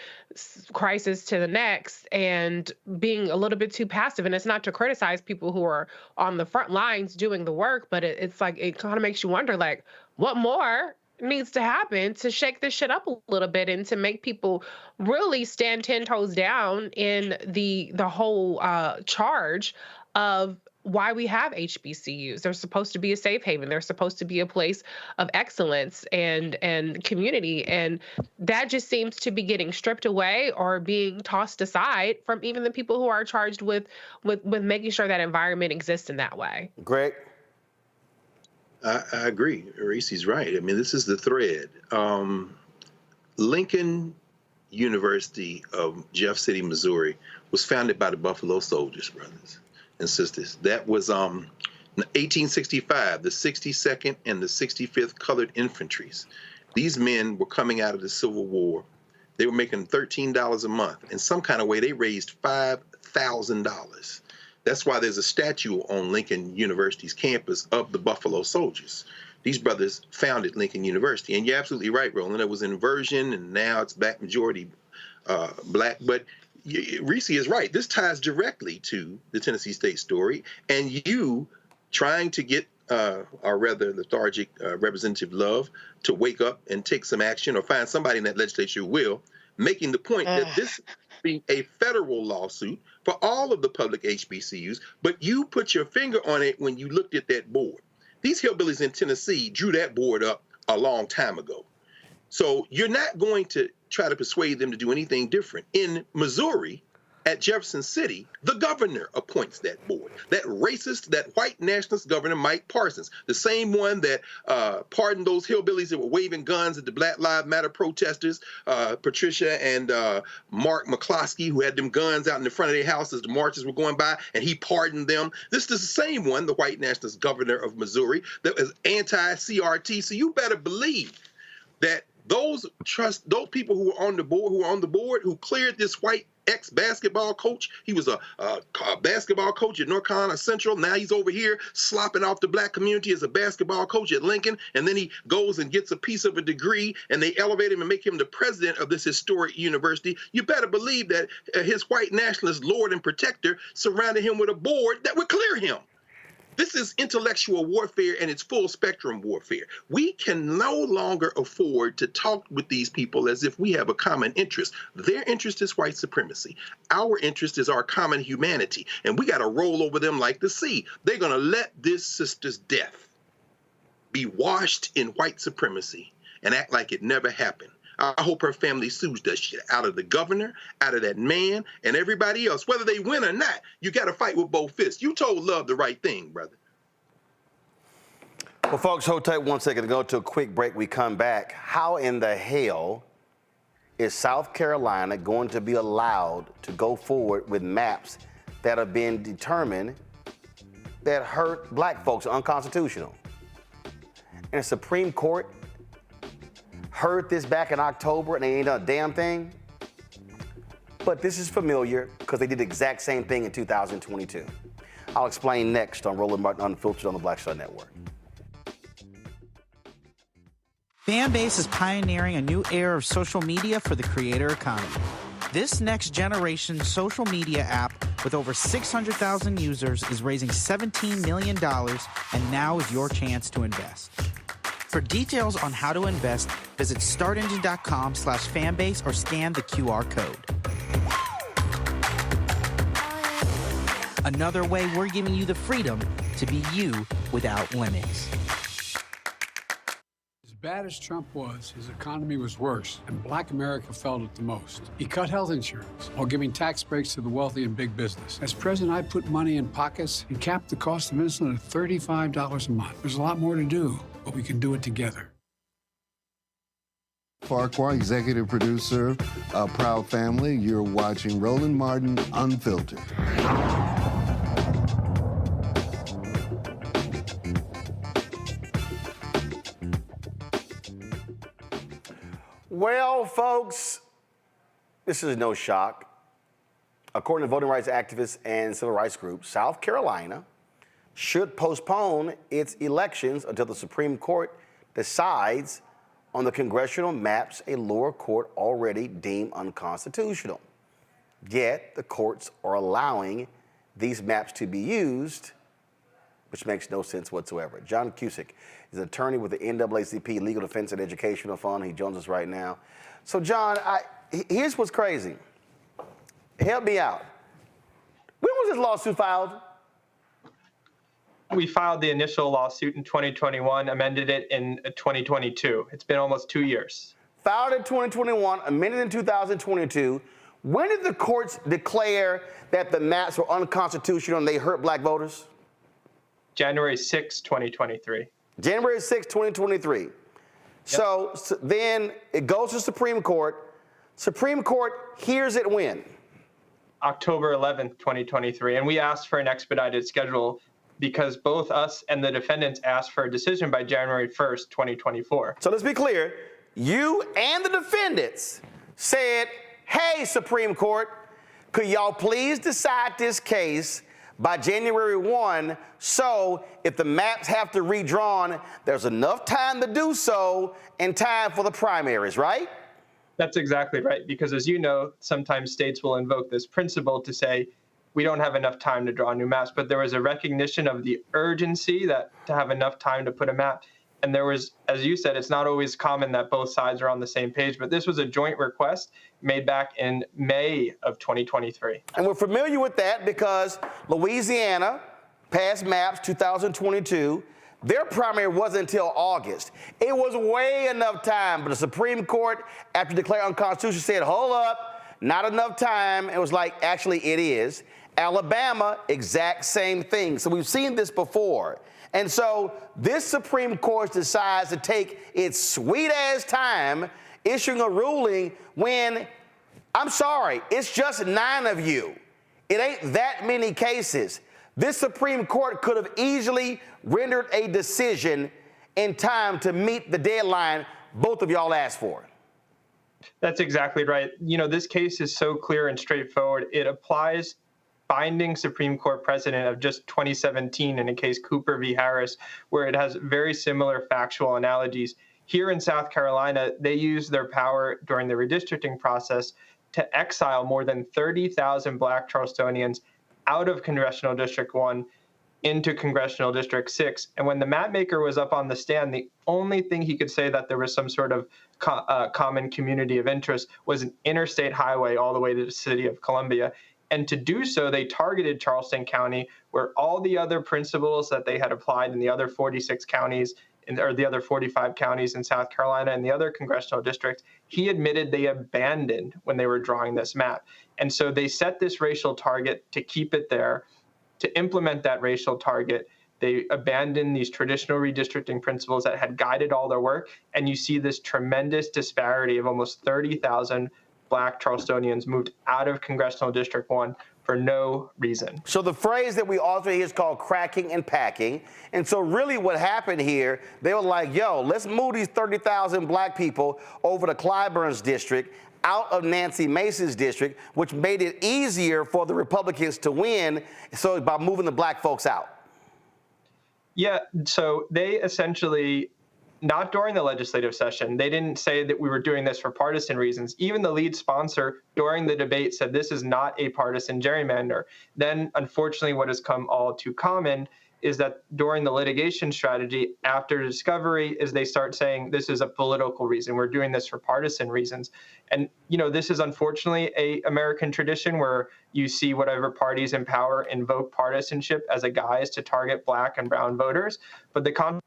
crisis to the next and being a little bit too passive. And it's not to criticize people who are on the front lines doing the work, but it's like, it kind of makes you wonder, like, what more needs to happen to shake this shit up a little bit and to make people really stand 10 toes down in the whole charge of why we have HBCUs. They're supposed to be a safe haven. They're supposed to be a place of excellence and community. And that just seems to be getting stripped away or being tossed aside from even the people who are charged with making sure that environment exists in that way. Greg? I agree. Reese's right. I mean, this is the thread. Lincoln University of Jeff City, Missouri was founded by the Buffalo Soldiers, brothers and sisters. That was 1865, the 62nd and the 65th Colored Infantries. These men were coming out of the Civil War. They were making $13 a month. In some kind of way, they raised $5,000. That's why there's a statue on Lincoln University's campus of the Buffalo Soldiers. These brothers founded Lincoln University. And you're absolutely right, Roland. It was inversion, and now it's black majority black. But Reese is right. This ties directly to the Tennessee State story. And you trying to get, or rather lethargic Representative Love, to wake up and take some action, or find somebody in that legislature who will, making the point that this being a federal lawsuit for all of the public HBCUs, but you put your finger on it when you looked at that board. These hillbillies in Tennessee drew that board up a long time ago. So you're not going to try to persuade them to do anything different. In Missouri, at Jefferson City, the governor appoints that board. That racist, that white nationalist governor, Mike Parsons, the same one that pardoned those hillbillies that were waving guns at the Black Lives Matter protesters, Patricia and Mark McCloskey, who had them guns out in the front of their house as the marches were going by, and he pardoned them. This is the same one, the white nationalist governor of Missouri, that was anti-CRT. So you better believe that those people who were on the board, who cleared this white ex-basketball coach. He was a basketball coach at North Carolina Central. Now he's over here slopping off the black community as a basketball coach at Lincoln. And then he goes and gets a piece of a degree, and they elevate him and make him the president of this historic university. You better believe that his white nationalist lord and protector surrounded him with a board that would clear him. This is intellectual warfare, and it's full spectrum warfare. We can no longer afford to talk with these people as if we have a common interest. Their interest is white supremacy. Our interest is our common humanity, and we got to roll over them like the sea. They're going to let this sister's death be washed in white supremacy and act like it never happened. I hope her family sues that shit out of the governor, out of that man, and everybody else. Whether they win or not, you got to fight with both fists. You told Love the right thing, brother. Well, folks, hold tight 1 second to go to a quick break. We come back. How in the hell is South Carolina going to be allowed to go forward with maps that have been determined that hurt black folks, unconstitutional? And the Supreme Court heard this back in October and they ain't done a damn thing. But this is familiar because they did the exact same thing in 2022. I'll explain next on Roland Martin Unfiltered on the Black Star Network. Fanbase is pioneering a new era of social media for the creator economy. This next generation social media app with over 600,000 users is raising $17 million, and now is your chance to invest. For details on how to invest, visit startengine.com/fanbase or scan the QR code. Another way we're giving you the freedom to be you without limits. As bad as Trump was, his economy was worse, and black America felt it the most. He cut health insurance while giving tax breaks to the wealthy and big business. As president, I put money in pockets and capped the cost of insulin at $35 a month. There's a lot more to do, but we can do it together. Farquhar, executive producer of Proud Family. You're watching Roland Martin Unfiltered. Well, folks, this is no shock. According to voting rights activists and civil rights groups, South Carolina should postpone its elections until the Supreme Court decides on the congressional maps a lower court already deemed unconstitutional. Yet, the courts are allowing these maps to be used, which makes no sense whatsoever. John Cusick is an attorney with the NAACP Legal Defense and Educational Fund. He joins us right now. So, John, here's what's crazy. Help me out. When was this lawsuit filed? We filed the initial lawsuit in 2021, amended it in 2022. It's been almost 2 years. Filed in 2021, amended in 2022. When did the courts declare that the maps were unconstitutional and they hurt black voters? January 6, 2023. January 6, 2023. Yep. So then it goes to Supreme Court. Supreme Court hears it when? October 11th, 2023. And we asked for an expedited schedule because both us and the defendants asked for a decision by January 1st, 2024. So let's be clear. you and the defendants said, hey, Supreme Court, could y'all please decide this case by January 1, so if the maps have to redrawn, there's enough time to do so in time for the primaries, right? That's exactly right, because as you know, sometimes states will invoke this principle to say, we don't have enough time to draw new maps, but there was a recognition of the urgency that to have enough time to put a map. And there was, as you said, it's not always common that both sides are on the same page, but this was a joint request made back in May of 2023. And we're familiar with that because Louisiana passed maps 2022. Their primary wasn't until August. It was way enough time, but the Supreme Court, after declaring unconstitutional, said, hold up, not enough time. It was like, actually, it is. Alabama, exact same thing. So we've seen this before. And so this Supreme Court decides to take its sweet-ass time issuing a ruling when, I'm sorry, it's just 9 of you. It ain't that many cases. This Supreme Court could have easily rendered a decision in time to meet the deadline both of y'all asked for. That's exactly right. You know, this case is so clear and straightforward. It applies binding Supreme Court precedent of just 2017 in a case Cooper v. Harris, where it has very similar factual analogies. Here in South Carolina, they used their power during the redistricting process to exile more than 30,000 Black Charlestonians out of Congressional District 1 into Congressional District 6. And when the mapmaker was up on the stand, the only thing he could say that there was some sort of common community of interest was an interstate highway all the way to the city of Columbia. And to do so, they targeted Charleston County, where all the other principles that they had applied in the other 46 counties, or the other 45 counties in South Carolina and the other congressional districts, he admitted they abandoned when they were drawing this map. And so they set this racial target to keep it there. To implement that racial target, they abandoned these traditional redistricting principles that had guided all their work. And you see this tremendous disparity of almost 30,000 Black Charlestonians moved out of Congressional District 1 for no reason. So the phrase that we often hear is called cracking and packing. And so really what happened here, they were like, yo, let's move these 30,000 Black people over to Clyburn's district, out of Nancy Mace's district, which made it easier for the Republicans to win, so by moving the Black folks out. Yeah, so they essentially, not during the legislative session, they didn't say that we were doing this for partisan reasons. Even the lead sponsor during the debate said this is not a partisan gerrymander. Then, unfortunately, what has come all too common is that during the litigation strategy after discovery is they start saying this is a political reason. We're doing this for partisan reasons. And, you know, this is unfortunately a American tradition where you see whatever parties in power invoke partisanship as a guise to target Black and brown voters. But the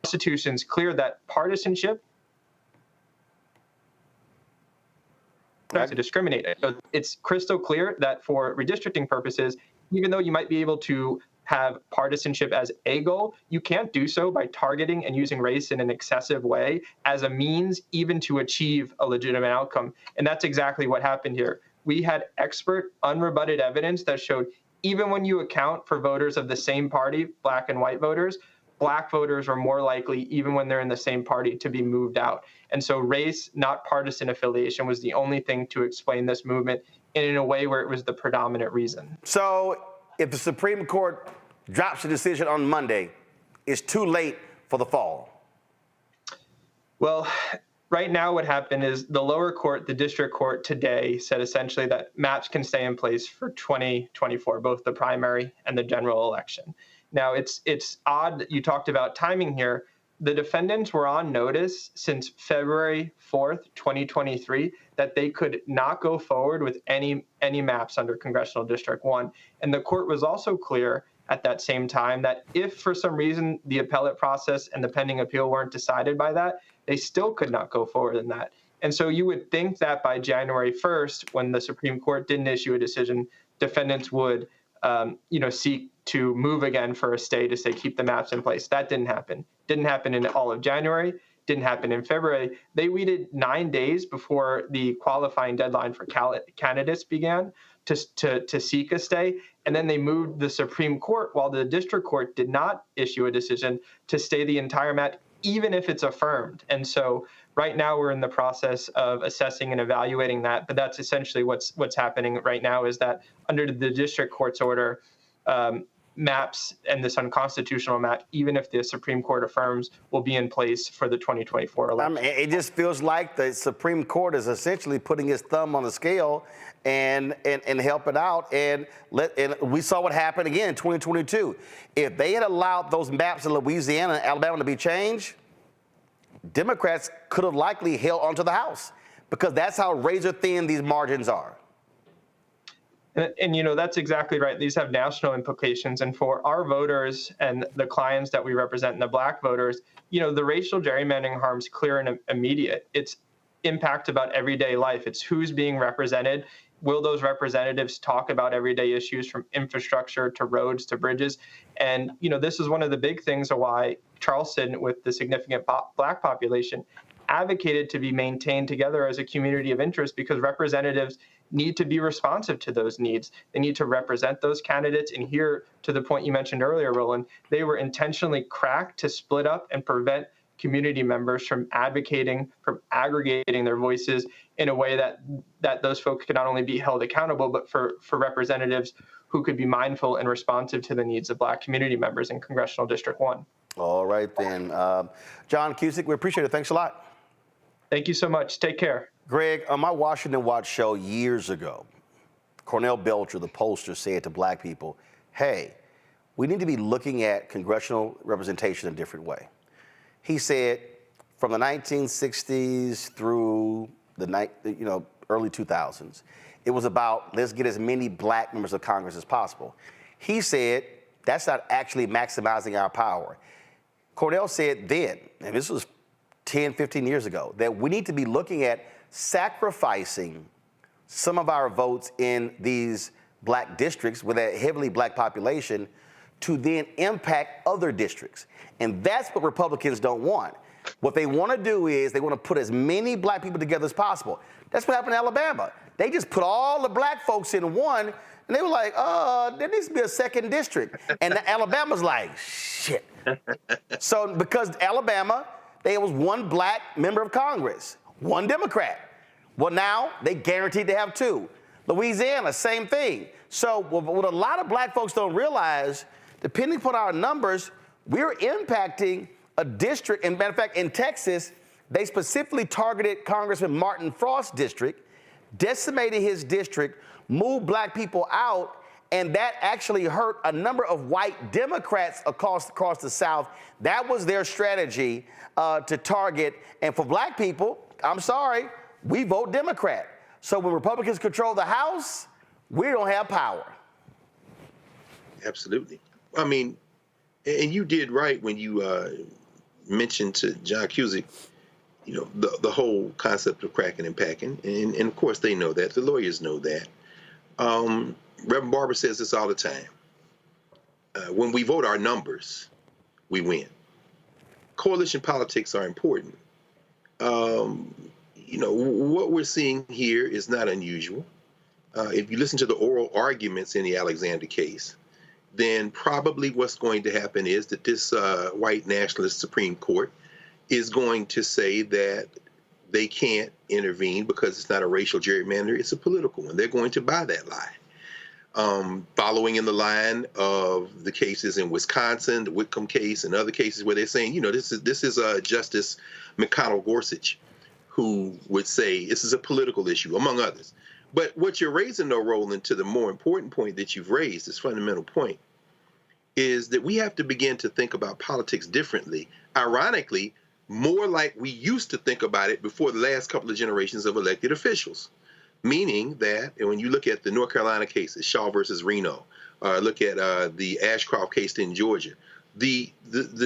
Constitution's clear that partisanship to discriminate. So it's crystal clear that for redistricting purposes, even though you might be able to have partisanship as a goal, you can't do so by targeting and using race in an excessive way as a means even to achieve a legitimate outcome. And that's exactly what happened here. We had expert, unrebutted evidence that showed even when you account for voters of the same party, Black and white voters, Black voters are more likely, even when they're in the same party, to be moved out. And so race, not partisan affiliation, was the only thing to explain this movement in a way where it was the predominant reason. So if the Supreme Court drops a decision on Monday, it's too late for the fall. Well, right now what happened is the lower court, the district court today, said essentially that maps can stay in place for 2024, both the primary and the general election. Now, it's odd that you talked about timing here. The defendants were on notice since February 4th, 2023, that they could not go forward with any maps under Congressional District 1. And the court was also clear at that same time that if for some reason the appellate process and the pending appeal weren't decided by that, they still could not go forward in that. And so you would think that by January 1st, when the Supreme Court didn't issue a decision, defendants would seek to move again for a stay to say keep the maps in place. That didn't happen. Didn't happen in all of January. Didn't happen in February. They waited 9 days before the qualifying deadline for candidates began to seek a stay. And then they moved the Supreme Court, while the district court did not issue a decision, to stay the entire map, even if it's affirmed. And so right now we're in the process of assessing and evaluating that, but that's essentially what's happening right now, is that under the district court's order, maps and this unconstitutional map, even if the Supreme Court affirms, will be in place for the 2024 election. I mean, it just feels like the Supreme Court is essentially putting his thumb on the scale and helping out. And we saw what happened again in 2022. If they had allowed those maps in Louisiana and Alabama to be changed, Democrats could have likely held onto the House, because that's how razor thin these margins are. And you know, that's exactly right. These have national implications. And for our voters and the clients that we represent and the Black voters, you know, the racial gerrymandering harm's clear and immediate. It's impact about everyday life. It's who's being represented. Will those representatives talk about everyday issues, from infrastructure to roads to bridges? And, you know, this is one of the big things of why Charleston, with the significant Black population, advocated to be maintained together as a community of interest, because representatives need to be responsive to those needs. They need to represent those candidates. And here, to the point you mentioned earlier, Roland, they were intentionally cracked to split up and prevent community members from advocating, from aggregating their voices in a way that those folks could not only be held accountable, but for representatives who could be mindful and responsive to the needs of Black community members in Congressional District 1. All right, then. John Cusick, we appreciate it. Thanks a lot. Thank you so much. Take care. Greg, on my Washington Watch show years ago, Cornell Belcher, the pollster, said to Black people, hey, we need to be looking at congressional representation a different way. He said from the 1960s through the early 2000s, it was about let's get as many Black members of Congress as possible. He said that's not actually maximizing our power. Cornell said then, and this was 10, 15 years ago, that we need to be looking at sacrificing some of our votes in these Black districts with a heavily Black population to then impact other districts. And that's what Republicans don't want. What they want to do is they want to put as many Black people together as possible. That's what happened in Alabama. They just put all the Black folks in one, and they were like, there needs to be a second district. And Alabama's like, shit. So because Alabama, there was one Black member of Congress, one Democrat. Well, now they guaranteed to have two. Louisiana, same thing. So what a lot of Black folks don't realize, depending upon our numbers, we're impacting a district. And matter of fact, in Texas, they specifically targeted Congressman Martin Frost's district, decimated his district, moved Black people out, and that actually hurt a number of white Democrats across the South. That was their strategy to target. And for Black people, I'm sorry, we vote Democrat. So when Republicans control the House, we don't have power. Absolutely. I mean, and you did right when you mentioned to John Cusick, you know, the whole concept of cracking and packing. And of course they know that. The lawyers know that. Reverend Barber says this all the time. When we vote our numbers, we win. Coalition politics are important. You know, what we're seeing here is not unusual. If you listen to the oral arguments in the Alexander case, then probably what's going to happen is that this white nationalist Supreme Court is going to say that they can't intervene because it's not a racial gerrymander, it's a political one. They're going to buy that lie. Following in the line of the cases in Wisconsin, the Whitcomb case, and other cases where they're saying, you know, this is Justice McConnell Gorsuch, who would say this is a political issue, among others. But what you're raising, though, Roland, to the more important point that you've raised, this fundamental point, is that we have to begin to think about politics differently. Ironically, more like we used to think about it before the last couple of generations of elected officials. Meaning that, and when you look at the North Carolina cases, Shaw versus Reno, look at the Ashcroft case in Georgia, the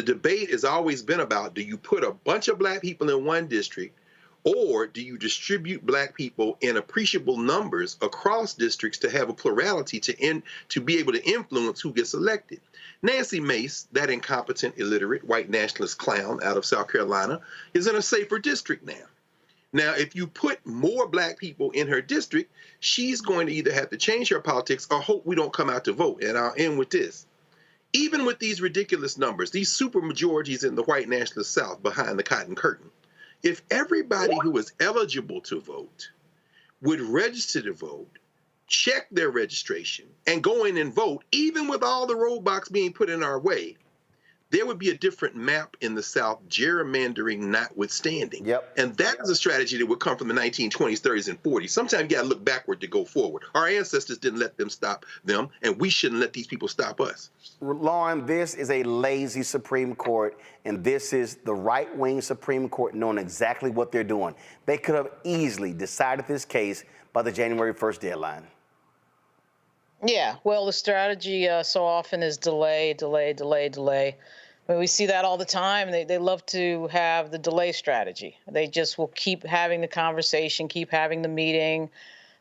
debate has always been about, do you put a bunch of Black people in one district, or do you distribute Black people in appreciable numbers across districts to have a plurality to be able to influence who gets elected? Nancy Mace, that incompetent, illiterate, white nationalist clown out of South Carolina, is in a safer district now. Now, if you put more Black people in her district, she's going to either have to change her politics or hope we don't come out to vote. And I'll end with this. even with these ridiculous numbers, these super majorities in the white nationalist South behind the cotton curtain, if everybody who is eligible to vote would register to vote, check their registration, and go in and vote, even with all the roadblocks being put in our way, there would be a different map in the South, gerrymandering notwithstanding. And that is a strategy that would come from the 1920s, 30s, and 40s. Sometimes you got to look backward to go forward. Our ancestors didn't let them stop them, and we shouldn't let these people stop us. Lauren, this is a lazy Supreme Court, and this is the right-wing Supreme Court knowing exactly what they're doing. They could have easily decided this case by the January 1st deadline. Yeah, well, the strategy so often is delay, delay, delay, delay. I mean, we see that all the time. They love to have the delay strategy. They just will keep having the conversation, keep having the meeting,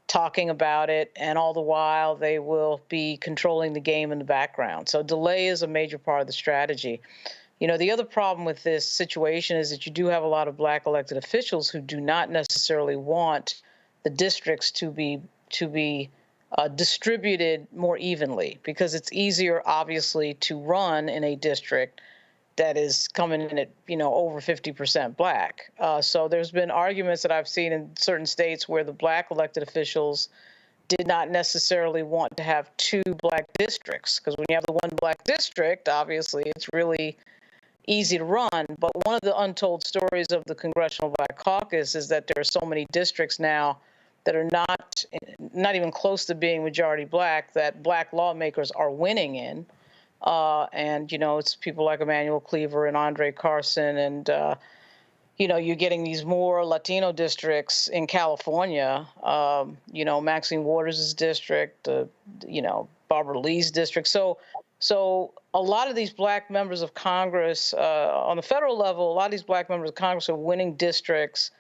talking about it, and all the while they will be controlling the game in the background. So delay is a major part of the strategy. You know, the other problem with this situation is that you do have a lot of black elected officials who do not necessarily want the districts to be distributed more evenly, because it's easier, obviously, to run in a district that is coming in at, over 50% black. So there's been arguments that I've seen in certain states where the black elected officials did not necessarily want to have two black districts, because when you have the one black district, obviously, it's really easy to run. But one of the untold stories of the Congressional Black Caucus is that there are so many districts now that are not even close to being majority black, that black lawmakers are winning in. And, it's people like Emmanuel Cleaver and Andre Carson. And, you're getting these more Latino districts in California, Maxine Waters' district, Barbara Lee's district. So a lot of these black members of Congress, on the federal level, a lot of these black members of Congress are winning districts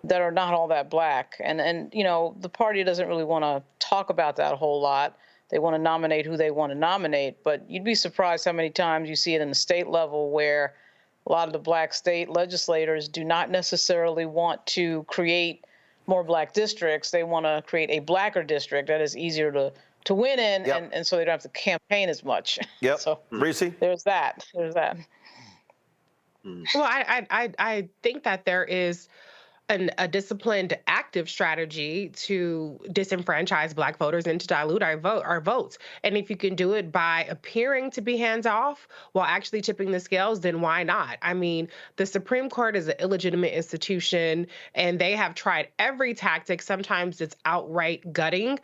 that are not all that black. And the party doesn't really want to talk about that a whole lot. They want to nominate who they want to nominate. But you'd be surprised how many times you see it in the state level where a lot of the black state legislators do not necessarily want to create more black districts. They want to create a blacker district that is easier to win in, and so they don't have to campaign as much. Yep. So Reese? There's that. Well, I think that there is a disciplined, active strategy to disenfranchise black voters and to dilute our votes. And if you can do it by appearing to be hands-off while actually tipping the scales, then why not? I mean, the Supreme Court is an illegitimate institution, and they have tried every tactic. Sometimes it's outright gutting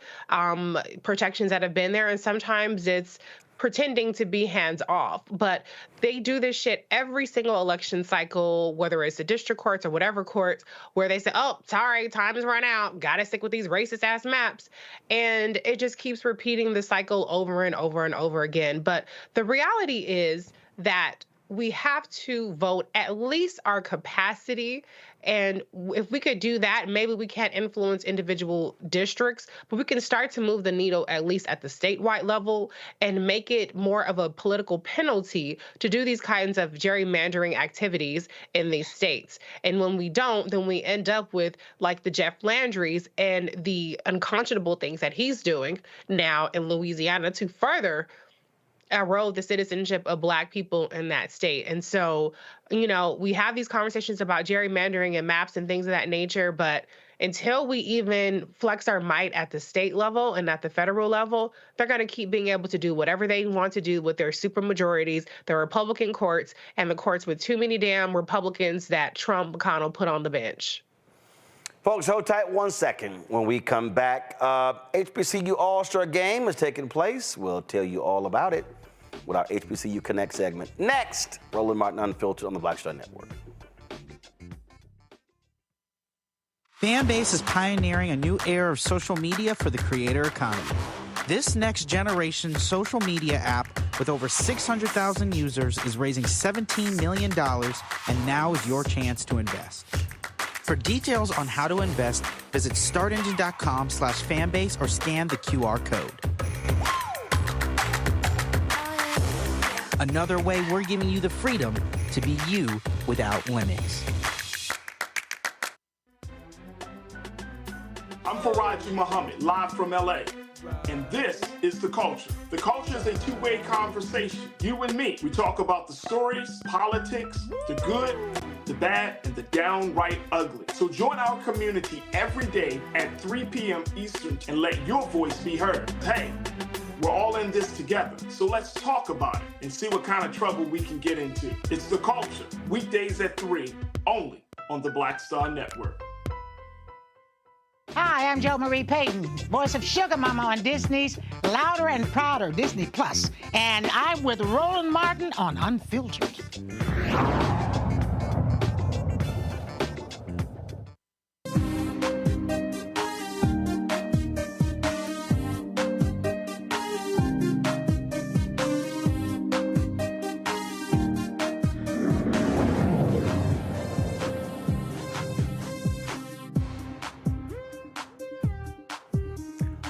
protections that have been there, and sometimes it's pretending to be hands-off. But they do this shit every single election cycle, whether it's the district courts or whatever courts, where they say, oh, sorry, time has run out, gotta stick with these racist-ass maps. And it just keeps repeating the cycle over and over and over again. But the reality is that we have to vote at least our capacity. And if we could do that, maybe we can't influence individual districts, but we can start to move the needle at least at the statewide level and make it more of a political penalty to do these kinds of gerrymandering activities in these states. And when we don't, then we end up with like the Jeff Landrys and the unconscionable things that he's doing now in Louisiana to further erode the citizenship of black people in that state. And so, we have these conversations about gerrymandering and maps and things of that nature, but until we even flex our might at the state level and at the federal level, they're going to keep being able to do whatever they want to do with their super majorities, the Republican courts, and the courts with too many damn Republicans that Trump McConnell put on the bench. Folks, hold tight 1 second. When we come back, HBCU Allstar game is taking place. We'll tell you all about it with our HBCU Connect segment. Next, Roland Martin Unfiltered on the Black Star Network. Fanbase is pioneering a new era of social media for the creator economy. This next generation social media app with over 600,000 users is raising $17 million, and now is your chance to invest. For details on how to invest, visit startengine.com/fanbase or scan the QR code. Another way we're giving you the freedom to be you without limits. I'm Faraji Muhammad, live from LA. And this is the culture. The culture is a two-way conversation. You and me. We talk about the stories, politics, the good, the bad, and the downright ugly. So join our community every day at 3 p.m. Eastern and let your voice be heard. Hey, we're all in this together. So let's talk about it and see what kind of trouble we can get into. It's the culture. Weekdays at 3, only on the Black Star Network. Hi, I'm Jo Marie Payton, voice of Sugar Mama on Disney's Louder and Prouder Disney Plus, and I'm with Roland Martin on Unfiltered.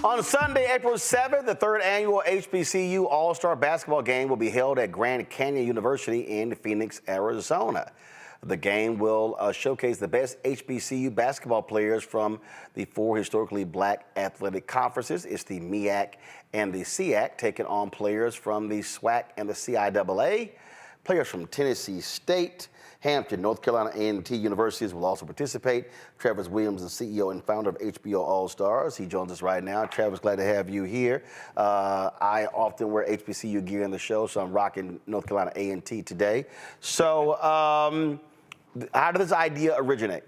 On Sunday, April 7th, the third annual HBCU All-Star basketball game will be held at Grand Canyon University in Phoenix, Arizona. The game will showcase the best HBCU basketball players from the 4 historically black athletic conferences. It's the MEAC and the SEAC, taking on players from the SWAC and the CIAA. Players from Tennessee State, Hampton, North Carolina A&T universities will also participate. Travis Williams, the CEO and founder of HBO Allstars. He joins us right now. Travis, glad to have you here. I often wear HBCU gear in the show, so I'm rocking North Carolina A&T today. So how did this idea originate?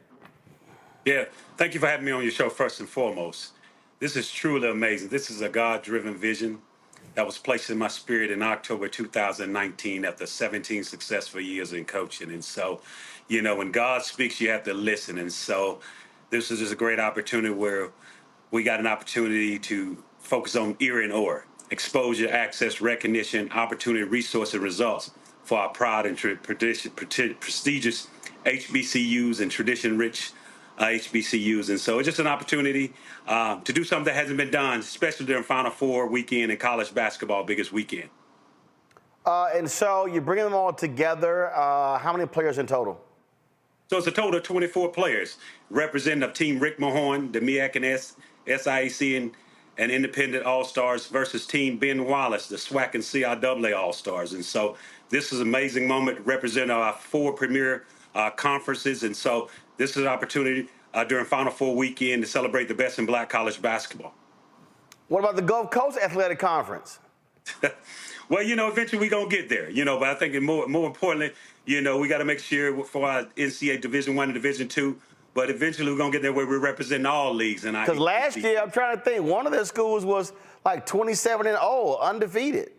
Yeah, thank you for having me on your show first and foremost. This is truly amazing. This is a God-driven vision that was placed in my spirit in October 2019 after 17 successful years in coaching. And so, you know, when God speaks, you have to listen. And so this is just a great opportunity where we got an opportunity to focus on ear and oar, exposure, access, recognition, opportunity, resource, and results for our proud and prestigious HBCUs and tradition-rich HBCUs. And so it's just an opportunity to do something that hasn't been done, especially during Final Four weekend and college basketball biggest weekend. And so you're bringing them all together. How many players in total? So it's a total of 24 players representing of Team Rick Mahorn, the MEAC and SIAC and Independent All-Stars versus Team Ben Wallace, the SWAC and CIAA All-Stars. And so this is an amazing moment representing our 4 premier conferences. And so this is an opportunity during Final Four weekend to celebrate the best in black college basketball. What about the Gulf Coast Athletic Conference? Well, you know, eventually we're going to get there, you know, but I think more importantly, you know, we got to make sure for our NCAA Division I and Division II, but eventually we're going to get there where we're representing all leagues. Because last year, I'm trying to think, one of their schools was like 27-0, undefeated.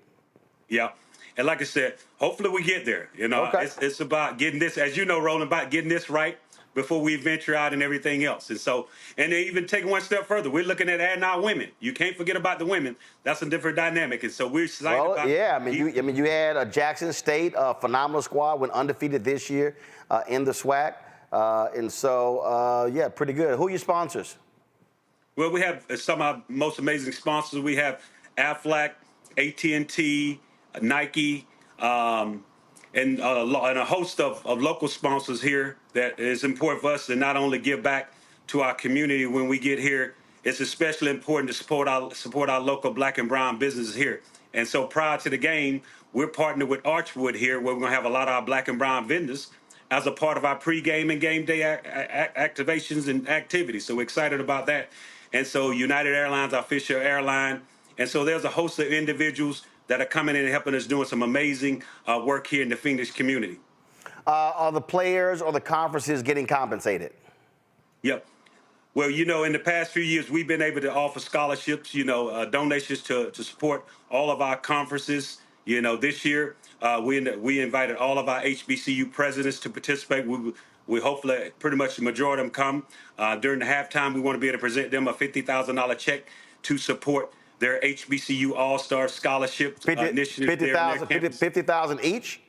Yeah. And like I said, hopefully we get there. You know, it's about getting this, as you know, Roland, about getting this right before we venture out and everything else. And so, and even taking one step further, we're looking at adding our women. You can't forget about the women. That's a different dynamic. And so we're excited about yeah, you had a Jackson State, a phenomenal squad, went undefeated this year in the SWAC. And so, yeah, pretty good. Who are your sponsors? Well, we have some of our most amazing sponsors. We have Aflac, AT&T, Nike, and a host of local sponsors here that is important for us to not only give back to our community when we get here, it's especially important to support our local black and brown businesses here. And so prior to the game, we're partnered with Archwood here, where we're going to have a lot of our black and brown vendors as a part of our pregame and game day activations and activities. So we're excited about that. And so United Airlines, our official airline. And so there's a host of individuals that are coming in and helping us doing some amazing work here in the Phoenix community. Are the players or the conferences getting compensated? Yep. Well, you know, in the past few years, we've been able to offer scholarships, you know, donations to support all of our conferences. You know, this year, we invited all of our HBCU presidents to participate. We hopefully pretty much the majority of them come. During the halftime, we want to be able to present them a $50,000 check to support their HBCU All-Star Scholarship initiative. 50,000 each?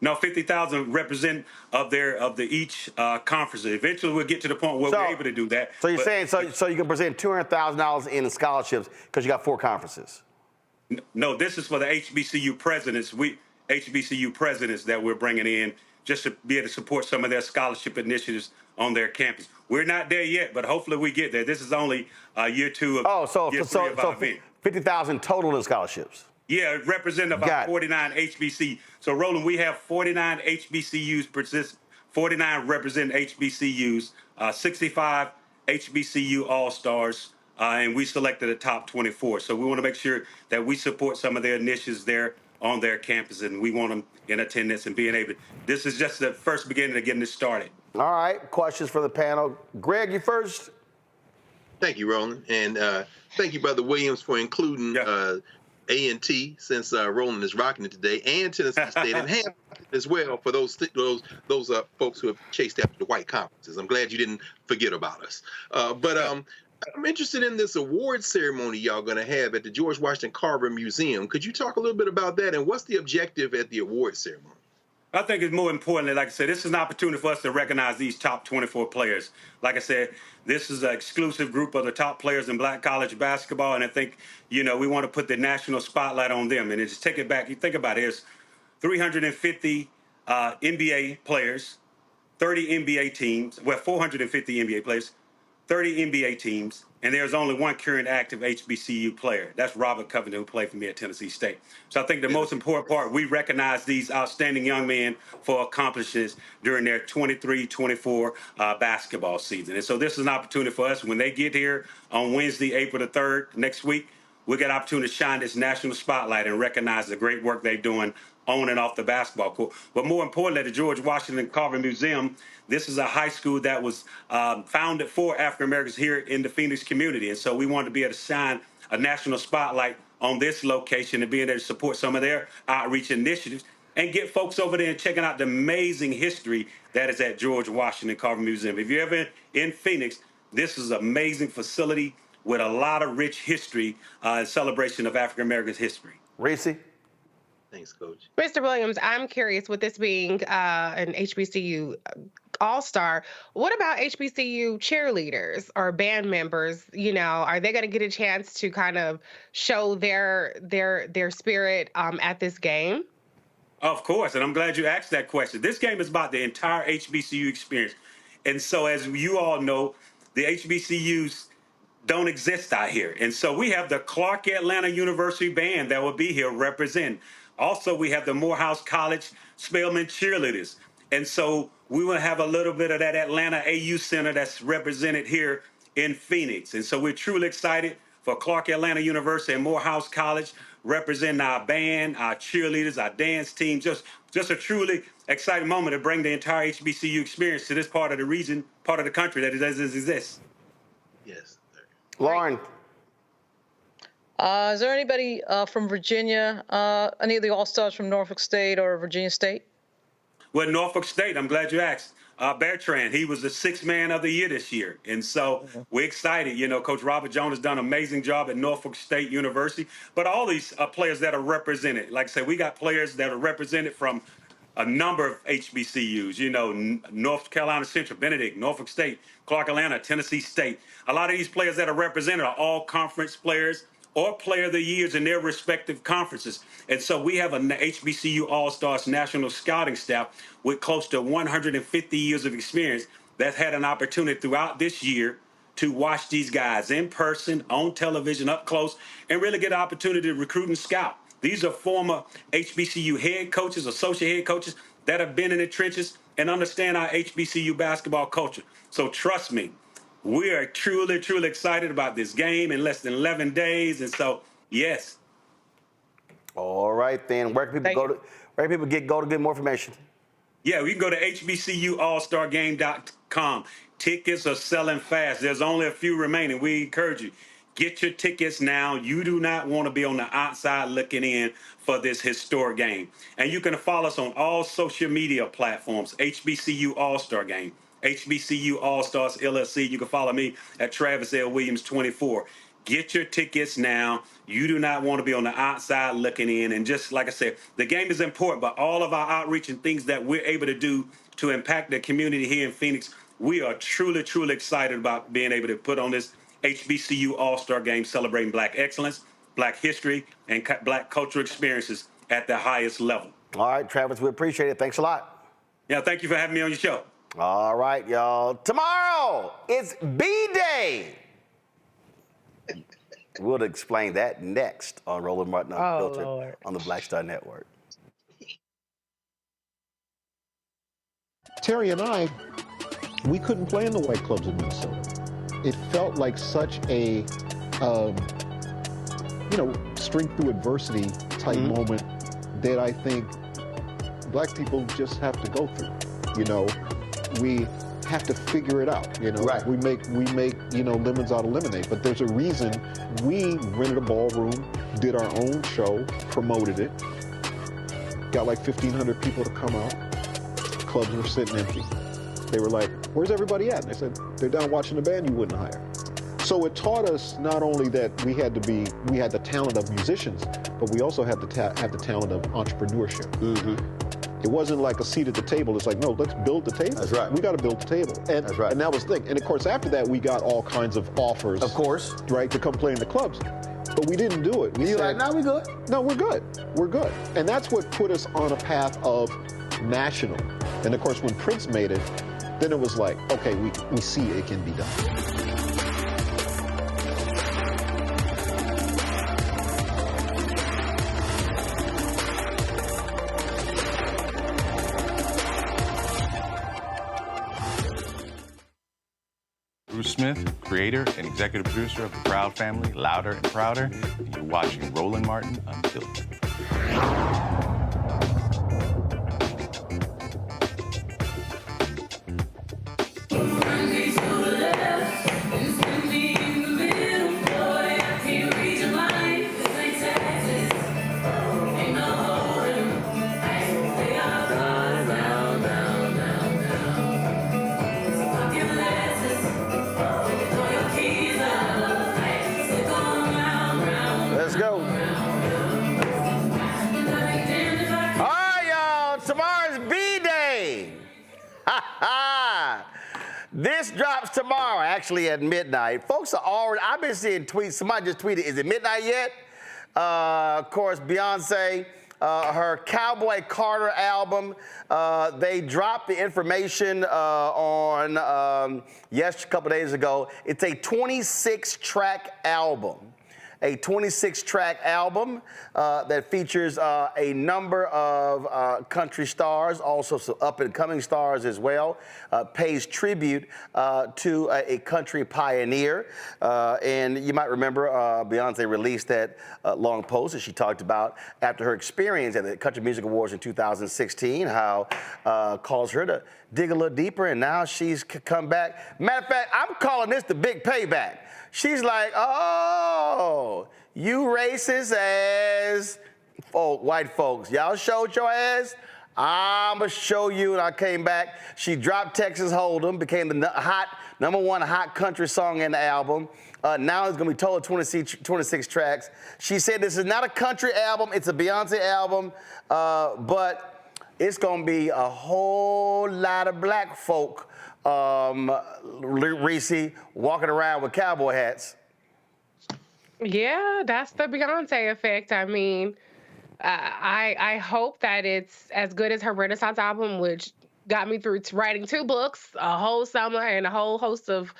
No, 50,000 represent of each conference. Eventually, we'll get to the point where we're able to do that. So you're saying so you can present $200,000 in scholarships because you got 4 conferences? No, this is for the HBCU presidents. HBCU presidents that we're bringing in just to be able to support some of their scholarship initiatives on their campus. We're not there yet, but hopefully we get there. This is only year 2 of year 3 of our event. 50,000 total in scholarships. Yeah, represent about 49 HBC. So, Roland, we have 49 HBCUs, 49 represent HBCUs, 65 HBCU Allstars, and we selected the top 24. So we want to make sure that we support some of their initiatives there on their campus, and we want them in attendance and being able to. This is just the first beginning of getting this started. All right, questions for the panel. Greg, you first. Thank you, Roland, and thank you, Brother Williams, for including A&T, since Roland is rocking it today, and Tennessee State, and Hampton as well for those folks who have chased after the white conferences. I'm glad you didn't forget about us. But I'm interested in this award ceremony y'all going to have at the George Washington Carver Museum. Could you talk a little bit about that, and what's the objective at the award ceremony? I think it's more importantly, like I said, this is an opportunity for us to recognize these top 24 players. Like I said, this is an exclusive group of the top players in black college basketball, and I think, we want to put the national spotlight on them. And just take it back. You think about it, there's 350 NBA players, 30 NBA teams, 450 NBA players, 30 NBA teams, and there's only one current active HBCU player. That's Robert Covington, who played for me at Tennessee State. So I think the most important part, we recognize these outstanding young men for accomplishments during their 23-24 basketball season. And so this is an opportunity for us. When they get here on Wednesday, April the 3rd, next week, we get an opportunity to shine this national spotlight and recognize the great work they're doing on and off the basketball court. But more importantly, at the George Washington Carver Museum, this is a high school that was founded for African Americans here in the Phoenix community. And so we wanted to be able to shine a national spotlight on this location and being able to support some of their outreach initiatives and get folks over there and checking out the amazing history that is at George Washington Carver Museum. If you're ever in Phoenix, this is an amazing facility with a lot of rich history and celebration of African Americans' history. Reese? Thanks, Coach. Mr. Williams, I'm curious, with this being an HBCU All-Star, what about HBCU cheerleaders or band members? Are they going to get a chance to kind of show their spirit at this game? Of course, and I'm glad you asked that question. This game is about the entire HBCU experience. And so as you all know, the HBCUs don't exist out here. And so we have the Clark Atlanta University Band that will be here representing. Also, we have the Morehouse College Spelman cheerleaders. And so we will have a little bit of that Atlanta AU Center that's represented here in Phoenix. And so we're truly excited for Clark Atlanta University and Morehouse College representing our band, our cheerleaders, our dance team. Just a truly exciting moment to bring the entire HBCU experience to this part of the region, part of the country that it doesn't exist. Yes. Lauren. Is there anybody from Virginia, any of the All-Stars from Norfolk State or Virginia State? Well, Norfolk State, I'm glad you asked. Bertrand, he was the sixth man of the year this year. And so we're excited. Coach Robert Jones has done an amazing job at Norfolk State University. But all these players that are represented, like I said, we got players that are represented from a number of HBCUs, North Carolina Central, Benedict, Norfolk State, Clark Atlanta, Tennessee State. A lot of these players that are represented are all conference players or player of the years in their respective conferences. And so we have an HBCU All-Stars national scouting staff with close to 150 years of experience that's had an opportunity throughout this year to watch these guys in person, on television, up close, and really get an opportunity to recruit and scout. These are former HBCU head coaches, associate head coaches that have been in the trenches and understand our HBCU basketball culture. So trust me, we are truly, truly excited about this game in less than 11 days. And so, yes. All right, then. Where can people go to get more information? Yeah, you can go to HBCUAllStarGame.com. Tickets are selling fast. There's only a few remaining. We encourage you. Get your tickets now. You do not want to be on the outside looking in for this historic game. And you can follow us on all social media platforms, HBCU All-Star Game, HBCU All-Stars LLC. You can follow me at Travis L. Williams 24. Get your tickets now. You do not want to be on the outside looking in. And just like I said, the game is important, but all of our outreach and things that we're able to do to impact the community here in Phoenix, we are truly, truly excited about being able to put on this HBCU All-Star Game celebrating Black excellence, Black history, and Black cultural experiences at the highest level. All right, Travis, we appreciate it. Thanks a lot. Yeah, thank you for having me on your show. All right, y'all. Tomorrow, it's B-Day. We'll explain that next on Roland Martin Unfiltered on the Black Star Network. Terry and I, we couldn't play in the white clubs in Minnesota. It felt like such a, strength through adversity type moment that I think black people just have to go through. We have to figure it out. Right. We make lemons out of lemonade. But there's a reason we rented a ballroom, did our own show, promoted it, got like 1,500 people to come out. Clubs were sitting empty. They were like, "Where's everybody at?" And they said, "They're down watching the band you wouldn't hire." So it taught us not only that we had the talent of musicians, but we also had to have the talent of entrepreneurship. It wasn't like a seat at the table. It's like, no, let's build the table. That's right. We got to build the table. And, that's right. And that was the thing. And of course, after that, we got all kinds of offers. Of course. Right, to come play in the clubs. But we didn't do it. We said, no, we're good. No, we're good. We're good. And that's what put us on a path of national. And of course, when Prince made it, then it was like, okay, we see it can be done. Smith, creator and executive producer of the Proud Family, Louder and Prouder, and you're watching Roland Martin Unfiltered. This drops tomorrow, actually at midnight. Folks are already, I've been seeing tweets. Somebody just tweeted, is it midnight yet? Of course, Beyonce, her Cowboy Carter album, they dropped the information on, a couple days ago. It's a 26-track album. A 26-track album that features a number of country stars, also some up-and-coming stars as well, pays tribute to a country pioneer. And you might remember Beyonce released that long post that she talked about after her experience at the Country Music Awards in 2016, how caused her to dig a little deeper, and now she's come back. Matter of fact, I'm calling this the big payback. She's like, oh, you racist ass white folks. Y'all showed your ass. I'ma show you. And I came back. She dropped Texas Hold'em, became the number one hot country song in the album. Now it's gonna be total 26 tracks. She said this is not a country album, it's a Beyonce album, but it's gonna be a whole lot of black folk Reese walking around with cowboy hats. Yeah, that's the Beyonce effect. I mean, I hope that it's as good as her Renaissance album, which got me through writing 2 books, a whole summer, and a whole host of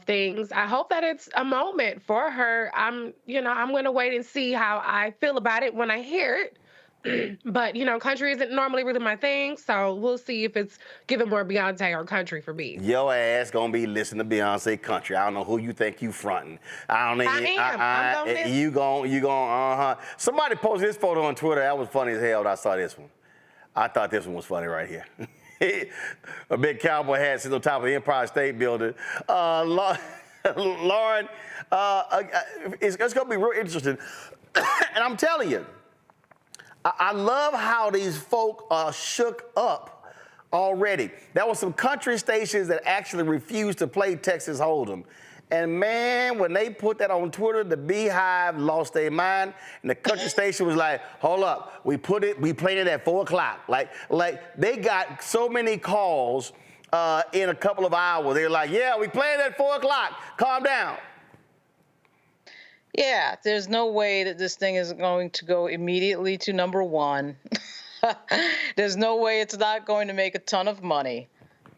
things. I hope that it's a moment for her. I'm going to wait and see how I feel about it when I hear it. But, country isn't normally really my thing, so we'll see if it's giving more Beyonce or country for me. Your ass gonna be listening to Beyonce country. I don't know who you think you fronting. I'm you gon' Somebody posted this photo on Twitter. That was funny as hell when I saw this one. I thought this one was funny right here. A big cowboy hat sitting on top of the Empire State Building. Lauren, it's gonna be real interesting. And I'm telling you, I love how these folk are shook up already. There were some country stations that actually refused to play Texas Hold'em. And man, when they put that on Twitter, the Beehive lost their mind. And the country station was like, hold up, we played it at 4 o'clock. Like they got so many calls in a couple of hours. They were like, yeah, we played it at 4 o'clock, calm down. Yeah, there's no way that this thing is going to go immediately to number 1. There's no way it's not going to make a ton of money.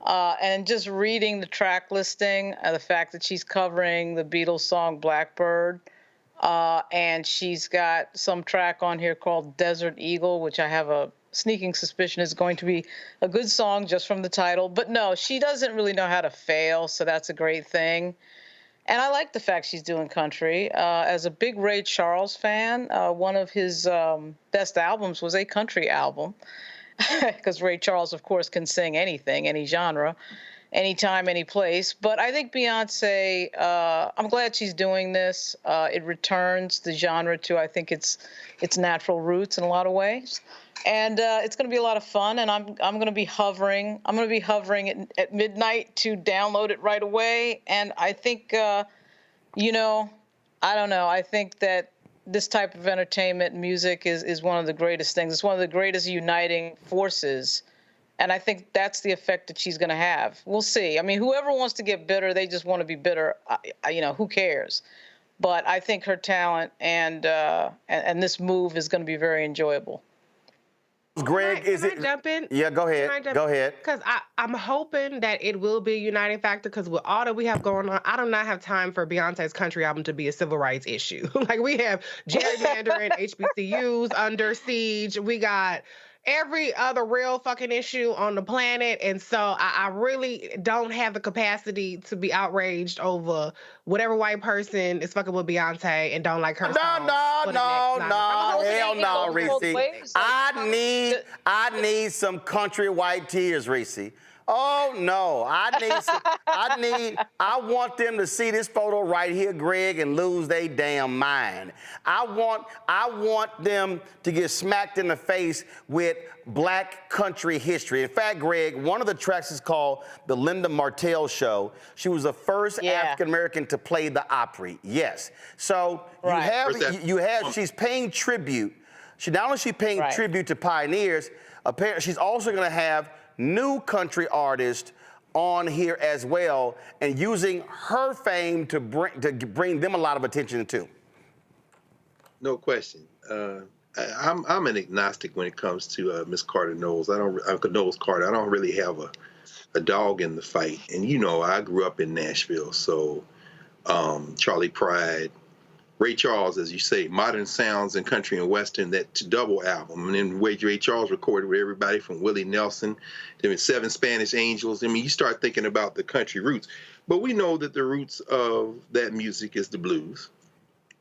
And just reading the track listing, the fact that she's covering the Beatles song Blackbird, and she's got some track on here called Desert Eagle, which I have a sneaking suspicion is going to be a good song just from the title. But no, she doesn't really know how to fail, so that's a great thing. And I like the fact she's doing country. As a big Ray Charles fan, one of his best albums was a country album, because Ray Charles, of course, can sing anything, any genre, anytime, any place. But I think Beyonce, I'm glad she's doing this. It returns the genre to, I think, its natural roots in a lot of ways. And it's going to be a lot of fun, and I'm going to be hovering. I'm going to be hovering at midnight to download it right away. And I think, I don't know. I think that this type of entertainment, music, is one of the greatest things. It's one of the greatest uniting forces. And I think that's the effect that she's going to have. We'll see. I mean, whoever wants to get bitter, they just want to be bitter. Who cares? But I think her talent and this move is going to be very enjoyable. Greg, can I jump in? Yeah, go ahead. Go ahead. Because I'm hoping that it will be a uniting factor, because with all that we have going on, I do not have time for Beyonce's country album to be a civil rights issue. Like, we have gerrymandering, HBCUs under siege. We got every other real fucking issue on the planet. And so I really don't have the capacity to be outraged over whatever white person is fucking with Beyonce and don't like her song. No, hell no, Reese. I need some country white tears, Reese. Oh no, I want them to see this photo right here, Greg, and lose their damn mind. I want them to get smacked in the face with black country history. In fact, Greg, one of the tracks is called The Linda Martell Show. She was the first African-American to play the Opry. Yes. So she's paying tribute. Not only is she paying tribute to pioneers, apparently she's also going to have new country artists on here as well, and using her fame to bring them a lot of attention too. No question. I'm an agnostic when it comes to Miss Carter Knowles. Knowles Carter. I don't really have a dog in the fight. And I grew up in Nashville, so Charlie Pride, Ray Charles, as you say, Modern Sounds and Country and Western, that double album. And then Ray Charles recorded with everybody from Willie Nelson to Seven Spanish Angels. I mean, you start thinking about the country roots. But we know that the roots of that music is the blues.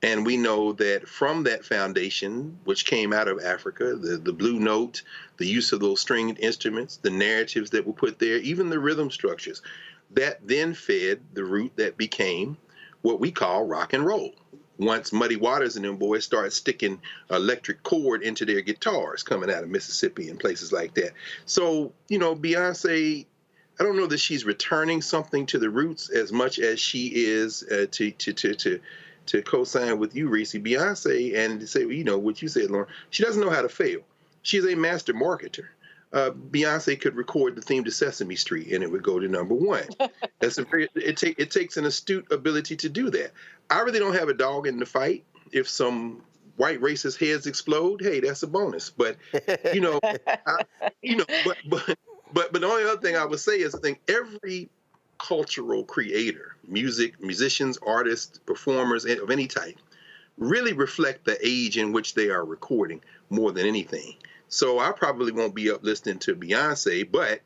And we know that from that foundation, which came out of Africa, the blue note, the use of those stringed instruments, the narratives that were put there, even the rhythm structures, that then fed the root that became what we call rock and roll. Once Muddy Waters and them boys started sticking electric cord into their guitars coming out of Mississippi and places like that. So, Beyonce, I don't know that she's returning something to the roots as much as she is to co-sign with you, Reese. Beyonce, and to say, what you said, Lauren, she doesn't know how to fail. She's a master marketer. Beyonce could record the theme to Sesame Street and it would go to #1. It takes an astute ability to do that. I really don't have a dog in the fight. If some white racist heads explode, hey, that's a bonus. But but the only other thing I would say is I think every cultural creator, musicians, artists, performers of any type, really reflect the age in which they are recording more than anything. So I probably won't be up listening to Beyonce, but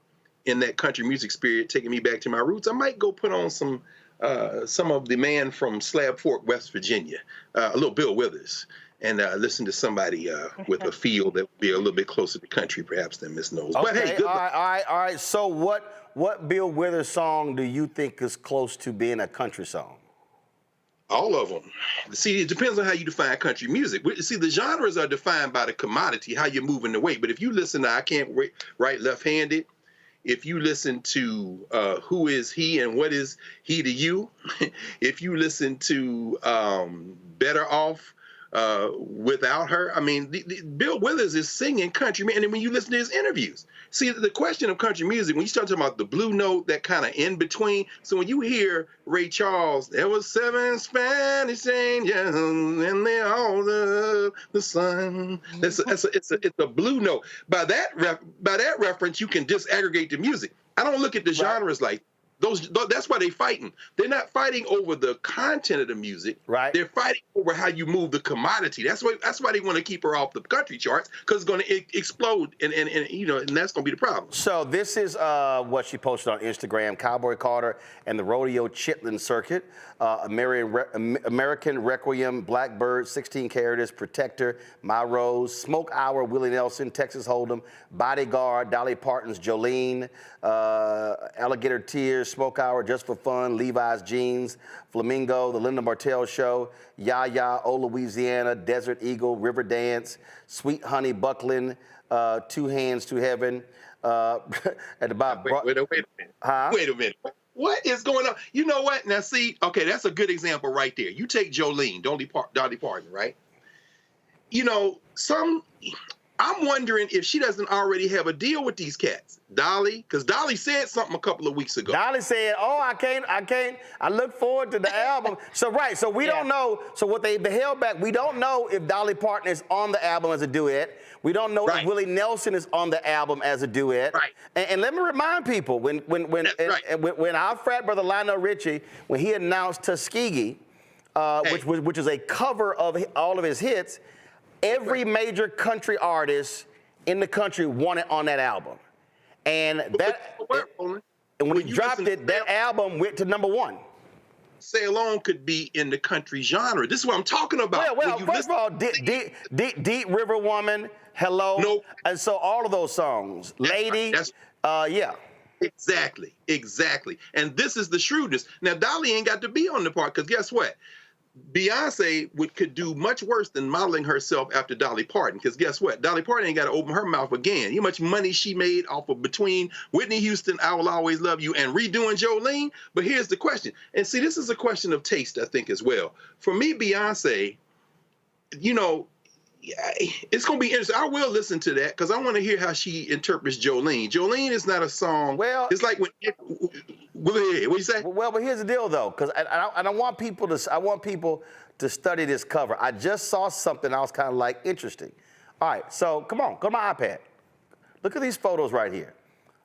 in that country music spirit, taking me back to my roots, I might go put on some of the man from Slab Fork, West Virginia, a little Bill Withers, and listen to somebody with a feel that would be a little bit closer to country, perhaps, than Miss Knowles. Okay, but hey, good luck. All right. So what Bill Withers song do you think is close to being a country song? All of them. See, it depends on how you define country music. See, the genres are defined by the commodity, how you're moving the weight. But if you listen to I Can't Write Left-Handed, if you listen to Who Is He and What Is He to You, if you listen to Better Off, without her. I mean, Bill Withers is singing country, man. And then when you listen to his interviews, see, the question of country music, when you start talking about the blue note, that kind of in between. So when you hear Ray Charles, there was 7 Spanish angels and they all loved the sun. It's a blue note. By that reference, you can disaggregate the music. I don't look at the genres like those. That's why they're fighting. They're not fighting over the content of the music. Right. They're fighting over how you move the commodity. That's why they want to keep her off the country charts, because it's going to explode, and that's going to be the problem. So this is what she posted on Instagram: Cowboy Carter and the Rodeo Chitlin Circuit, American Requiem, Blackbird, 16 Carats, Protector, My Rose, Smoke Hour, Willie Nelson, Texas Hold'em, Bodyguard, Dolly Parton's Jolene, Alligator Tears, Smoke Hour, Just for Fun, Levi's Jeans, Flamingo, The Linda Martell Show, Ya, Oh Louisiana, Desert Eagle, River Dance, Sweet Honey Buckland, Two Hands to Heaven. At the bottom. Wait a minute. Huh? Wait a minute. What is going on? You know what? Now, see, okay, that's a good example right there. You take Jolene, Dolly Parton, right? You know, I'm wondering if she doesn't already have a deal with these cats. Dolly, because Dolly said something a couple of weeks ago. Dolly said, oh, I can't. I look forward to the album. So we don't know. So what they held back, we don't know if Dolly Parton is on the album as a duet. We don't know if Willie Nelson is on the album as a duet. Right. And let me remind people, when our frat brother Lionel Richie, when he announced Tuskegee, which is a cover of all of his hits, every major country artist in the country wanted on that album. And when he dropped it, that album went to #1. Say Alone could be in the country genre. This is what I'm talking about. Well, first of all, Deep River Woman, Hello. Nope. And so all of those songs. Lady, yeah. Exactly. And this is the shrewdness. Now, Dolly ain't got to be on the part, because guess what? Beyonce could do much worse than modeling herself after Dolly Parton, because guess what? Dolly Parton ain't got to open her mouth again. You know how much money she made off of between Whitney Houston, I Will Always Love You, and redoing Jolene? But here's the question. And see, this is a question of taste, I think, as well. For me, Beyonce, you know, it's going to be interesting. I will listen to that, because I want to hear how she interprets Jolene. Jolene is not a song. Well, it's like when... What do you say? Well, but here's the deal, though, because I want people to study this cover. I just saw something I was kind of like interesting. All right, so come on, go to my iPad. Look at these photos right here.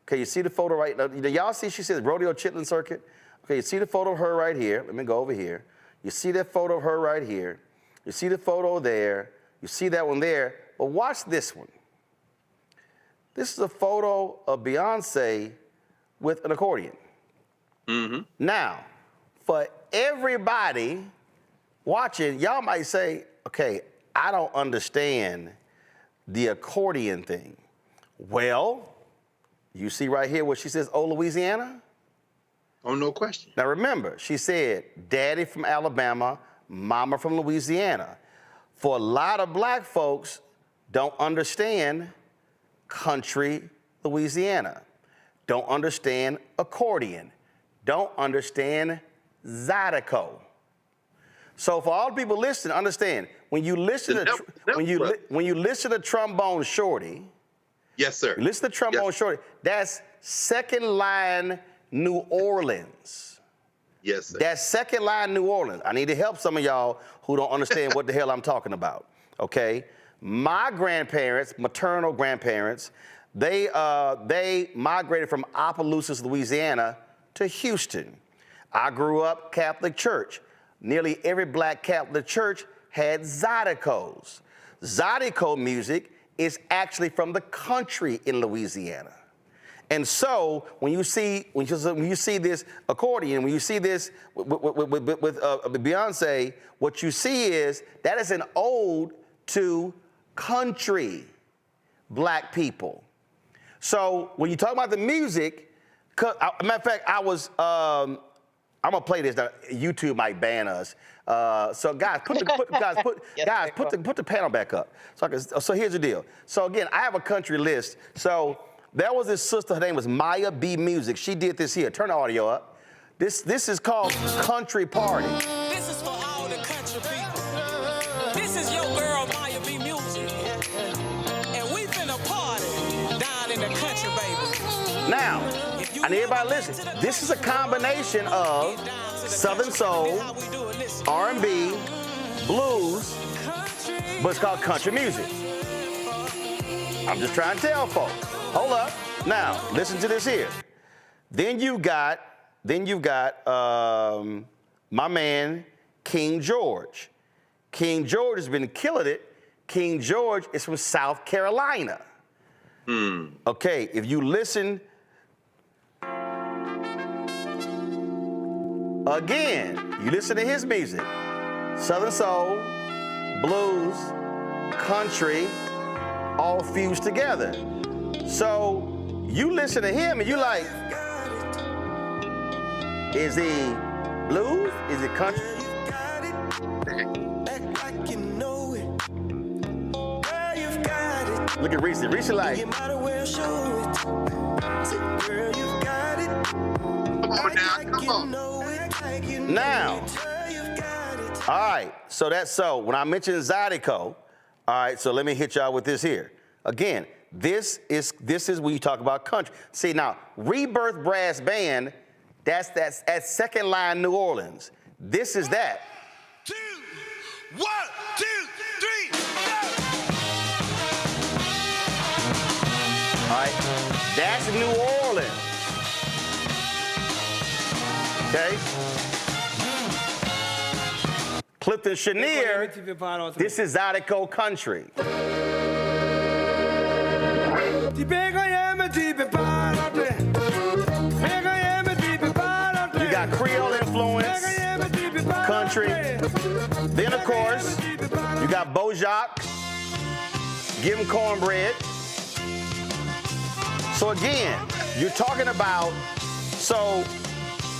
Okay, you see the photo right now? Y'all see? She says Rodeo Chitlin Circuit. Okay, you see the photo of her right here. Let me go over here. You see that photo of her right here. You see the photo there. You see that one there. But watch this one. This is a photo of Beyonce with an accordion. Mm-hmm. Now, for everybody watching, y'all might say, okay, I don't understand the accordion thing. Well, you see right here what she says, Oh, Louisiana? Oh, no question. Now remember, she said, Daddy from Alabama, Mama from Louisiana. For a lot of black folks, don't understand country Louisiana, don't understand accordion, don't understand Zydeco. So for all the people listening, understand, when you listen to Trombone Shorty, yes, sir. You listen to Trombone Shorty, that's second line New Orleans. Yes, sir. That's second line New Orleans. I need to help some of y'all who don't understand what the hell I'm talking about, okay? My grandparents, maternal grandparents, they migrated from Opelousas, Louisiana to Houston. I grew up Catholic church. Nearly every black Catholic church had Zydeco's. Zydeco music is actually from the country in Louisiana. And so when you see this accordion, when you see this with Beyonce, what you see is that is an ode to country black people. So when you talk about the music, matter of fact, I'm gonna play this. YouTube might ban us. So guys, put the panel back up. So here's the deal. So again, I have a country list. So there was this sister. Her name was Maya B Music. She did this here. Turn the audio up. This is called Country Party. This is for all the country people. This is your your girl Maya B Music. And we finna party down in the country, baby. Now, I need everybody to listen. This is a combination of Southern soul, R&B, blues, but it's called country music. I'm just trying to tell folks. Hold up. Now, listen to this here. Then you've got my man, King George. King George has been killing it. King George is from South Carolina. Okay, if you listen again, you listen to his music. Southern soul, blues, country, all fused together. So you listen to him and you like, is he blues? Is it country? Look at Reese. Reese like. Now, all right, so that's so. When I mentioned Zydeco, all right, so let me hit y'all with this here. Again, this is when you talk about country. See, now, Rebirth Brass Band, that's at second line New Orleans. This is that. 2, 1, 2, 3, go! All right, that's New Orleans. Okay. Clifton Chenier, this is Zydeco Country. You got Creole influence, country. Then, of course, you got Bojack, give him cornbread. So again, you're talking about,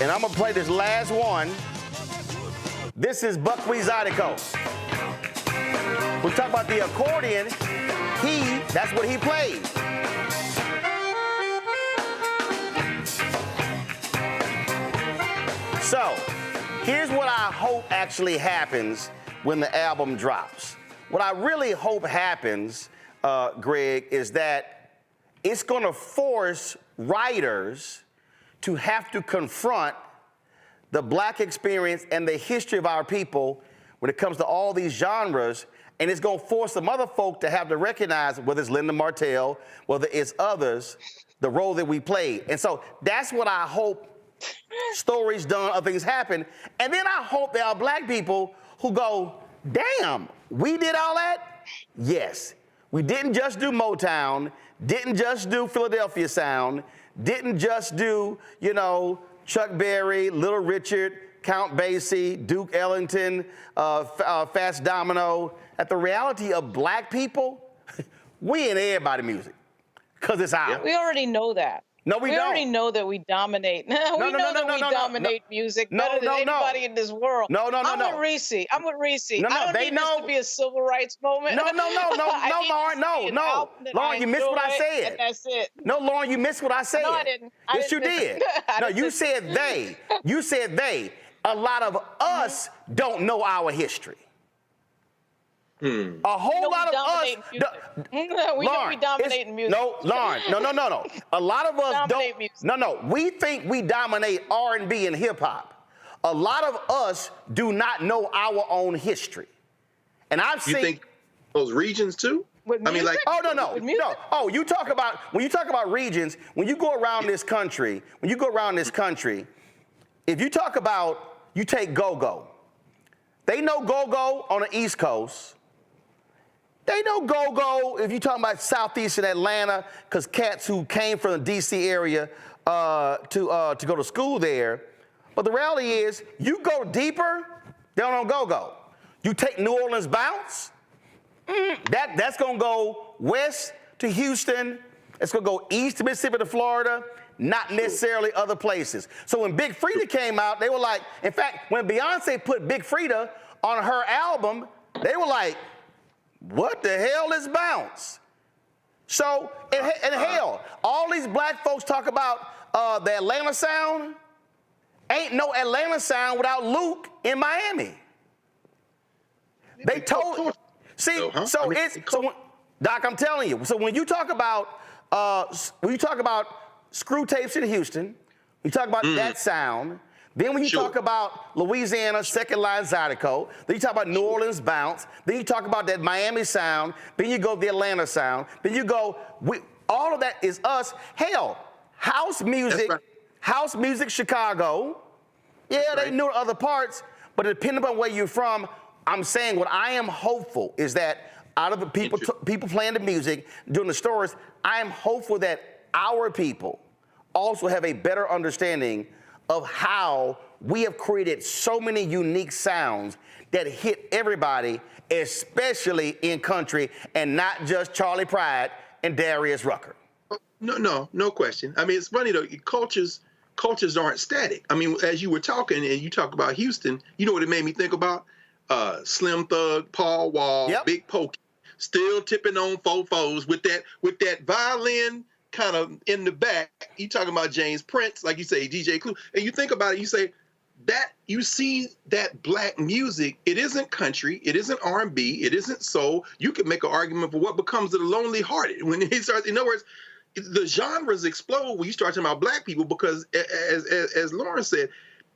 and I'm gonna play this last one. This is Buckwheat Zydeco. We talk about the accordion, that's what he played. So, here's what I hope actually happens when the album drops. What I really hope happens, Greg, is that it's gonna force writers to have to confront the Black experience and the history of our people when it comes to all these genres, and it's gonna force some other folk to have to recognize, whether it's Linda Martell, whether it's others, the role that we played. And so that's what I hope stories done, other things happen. And then I hope there are Black people who go, damn, we did all that? Yes. We didn't just do Motown, didn't just do Philadelphia Sound, didn't just do, Chuck Berry, Little Richard, Count Basie, Duke Ellington, Fats Domino. At the reality of Black people, we in everybody's music, because it's ours. We already know that. No, we don't. We already know that we dominate. We know that we dominate music better than anybody in this world. I'm with Reese. They need this to be a civil rights moment. No, Lauren, no. Lauren, you missed what I said. And that's it. No, Lauren, you missed what I said. No, I didn't. Yes, you did. No, you said they. You said they. A lot of us don't know our history. A whole lot of us. We know we dominate in music. No, Lauren, no. A lot of us dominate don't. No. We think we dominate R&B and hip hop. A lot of us do not know our own history. And I've seen. You think those regions too? I mean, like. Oh no. Oh, when you talk about regions, when you go around this country, if you talk about, you take go-go. They know go-go on the East Coast. They know go-go if you're talking about southeastern Atlanta, because cats who came from the D.C. area to go to school there. But the reality is, you go deeper, they don't know go-go. You take New Orleans bounce, that's going to go west to Houston. It's going to go east to Mississippi to Florida, not necessarily other places. So when Big Freedia came out, they were like, in fact, when Beyonce put Big Freedia on her album, they were like, what the hell is bounce? So, and hell, all these Black folks talk about the Atlanta sound. Ain't no Atlanta sound without Luke in Miami. They told See, though, Doc, I'm telling you. So when you talk about screw tapes in Houston, you talk about that sound. Then when you talk about Louisiana second line Zydeco, then you talk about New Orleans bounce, then you talk about that Miami sound, then you go the Atlanta sound, then you go, all of that is us. Hell, house music Chicago, they knew other parts, but depending on where you're from, I'm saying what I am hopeful is that out of the people playing the music, doing the stories, I am hopeful that our people also have a better understanding of how we have created so many unique sounds that hit everybody, especially in country, and not just Charlie Pride and Darius Rucker. No question. I mean, it's funny though, cultures aren't static. I mean, as you were talking and you talk about Houston, you know what it made me think about? Slim Thug, Paul Wall, Big Pokey, still tipping on fofos with that violin kind of in the back. You talking about James Prince, like you say, DJ Clue, and you think about it, you say that you see that black music. It isn't country, it isn't R&B, it isn't soul. You could make an argument for what becomes of the lonely hearted when he starts. In other words, the genres explode when you start talking about black people because, as Lauren said,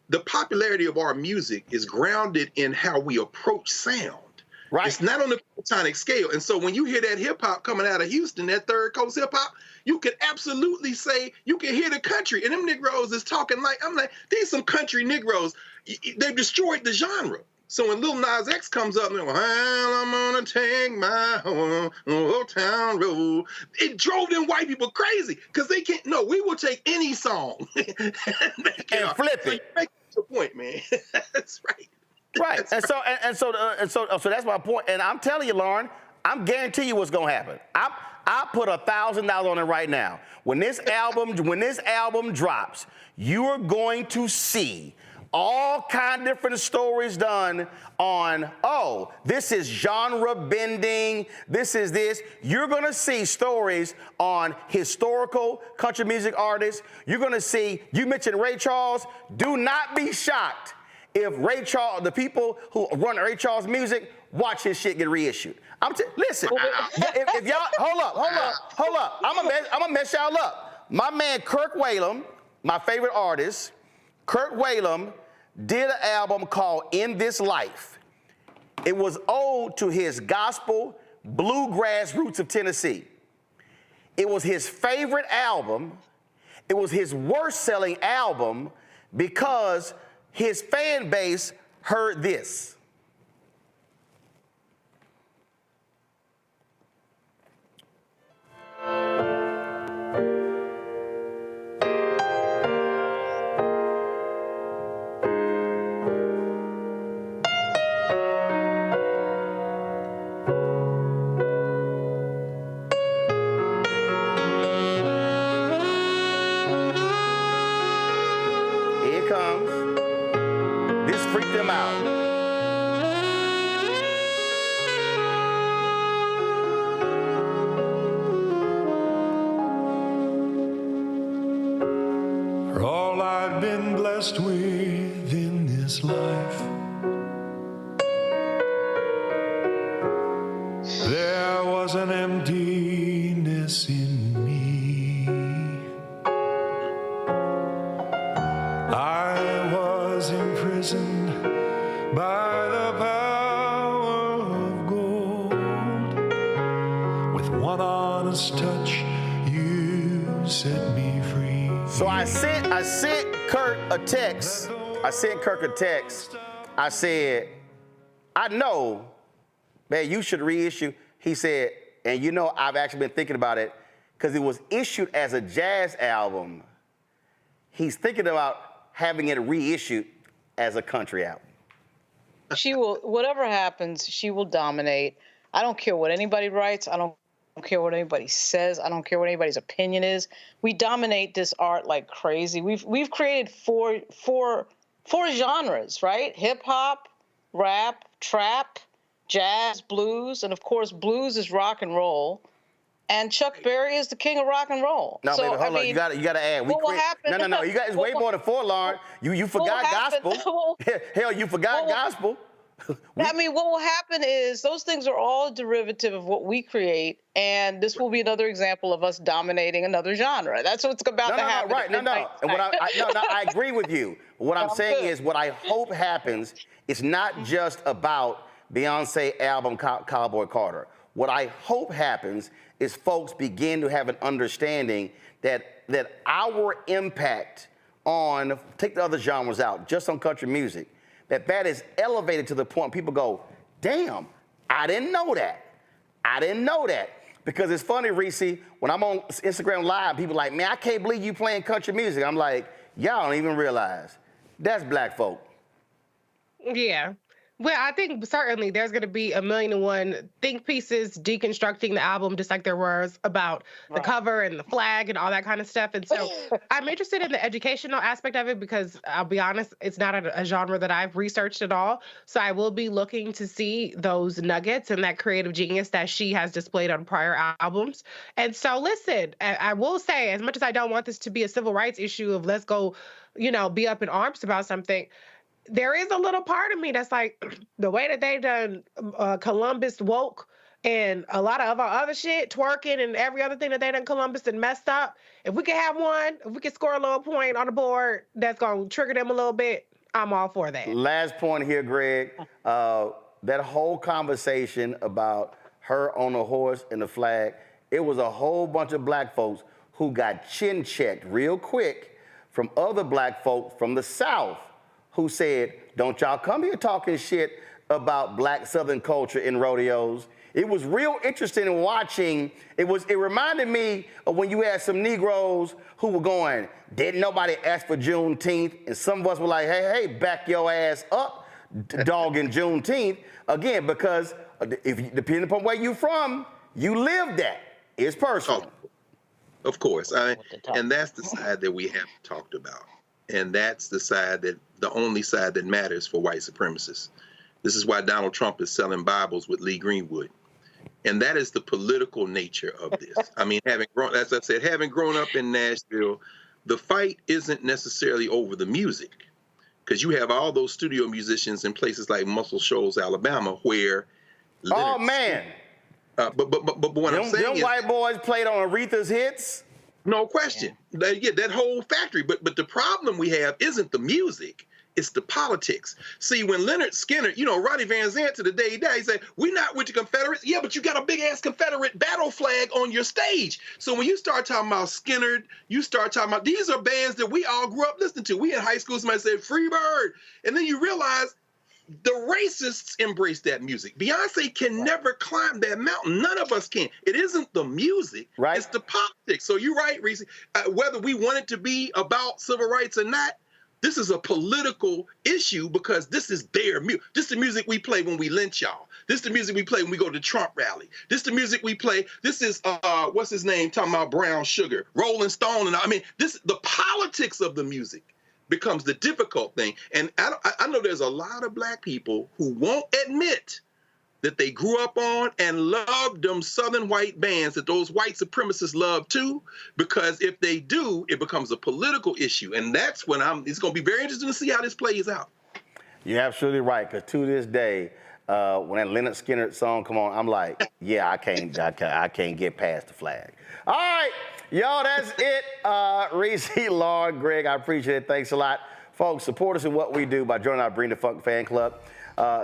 the popularity of our music is grounded in how we approach sound. Right. It's not on the platonic scale. And so when you hear that hip hop coming out of Houston, that third coast hip hop, you can absolutely say, you can hear the country. And them Negroes is talking like, I'm like, these some country Negroes. They've destroyed the genre. So when Lil Nas X comes up and well, I'm gonna take my old town road, it drove them white people crazy because they can't. No, we will take any song and flip it. So you make your point, man. That's right. Right, and so that's my point. And I'm telling you, Lauren, I'm guaranteeing you what's gonna happen. I put $1,000 on it right now. When this album drops, you are going to see all kind of different stories done on, this is genre bending, this is this. You're gonna see stories on historical country music artists. You're gonna see, you mentioned Ray Charles, do not be shocked if Ray Charles, the people who run Ray Charles music, watch his shit get reissued. Listen, if y'all, hold up. I'm gonna mess y'all up. My man Kirk Whalum, my favorite artist, Kirk Whalum did an album called In This Life. It was ode to his gospel bluegrass roots of Tennessee. It was his favorite album. It was his worst selling album because his fan base heard this. With in this life, there was an emptiness in me. I was imprisoned by the power of gold. With one honest touch, you set me free. So I sent Kirk a text. I said, I know, man, you should reissue. He said, and you know, I've actually been thinking about it because it was issued as a jazz album. He's thinking about having it reissued as a country album. She will, whatever happens, she will dominate. I don't care what anybody writes. I don't care what anybody says. I don't care what anybody's opinion is. We dominate this art like crazy. We've created four genres, right? Hip hop, rap, trap, jazz, blues, and of course blues is rock and roll. And Chuck Berry is the king of rock and roll. No, baby, hold on. You gotta add. What will happen? No. You got it's way more than four, Lauren. You forgot gospel. Hell, you forgot gospel. I mean, what will happen is those things are all a derivative of what we create, and this will be another example of us dominating another genre. That's what's about to happen. Right, And what I agree with you. What I'm saying is, what I hope happens is not just about Beyonce album Cowboy Carter. What I hope happens is folks begin to have an understanding that our impact on, take the other genres out, just on country music, that is elevated to the point people go, damn, I didn't know that. I didn't know that. Because it's funny, Reese, when I'm on Instagram Live, people are like, man, I can't believe you playing country music. I'm like, y'all don't even realize. That's black folk. Yeah. Well, I think certainly there's going to be 1,000,001 think pieces deconstructing the album, just like there was about the cover and the flag and all that kind of stuff. And so I'm interested in the educational aspect of it because I'll be honest, it's not a genre that I've researched at all. So I will be looking to see those nuggets and that creative genius that she has displayed on prior albums. And so listen, I will say, as much as I don't want this to be a civil rights issue of let's go, be up in arms about something, there is a little part of me that's like, the way that they done Columbus woke and a lot of our other shit, twerking and every other thing that they done Columbus and messed up, if we could have one, if we could score a little point on the board that's going to trigger them a little bit, I'm all for that. Last point here, Greg. That whole conversation about her on the horse and the flag, it was a whole bunch of black folks who got chin checked real quick from other black folks from the South who said, don't y'all come here talking shit about black Southern culture in rodeos. It was real interesting in watching. It reminded me of when you had some Negroes who were going, didn't nobody ask for Juneteenth? And some of us were like, hey, back your ass up, dogging Juneteenth. Again, because depending upon where you from, you live that. It's personal. Of course. And that's the side that we haven't talked about. And that's the only side that matters for white supremacists. This is why Donald Trump is selling Bibles with Lee Greenwood. And that is the political nature of this. I mean, as I said, having grown up in Nashville, the fight isn't necessarily over the music, because you have all those studio musicians in places like Muscle Shoals, Alabama, where but what I'm saying is, white boys played on Aretha's hits. No question. Yeah, that whole factory. But the problem we have isn't the music. It's the politics. See, when Leonard Skinner, Rodney Van Zant to the day he died, he said, we're not with the Confederates. Yeah, but you got a big-ass Confederate battle flag on your stage. So when you start talking about Skinner, you start talking about, these are bands that we all grew up listening to. We in high school, somebody said, Free Bird. And then you realize the racists embrace that music. Beyonce can never climb that mountain. None of us can. It isn't the music. Right. It's the politics. So you're right, Reese. Whether we want it to be about civil rights or not, this is a political issue because this is their music. This is the music we play when we lynch y'all. This is the music we play when we go to Trump rally. This is the music we play. This is, what's his name, talking about brown sugar, Rolling Stone. And the politics of the music becomes the difficult thing. And I know there's a lot of black people who won't admit that they grew up on and loved them Southern white bands that those white supremacists love too, because if they do, it becomes a political issue. And that's when it's going to be very interesting to see how this plays out. You're absolutely right, because to this day, when that Leonard Skinner song come on, I'm like, yeah, I can't get past the flag. All right, y'all, that's it. Reese, Lauren, Greg, I appreciate it. Thanks a lot. Folks, support us in what we do by joining our Bring the Funk fan club.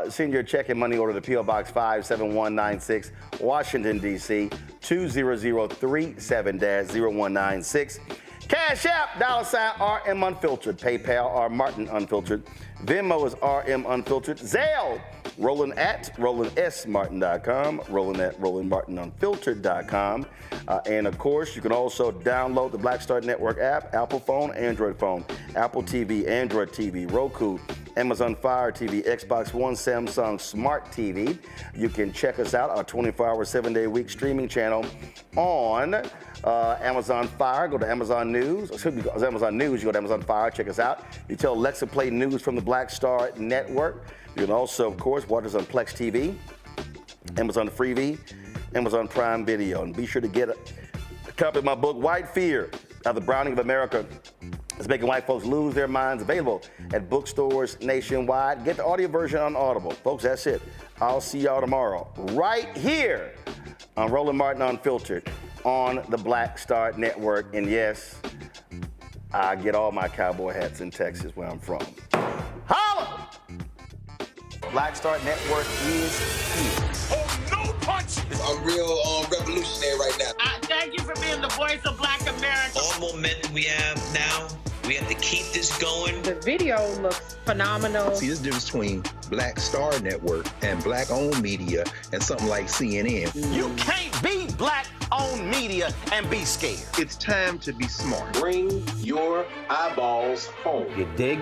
Send your check and money order to P.O. Box 57196, Washington, D.C., 20037-0196. Cash App, $ RM Unfiltered. PayPal, R Martin Unfiltered. Venmo is RM Unfiltered. Zelle, Roland at RolandSMartin.com, Roland at RolandMartinUnfiltered.com. And of course, you can also download the Black Star Network app, Apple phone, Android phone, Apple TV, Android TV, Roku, Amazon Fire TV, Xbox One, Samsung Smart TV. You can check us out, our 24-hour, 7-day-a-week streaming channel on Amazon Fire. Go to Amazon News. Excuse me, Amazon News. You go to Amazon Fire. Check us out. You tell Alexa play news from the Black Star Network. You can also, of course, watch us on Plex TV, Amazon Freevee, Amazon Prime Video. And be sure to get a copy of my book, White Fear, How the Browning of America It's Making White Folks Lose Their Minds, available at bookstores nationwide. Get the audio version on Audible. Folks, that's it. I'll see y'all tomorrow right here on Roland Martin Unfiltered on the Black Star Network. And yes, I get all my cowboy hats in Texas, where I'm from. Holla! Black Star Network is here. Oh, no punches! I'm real revolutionary right now. Thank you for being the voice of Black America. All momentum we have now, we have to keep this going. The video looks phenomenal. See, there's a difference between Black Star Network and black-owned media and something like CNN. You can't be black-owned media and be scared. It's time to be smart. Bring your eyeballs home. You dig?